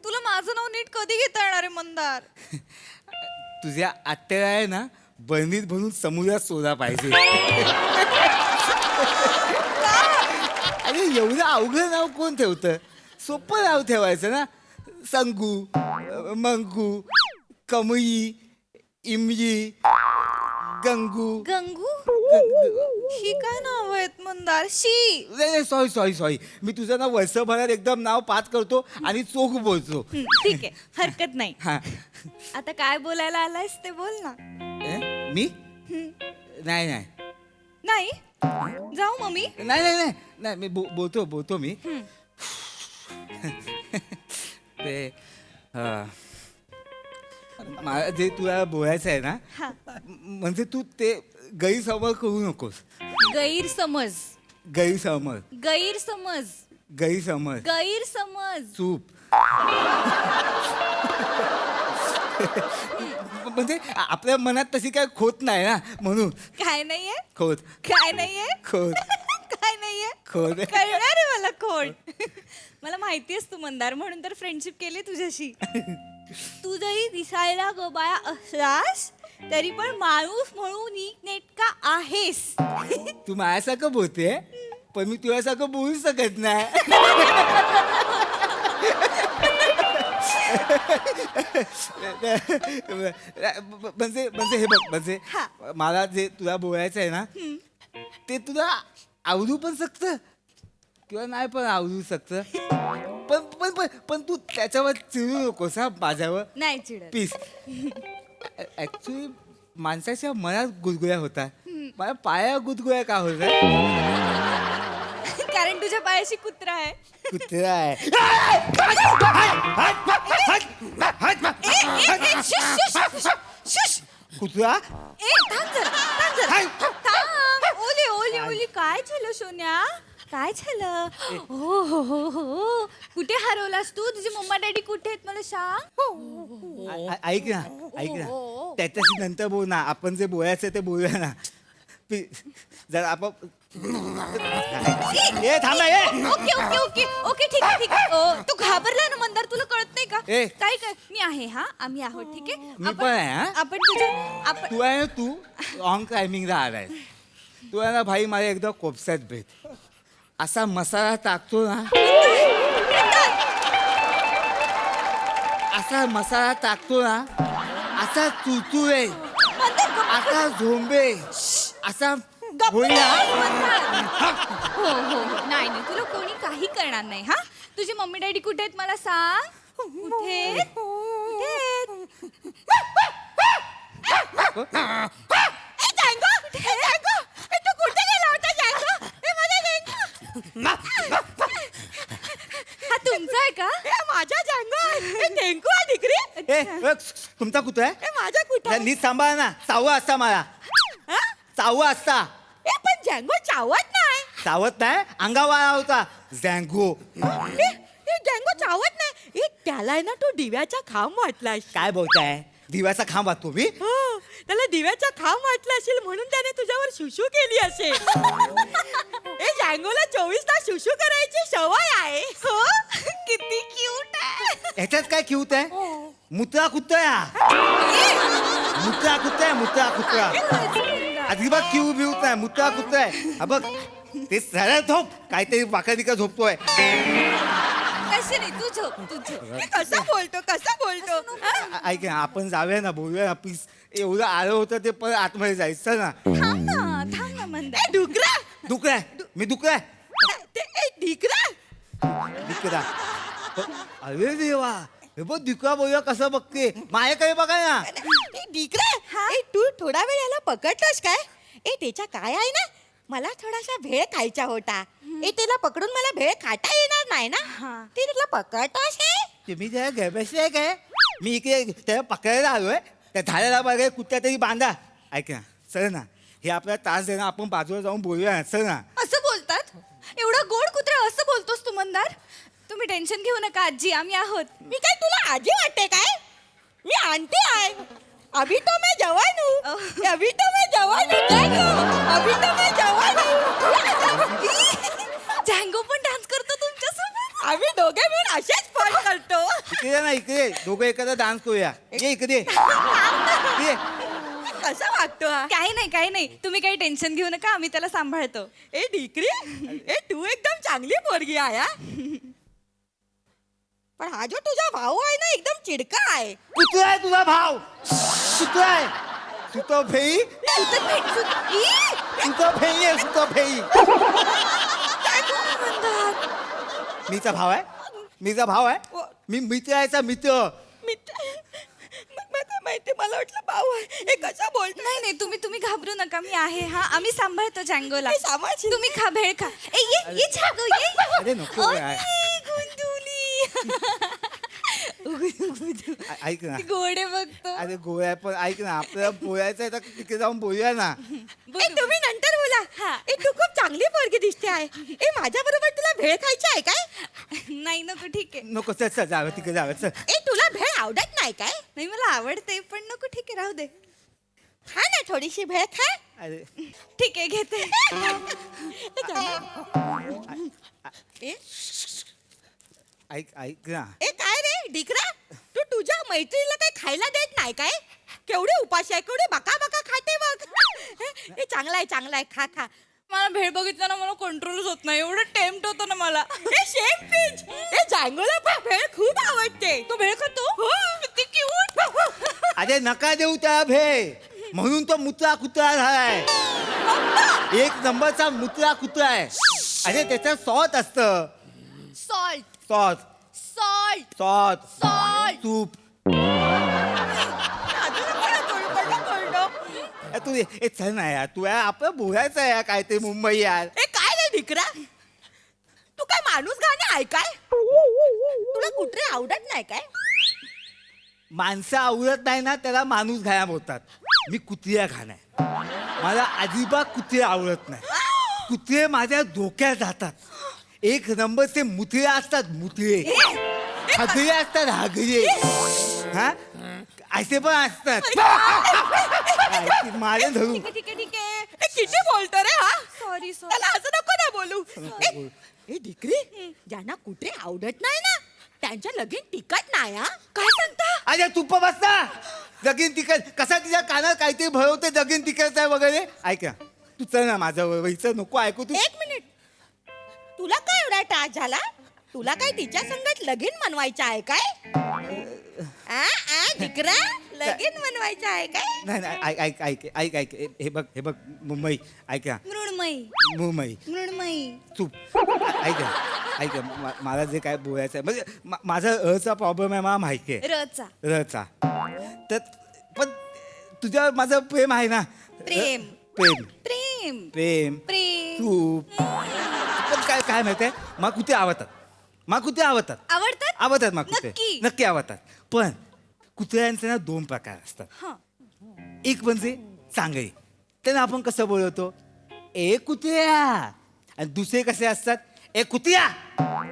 तुला माझं नाव नीट कधी घेता येणार आहे मंदार? तुझ्या आत्याला आहे ना बरणीत भरून समुद्रात सोडा पाहिजे. अरे एवढं अवघड नाव कोण ठेवतं? सोपं नाव ठेवायचं ना. संगू, मंगू, कमई, इमजी, गंगू. गंगू? ही काय नाव आहेत मंदार? सॉरी सॉरी मी तुझं नाव वर्षभरात एकदम नाव पाठ करतो आणि चोख बोलतो. ठीक आहे, हरकत नाही. हा. आता काय बोलायला आलायस ते बोल ना. मी नाही नाही नाही जाऊ मम्मी. नाही नाही नाही नाही मी बोलतो मी. ते मला जे तुला बोलायचं आहे ना, हा. म्हणजे तू ते गैरसमज करू नकोस. गैरसमज गैरसमज गैरसमज गैरसमज गैरसमज चूप. म्हणजे आपल्या मनात तशी काय खोट नाही ना, म्हणून. काय नाहीये? खोट काय नाहीये? खोट काय नाहीये? खोट कळणार आहे मला खोट. मला माहितीयेस तू मंदार, म्हणून तर फ्रेंडशिप केली तुझ्याशी. तू जरी दिसायला गबाया असलास तरी पण माणूस म्हणून नीटनेटका आहेस. तू माझ्यासारखं बोलते पण मी तुझ्यासारखं बोलू शकत नाही. म्हणजे म्हणजे हे बघ, म्हणजे मला जे तुला बोलायचं आहे ना ते तुला आवडू पण शकतं किंवा नाही पण आवडू शकतं. पण पण पण पण तू त्याच्यावर चिडू नकोस हा माझ्यावर. नाही चिडत. प्लीज. ऍक्च्युली माणसाच्या मनात गुदगुल्या होतात, माझ्या पाया गुदगुल्या का होत? कारण तुझ्या पायाशी कुत्रा आहे. कुत्रा आहे. कुत्रा? ओली ओली ओली, काय झालं सोन्या? काय झालं? हो हो हो हो, कुठे हरवलास तू? तुझी मम्मा डॅडी कुठे आहेत मला सांग. ऐक ना त्याच्याशी नंतर बोल ना. आपण जे बोलायचं ते बोलूया ना. जर आपण थांबा. ओके ओके ओके ओके, ठीक आहे ठीक आहे. तू घाबरला ना मंदार, तुला कळत नाही का? काय काय, मी आहे. हा, आम्ही आहोत. ठीक आहे, मी पण आहे. हा, आपण तुझ्या आपण तू आहे ना, तू रॉंग टायमिंगला आलाय. तू आहे ना भाई, मला एकदा कोपसात भेट. असा मसाला टाकतो ना, असा मसाला टाकतो ना, असा तुतुळे, असा झोंबे, असा होईल. हो हो हो, नाही नाही, तुला कोणी काही करणार नाही. हा, तुझी मम्मी डॅडी कुठे आहेत मला सांग. कुठे तू कुठे गेला होता जँगो? हा तुमचा आहे का? माझा जँगो तुमचा कुत्रा आहे? माझा कुठे? नीट सांभाळा ना. चाववा असता मला, चाववा असता. पण जँगो चावत नाही. चावत नाही, अंगावाळा होता झँगो. जँगो चावत नाही. त्याला आहे ना तो दिव्याचा खांब वाटला. काय बोलताय? दिव्याचा खांब वाटतो मी? हो, त्याला दिव्याचा खांब वाटला असेल म्हणून त्याने तुझ्यावर शुशू केली असेल. जँगोला 24 तास शुशू करायची सवय आहे. हो, किती क्यूट आहे. ह्याच्यात काय क्यूट आहे? मुत्रा कुत्रा, मुत्रा कुत्रा, मुत्रा कुत्रा. अजिबात क्यू बिवत नाही. मुत्रा कुत्रा आहे. हा बघ, ते सरळ झोप, काहीतरी वाकडा तिकडे झोपतोय. कसे नाही, तू झोप तू झोप. कसा बोलतो ऐक ना, आपण जाऊया ना, बोलूया ना प्लीज. एवढं आलं होतं ते पण आतमध्ये जायचं ना. थांब ना मंदार. डुकरा डुकरा आहे मी, डुकरा आहे. ते ढिकरा. डुकरा. अरे देवा, हे बघ डिकरा बोलूया कसं बघते. माझ्याकडे बघा ना. ढिकरा, तू थोडा वेळ याला पकडतोस काय? त्याच्या काय आहे ना, मला थोडासा भेळ खायचा होता. त्याला पकडून मला भेळ खाता येणार नाही ना. ते तुला पकडतोस काय? तुम्ही जरा गैबसे आहे काय? मी इकडे त्याला पकडायला आलोय. त्या झाडाला बघा कुठल्या तरी बांधा. ऐक ना, चल ना, हे आपल्याला त्रास देणार, आपण बाजूला जाऊन बोलूया. चल ना. असं बोलतात? एवढा गोड कुत्रा टेन्शन घेऊ नका आजी, आम्ही आहोत. मी काय तुला आजी वाटते काय? मी आंटी आहे. अभी तो मैं जवान हूँ. अभी तो मैं जवान हूँ. अभी तो मैं जवान हूँ. जँगो पण डान्स करतो तुमच्यासोबत. आम्ही दोघे मिळून असेच फन करतो. इकडे ये ना, इकडे दोघं एखादा डान्स करूया. ये इकडे ये. कसा वागतो हा? काही नाही तुम्ही काही टेन्शन घेऊ नका, आम्ही त्याला सांभाळतो. ए डिक्री, ए तू एकदम चांगली पोरगी आहे हा. पण हा जो तुझा भाऊ आहे ना एकदम चिडका आहे. कुठला आहे तुझा भाव? कुठला आहे? सुतो फेई, सुतो फेई आहे, सुतो फेई. मीचा भाव आहे, मीचा भाव आहे. मी मित्राचा मित्र. माहिती, मला वाटलं भाऊ आहे. हे कसं बोलतो? नाही तुम्ही घाबरू नका, मी आहे. हा, आम्ही सांभाळतो जँगोला. मी सांभाळशील. तुम्ही खा, भेळ खा. ए ये जँगो ये. अरे नको रे, ऐक ना. गोडे बघतो. अरे गोळ्या पण ऐक ना, आपल्याला बोलायचं आहे तर तिकडे जाऊन बोलूया ना. ए तुम्ही नंतर बोला. ए तू खूप चांगली पोरगी दिसते आहे. ए माझ्या बरोबर तुला भेळ खायची आहे काय? नाही नको, ठीक आहे. नको, चल जावं तिकडे जावं, चल. ए तुला भेळ आवडत नाही काय? नाही मला आवडते, पण नको, ठीक आहे, राहू दे. खा ना थोडीशी भेळ खा. अरे ठीक आहे, घेते. ए ऐक ना. ए काय रे डिकरा, तू तुझ्या मैत्रिणीला काही खायला देत नाही काय? केवढी उपाशी आहे, केवढी बका बका खाते बघ. ए चांगला आहे, खा खा. मला भेळ बघितलं ना, मला कंट्रोलच होत नाही. एवढं टेम्प्ट होतं ना मला. ए शेम पिंच, ए जँगोला पण भेळ खूप आवडते. तू भेळ खातो? हो. किती क्यूट. अरे नका देऊ त्या भे, म्हणून तो मुत्रा कुत्रा झालाय. एक नंबरचा मुत्रा कुत्रा आहे. अरे त्याच्यात सॉस असतं. Salt sauce, salt sauce, salt. तूप. तू ए चल ना यार, तू यार आपलं बोलायचं आहे यार, काय ते मुंबई यार. ए काय रे डिकरा, तू काय माणूस गाणे ऐकाय? तुला कुत्रे आवडत नाही काय? माणसं आवडत नाही ना, त्याला माणूस घाया बोलतात. मी कुत्र्या घाण आहे. मला अजिबात कुत्रे आवडत नाही. कुत्रे माझ्या डोक्यात जातात. एक नंबरचे मुत्रे असतात, मुत्रे. हागरे असतात, हागरे. हा असे पण असतात. माझ्या धरू. ठीक आहे. ए किती बोलतो रे हा? सॉरी त्याला असं नको ना बोलू. ए डिकरी, ज्यांना कुत्रे आवडत नाही ना त्यांच्या लगीन टिकत नाही हा. काय सांगता? अरे तुप बसता. जगीन तिकट कसा तिच्या कानात काहीतरी भरवते, जगीन तिकट आहे वगैरे. ऐक ना, तू चल ना माझ्या वयचं नको ऐकू तू. एक मिनिट, तुला काय एवढा त्रास झाला? तुला काय तिच्या संगत लगीन मनवायचं आहे काय? डिकरा, लगीन मनवायचं आहे काय? नाही ऐक ऐक ऐक ऐक हे बघ मुंबई ऐक ना. मृण्मयी चूप. ऐक मला जे काय बोलायचं आहे म्हणजे माझा अचा प्रॉब्लेम आहे, मला माहिती आहे. रचा तर पण तुझ्यावर माझं प्रेम आहे ना. प्रेम प्रेम प्रेम प्रेम प्रेम तू पण काय माहितीये, मला कुठे आवडतात. आवडतात? मला कुत्रे नक्की? नक्की आवडतात. पण कुत्र्यांचे ना 2 प्रकार असतात. एक म्हणजे चांगले, त्यांना आपण कसं बोलवतो, ए कुत्र्या. आणि दुसरे कसे असतात, ए कुत्र्या.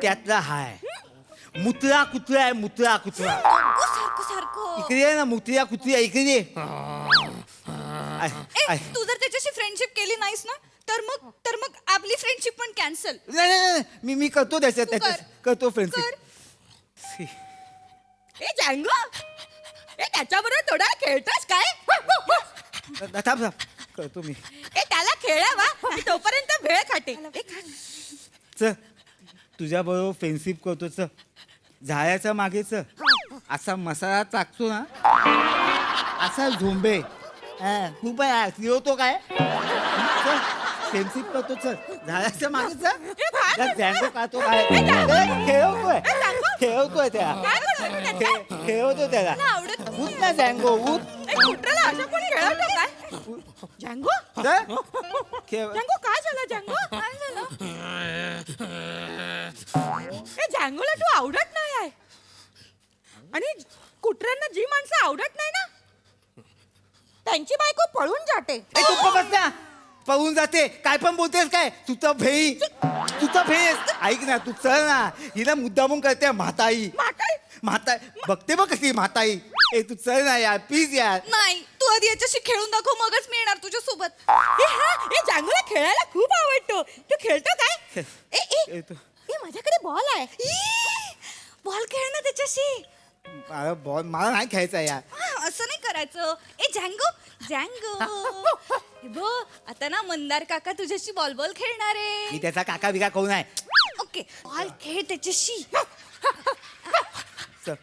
त्यातला हाय मुत्रा कुत्रा आहे, मुत्रा कुत्रा. सारखं इकडे आहे ना, मुत्र्या कुत्र्या इकडे. तू जर त्याच्याशी फ्रेंडशिप केली नाहीस ना, तर मग आपली फ्रेंडशिप पण कॅन्सल. नाही मी करतो त्याच्यात करतो फ्रेंडशिप. ए जँगो, ए त्याच्याबरोबर थोडा खेळतोस काय? थांब करतो मी. ए त्याला खेळावा, मी तोपर्यंत भेळ खाते. चल तुझ्या बरोबर फ्रेंडशिप करतो. चल झाडाच्या मागेच असा मसाला टाकतो ना, असा झोंबे खूप होतो काय. फ्रेंडशिप करतो. चल झाडाच्या मागेच जँगो खातो काय. खेळवतोय त्याला. उठ ना जँगो, उठ. कुत्र्याला असं कोणी खेळवतो काय? जँगो, जँगो काय झालं? जँगो काय झालं? ए जँगोला तू आवडत नाही आहे. आणि कुत्र्यांना जी माणसं आवडत नाही ना त्यांची बायको पळून जाते. तू बस ना, पळून जाते काय पण बोलतेस काय तुझं फेई तुझं फेस ऐक ना तू चल ना हिला मुद्दामून करते म्हाताई म्हाताई बघते बघ कशी म्हाताई ए तू चल ना यार प्लीज यार नाही तू आधी याच्याशी खेळून दाखव मगच मी येणार तुझ्या सोबत जांगूला खेळायला खूप आवडतो तू खेळतो काय ए, तू- माझ्याकडे बॉल आहे बॉल खेळ ना त्याच्याशी मला बॉल मला नाही खेळायचा यार असं नाही करायचं ए झँगो झँगो हे बघ आता ना मंदार काका तुझ्याशी बॉल बॉल खेळणार मी आहे त्याचा काका बिका कोण आहे ओके बॉल खेळ त्याच्याशी चल.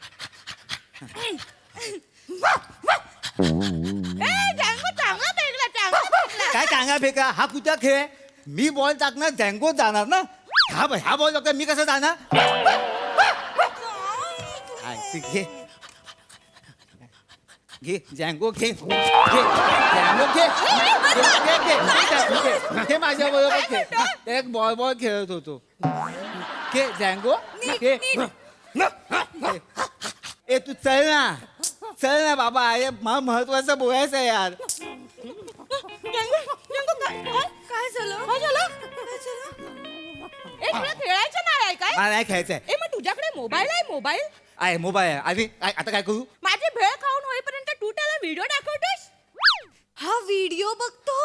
काय सांगा फेका हा कुठला खेळ आहे? मी बॉल टाकणार झँगोच जाणार ना हा बॉल टाकणार मी कसं जाणार घे घे झँगो घे झँगो घे माझ्या बरोबर खेळ एक बॉल खेळत होतो घे झँगो घे ए तू चल ना बाबा अरे मला महत्वाचं बोलायचं आहे यार काय झालं खेळायचं नाही आहे काय मला नाही खेळायचं आहे मग तुझ्याकडे मोबाईल आहे मोबाईल आहे आधी आता काय करू माझी भेळ खाऊन होईपर्यंत तू त्याला व्हिडिओ दाखवतोस हा व्हिडिओ बघतो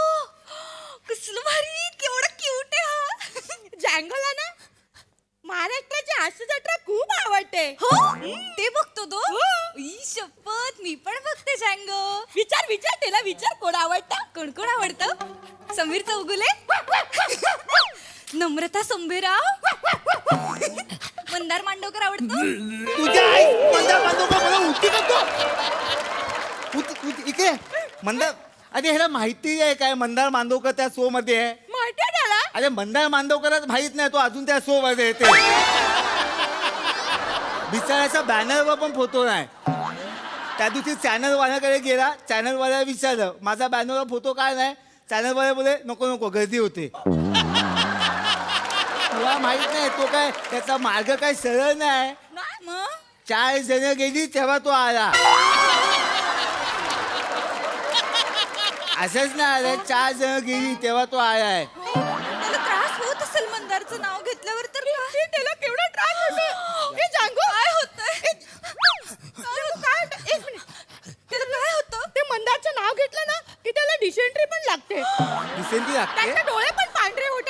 कसलं भारी केवढा क्यूट आहे हा जँगोला ना महाराष्ट्राची हास्य जत्रा खूप आवडते हो ते बघतो तो ई शपथ मी पण बघते झँगो विचार त्याला विचार कोण आवडतं कोण कोण आवडतं समीर चौगुले नम्रता संभेराव मंदार मांडवकर आवडतं तुझ्या आई मंदार मांडवकर मला उलटी करतो इकडे मंदार अरे ह्याला माहिती आहे काय मंदार मांडवकर त्या शो मध्ये आहे माहिती आहे त्याला अरे मंदार मांडवकरच माहित नाही तो अजून त्या शो मध्ये येते बिचाराचा बॅनरवर पण फोटो नाही त्या दिवशी चॅनलवाल्याकडे गेला चॅनलवाल्याला विचारलं माझा बॅनरवर फोटो काय नाही चॅनलवाले बोले नको गर्दी होते तुला माहित नाही तो काय त्याचा मार्ग काय सरळ नाही मग 4 जण गेली तेव्हा तो आला असंच नाही आलं 4 जण गेली तेव्हा तो आलाय त्याला त्रास होत असेल मंदारचं नाव घेतल्यावर तर त्याला केवढा त्रास होतो हे जांगो काय होतंय एक मिनिट त्याला काय होतं ते मंदारचं नाव घेतलं ना की त्याला डिसेंट्री पण लागते दिसेंती लागते त्याचे डोळे पण पांढरे होतात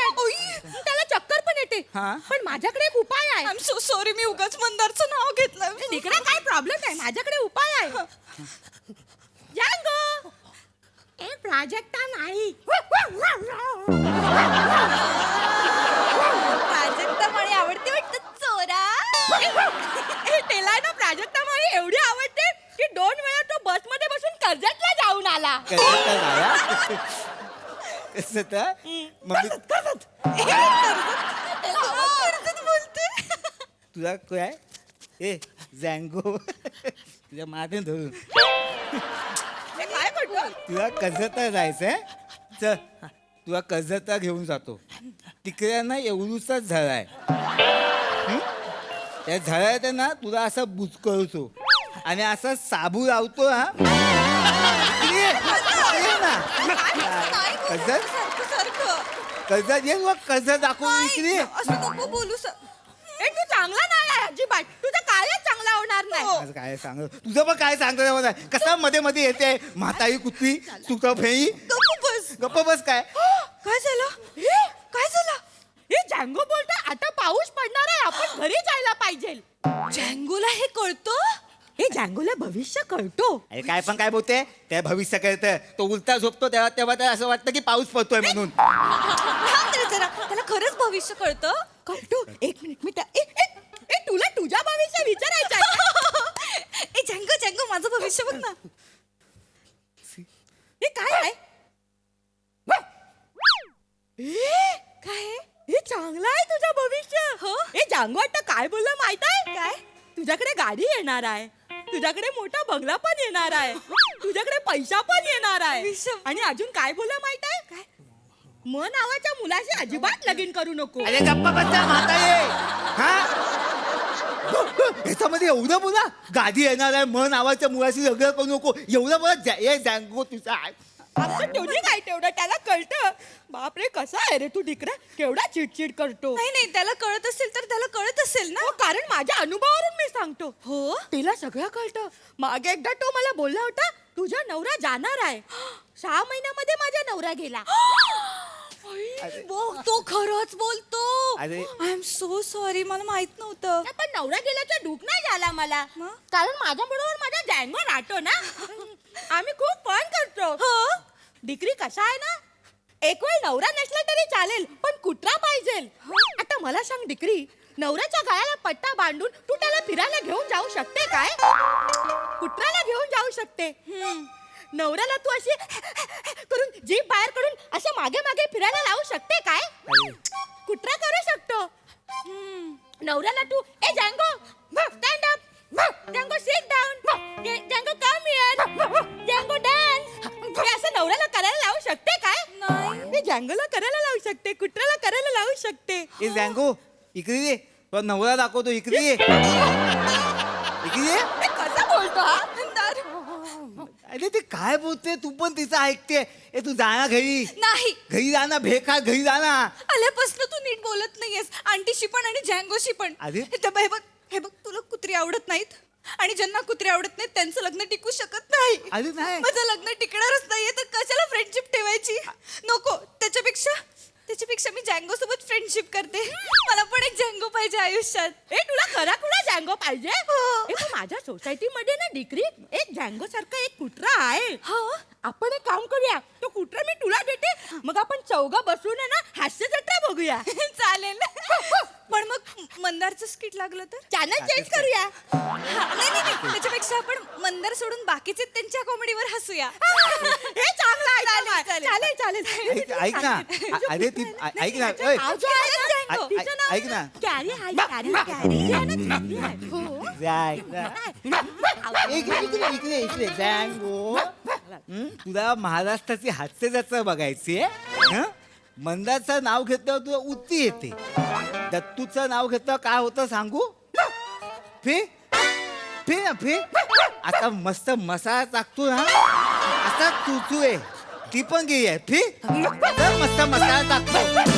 त्याला चक्कर पण येते हा? पण माझ्याकडे एक उपाय आहे आय एम सो सॉरी मी उगाच मंदारचं नाव घेतलं तिकडे काय प्रॉब्लेम नाही माझ्याकडे उपाय आहे जांगो एक प्राजक्ता नाही प्राजक्ता म्हणे आवडते वाटतं चोरा त्याला ना प्राजक्ता माळी एवढी आवडते की 2 वेळा तो बस मध्ये बसून कर्जतला जाऊन आला कसं तर मम्मी तुझा काय ए झँगो तुझ्या माथे धरून काय करतो तुला कर्जतला जायचंय चल तुला कर्जतला घेऊन जातो तिकडे ना एवढूचाच झळा आहे त्या झळ्यात आहे ना तुला असा बुचकळतो आणि असा साबू लावतो हा कर्जत कर्जत ये मग कर्जत दाखवू इकडे असं नको बोलू तू चांगला नाही आहे अजिबात तुझं कायच चांगला होणार नाही आज काय सांग तुझं पण काय सांगतो मला कसा मध्ये मध्ये येते म्हाताई कुत्री सुकफेई गप्प बस काय काय झालं काय झालं हे जँगो बोलतो आता पाऊस पडणार आहे आपण घरी जायला पाहिजे जँगोला हे कळतं हे जँगोला भविष्य कळतो अरे काय पण काय बोलते त्या भविष्य कळतं तो उलटा झोपतो तेव्हा तेव्हा त्याला असं वाटतं की पाऊस पडतोय म्हणून थांब रे जरा त्याला खरंच भविष्य कळतं कळतो एक मिनिट मी तुला तुझ्या भविष्य विचारायचं आहे ए जँगो जँगो माझं भविष्य बघ ना हे काय आहे काय आहे? हे चांगलं आहे तुझं भविष्य हो? हे जांगो आता काय बोललं माहित आहे काय तुझ्याकडे गाडी येणार आहे तुझ्याकडे मोठा बंगला पण येणार आहे तुझ्याकडे पैसा पण येणार आहे आणि अजून काय बोललं माहित आहे काय म नावाच्या मुलाशी अजिबात लगीन करू नको अरे गप्पा बच्चा म्हाताई हा ह्याच्यामध्ये एवढं बोला गादी येणार आहे मन नावाच्या मुलाशी लग्न करू नको एवढं बोला ए जँगो तुझा आमचं टोनी काय तेवढं त्याला कळतं. बापरे कसा आहे रे तू डिकरा, केवढा चिडचिड करतो. नाही नाही त्याला कळत असेल तर त्याला कळत असेल ना. हो, कारण माझ्या अनुभवावरून मी सांगतो. हो तिला सगळं कळतं. मागे एकदा तो मला बोलला होता तुझा नवरा जाणार आहे. 6 महिन्यामध्ये माझा नवरा गेला. बघ, तो खरंच बोलतो. अरे. आय एम सो सॉरी, मला माहित नव्हतं. नाही, पण नवरा गेल्याचा दुःख नाही झाला मला, कारण माझ्या बरोबर माझा जँगो राहतो ना. आम्ही खूप फन करतो. डिक्री कसा आहे ना, एक वेळ नवरा नसला तरी चालेल पण कुत्रा पाहिजे. आता मला सांग डिक्री, नवऱ्याच्या गळ्याला पट्टा बांधून तू त्याला फिरायला घेऊन जाऊ शकते काय? कुत्र्याला घेऊन जाऊ शकते. नवऱ्याला तू अशी करून जीभ बाहेर करून अशा मागे मागे फिरायला लावू शकते काय? कुत्रा करू शकतो. नवऱ्याला तू ए Django stand up, Django sit down, Django come here, Django dance, हे असं नवऱ्याला करायला लावू शकते काय? नाही. मी जँगोला करायला लावू शकते, कुत्र्याला करायला लावू शकते. ए जँगो इकडे ये, तो नवरा दाखवतो, इकडे ये. इकडे ये. हे कसं बोलतो हा? अरे ते काय बोलते, तू पण तिचं ऐकते. ए तू जा ना घरी. नाही घरी जा ना, भेखा घरी जा ना. आल्यापासून तू नीट बोलत नाहीयेस. आंटीशी पण आणि जँगोशी पण. अरे? हे बघ तुला कुत्री आवडत नाहीत आणि ज्यांना कुत्री आवडत नाहीत त्यांचं लग्न टिकू शकत नाही. अरे नाही. माझं लग्न टिकणारच नाहीये तर कशाला फ्रेंडशिप ठेवायची. नको, त्याच्यापेक्षा मी जँगो सोबत फ्रेंडशिप करते. मला पण एक जँगो पाहिजे आयुष्यात. ए तुला खरा खुला जँगो पाहिजे? ए, पण माझ्या सोसायटी मध्ये ना डिक्री एक जँगो सारखा एक कुत्रा आहे. आपण एक काम करूया, तो कुत्रा मी तुला देते, मग आपण चौघं बसून आहे ना हास्य जत्रा बघूया. चालेल. पण मग मंदारचं स्किट लागलं तर चॅनल चेंज करूया. नाही त्याच्यापेक्षा आपण मंदार सोडून बाकीचे त्यांच्या कॉमेडीवर हसूया. हे चांगलं आहे. चालेल चालेल ऐक ना. अरे ती ऐक ना. ओय. ऐक ना. कॅरी आहे, कॅरी आहे ना. इकडे जँगो. तुला महाराष्ट्राची हास्य जत्रा बघायची आहे. मंदाचं नाव घेतल्यावर तुला उत्ती येते. दत्तूचं नाव घेतल्यावर काय होतं सांगू? फे फे ना फे. आता मस्त मसाला टाकतो ना, आता तू आहे ती पण घे. फे मस्त मसाला टाकतो.